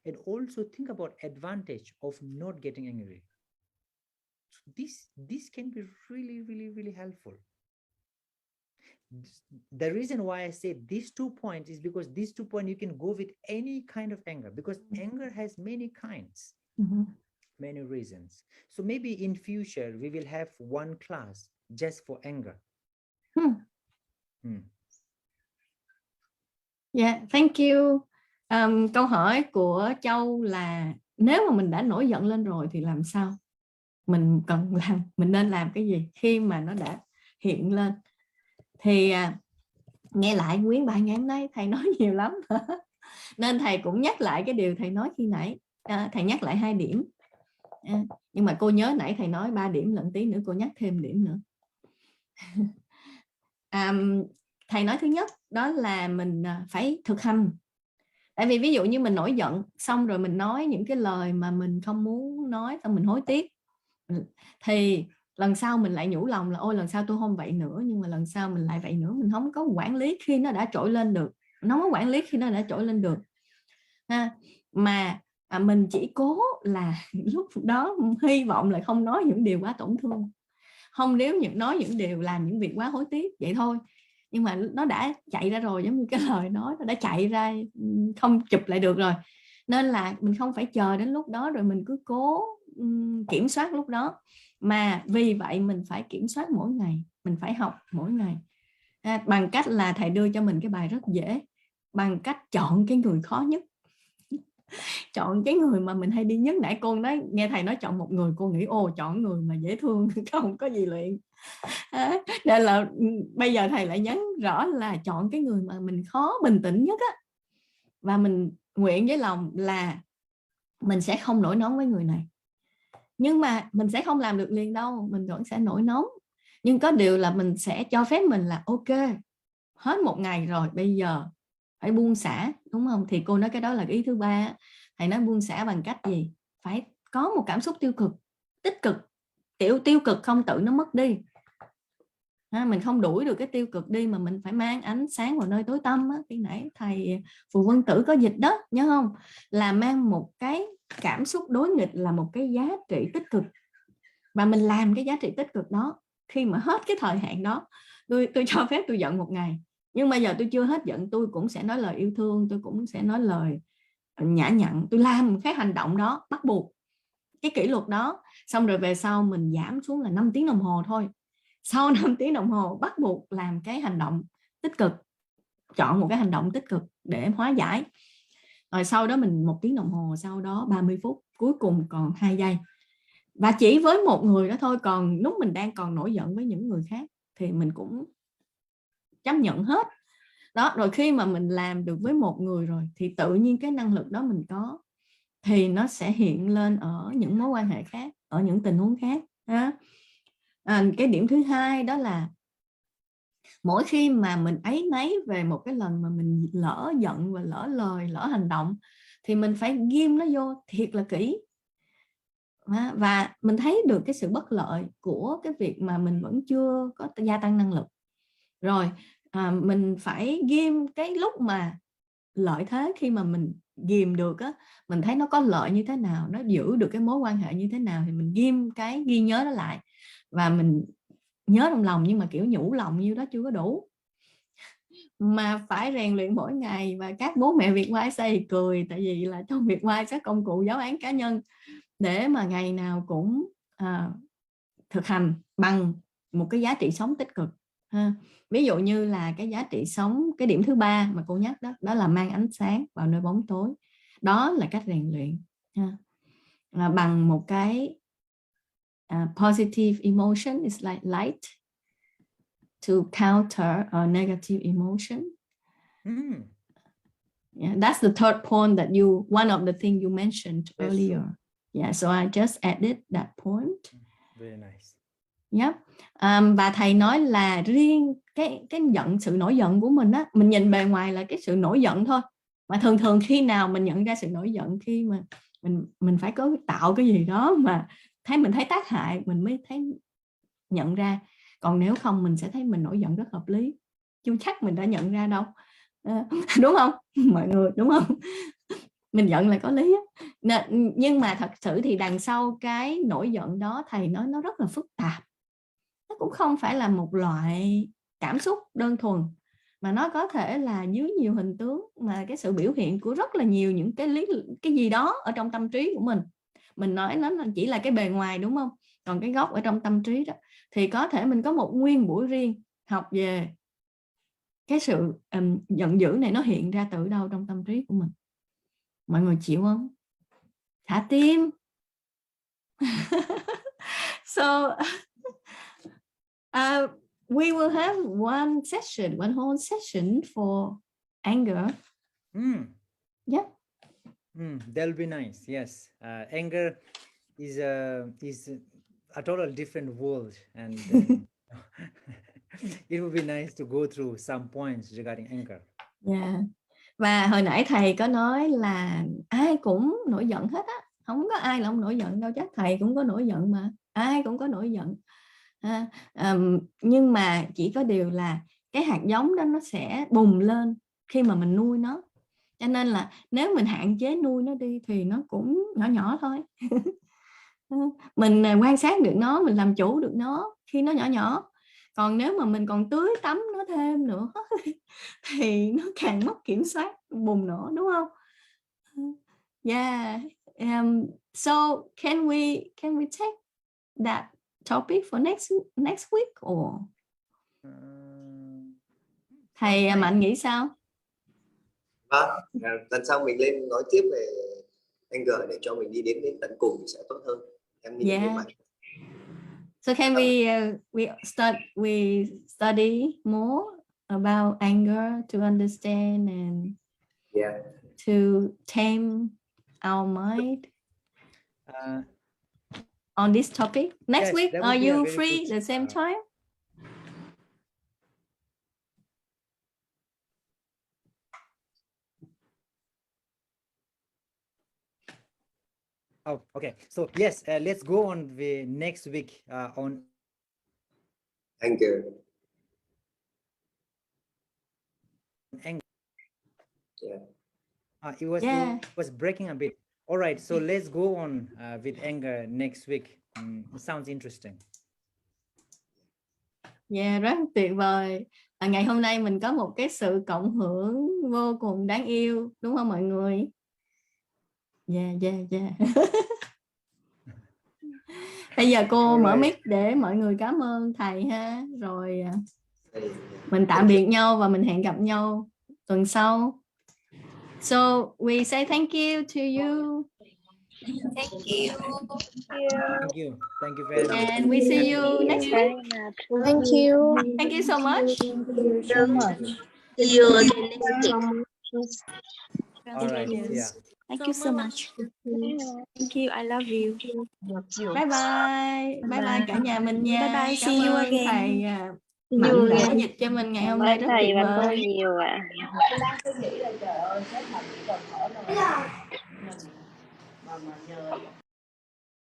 And also think about advantage of not getting angry. So this can be really, really, really helpful. The reason why I say these 2 points is because these 2 points you can go with any kind of anger, because anger has many kinds, many reasons. So maybe in future we will have one class just for anger. Yeah, thank you. Câu hỏi của Châu là nếu mà mình đã nổi giận lên rồi thì làm sao? Mình nên làm cái gì khi mà nó đã hiện lên? Thì nghe lại quyến bài ngày hôm nay thầy nói nhiều lắm nên thầy cũng nhắc lại cái điều thầy nói khi nãy. Thầy nhắc lại 2 điểm, nhưng mà cô nhớ nãy thầy nói 3 điểm, lận tí nữa cô nhắc thêm điểm nữa. Thầy nói thứ nhất đó là mình phải thực hành. Tại vì ví dụ như mình nổi giận xong rồi mình nói những cái lời mà mình không muốn nói, xong mình hối tiếc, thì lần sau mình lại nhủ lòng là ôi lần sau tôi không vậy nữa, nhưng mà lần sau mình lại vậy nữa. Mình không có quản lý khi nó đã trỗi lên được, mà mình chỉ cố là lúc đó hy vọng là không nói những điều quá tổn thương, không nói những điều làm những việc quá hối tiếc vậy thôi. Nhưng mà nó đã chạy ra rồi, giống như cái lời nói nó đã chạy ra, không chụp lại được rồi. Nên là mình không phải chờ đến lúc đó rồi mình cứ cố kiểm soát lúc đó, mà vì vậy mình phải kiểm soát mỗi ngày, mình phải học mỗi ngày, bằng cách là thầy đưa cho mình cái bài rất dễ, bằng cách chọn cái người khó nhất, chọn cái người mà mình hay đi nhất. Nãy cô nói nghe thầy nói chọn một người, cô nghĩ chọn người mà dễ thương không có gì luyện. Nên là bây giờ thầy lại nhấn rõ là chọn cái người mà mình khó bình tĩnh nhất á, và mình nguyện với lòng là mình sẽ không nổi nóng với người này. Nhưng mà mình sẽ không làm được liền đâu, mình vẫn sẽ nổi nóng. Nhưng có điều là mình sẽ cho phép mình là ok, hết một ngày rồi, bây giờ phải buông xả, đúng không? Thì cô nói cái đó là cái ý thứ 3. Thầy nói buông xả bằng cách gì? Phải có một cảm xúc tiêu cực, tích cực. Tiêu cực không tự nó mất đi. Mình không đuổi được cái tiêu cực đi, mà mình phải mang ánh sáng vào nơi tối tăm á. Khi nãy thầy Phù Vân Tử có dịch đó, nhớ không? Là mang một cái cảm xúc đối nghịch là một cái giá trị tích cực, và mình làm cái giá trị tích cực đó. Khi mà hết cái thời hạn đó, tôi cho phép tôi giận một ngày, nhưng mà giờ tôi chưa hết giận, tôi cũng sẽ nói lời yêu thương, tôi cũng sẽ nói lời nhã nhặn, tôi làm cái hành động đó bắt buộc, cái kỷ luật đó. Xong rồi về sau mình giảm xuống là 5 tiếng đồng hồ thôi. Sau 5 tiếng đồng hồ bắt buộc làm cái hành động tích cực, chọn một cái hành động tích cực để hóa giải. Rồi sau đó mình 1 tiếng đồng hồ, sau đó 30 phút, cuối cùng còn 2 giây. Và chỉ với một người đó thôi. Còn lúc mình đang còn nổi giận với những người khác thì mình cũng chấp nhận hết đó. Rồi khi mà mình làm được với một người rồi thì tự nhiên cái năng lực đó mình có, thì nó sẽ hiện lên ở những mối quan hệ khác, ở những tình huống khác. Cái điểm thứ 2 đó là mỗi khi mà mình áy náy về một cái lần mà mình lỡ giận và lỡ lời, lỡ hành động, thì mình phải ghim nó vô thiệt là kỹ. Và mình thấy được cái sự bất lợi của cái việc mà mình vẫn chưa có gia tăng năng lực. Rồi mình phải ghim cái lúc mà lợi thế khi mà mình ghim được á, mình thấy nó có lợi như thế nào, nó giữ được cái mối quan hệ như thế nào, thì mình ghim cái ghi nhớ đó lại và mình nhớ trong lòng, nhưng mà kiểu nhủ lòng như đó chưa có đủ, mà phải rèn luyện mỗi ngày. Và các bố mẹ Việt Hoa thì cười, tại vì là trong Việt Hoa các công cụ giáo án cá nhân để mà ngày nào cũng thực hành bằng một cái giá trị sống tích cực ha. Ví dụ như là cái giá trị sống, cái điểm thứ 3 mà cô nhắc đó, đó là mang ánh sáng vào nơi bóng tối. Đó là cách rèn luyện ha. Bằng một cái positive emotion is like light to counter a negative emotion. Yeah, that's the third point that one of the things you mentioned earlier. Yeah, so I just added that point. Very nice. Yep. Và thầy nói là riêng cái sự nổi giận của mình á, mình nhìn bề ngoài là cái sự nổi giận thôi, mà thường khi nào mình nhận ra sự nổi giận, khi mà mình phải có tạo cái gì đó mà mình thấy tác hại mình mới thấy nhận ra. Còn nếu không mình sẽ thấy mình nổi giận rất hợp lý, chưa chắc mình đã nhận ra đâu. Đúng không mọi người, đúng không? Mình giận là có lý á. Nhưng mà thật sự thì đằng sau cái nổi giận đó thầy nói nó rất là phức tạp. Nó cũng không phải là một loại cảm xúc đơn thuần, mà nó có thể là dưới nhiều hình tướng, mà cái sự biểu hiện của rất là nhiều những cái gì đó ở trong tâm trí của mình. Mình nói nó chỉ là cái bề ngoài, đúng không? Còn cái gốc ở trong tâm trí đó thì có thể mình có một nguyên buổi riêng học về cái sự giận dữ này nó hiện ra từ đâu trong tâm trí của mình. Mọi người chịu không? Thả tim. So we will have one whole session for anger. Yeah. That'll be nice. Yes, anger is a total different world, and it would be nice to go through some points regarding anger. Yeah. Và hồi nãy thầy có nói là ai cũng nổi giận hết á, không có ai là không nổi giận đâu, chắc thầy cũng có nổi giận mà, ai cũng có nổi giận. Nhưng mà chỉ có điều là cái hạt giống đó nó sẽ bùng lên khi mà mình nuôi nó, cho nên là nếu mình hạn chế nuôi nó đi thì nó cũng nhỏ nhỏ thôi. Mình quan sát được nó, mình làm chủ được nó khi nó nhỏ nhỏ. Còn nếu mà mình còn tưới tắm nó thêm nữa thì nó càng mất kiểm soát, bùng nổ, đúng không? Yeah. So can we take that topic for next week or thầy Mạnh nghĩ sao? Lần sau mình lên nói tiếp về anger để cho mình đi đến tận cùng thì sẽ tốt hơn. Em nghĩ như vậy. So can we study more about anger to understand and to tame our mind on this topic? Next week, are you free the same time? Oh, okay. So yes, let's go on the next week on anger. It was breaking a bit. All right, so let's go on with anger next week. It sounds interesting. Yeah, rất tuyệt vời. Ngày hôm nay mình có một cái sự cộng hưởng vô cùng đáng yêu, đúng không mọi người? Yeah. Bây giờ cô mở mic để mọi người cảm ơn thầy ha. Rồi mình tạm biệt nhau và mình hẹn gặp nhau tuần sau. So we say thank you to you. Thank you. Thank you very much. And we see you next week. Thank you. Thank you so much. See you again next week. All right. Yeah. Thank you so much. Thank you. I love you. Bye bye cả nhà mình nha. Bye bye. See Cảm you ơn again. thầy Mạnh đã dịch cho mình ngày hôm nay rất tuyệt vời. Cảm ơn nhiều ạ. Tôi đang suy nghĩ là trời ơi, sếp Thành chỉ cần thở thôi mà nhờ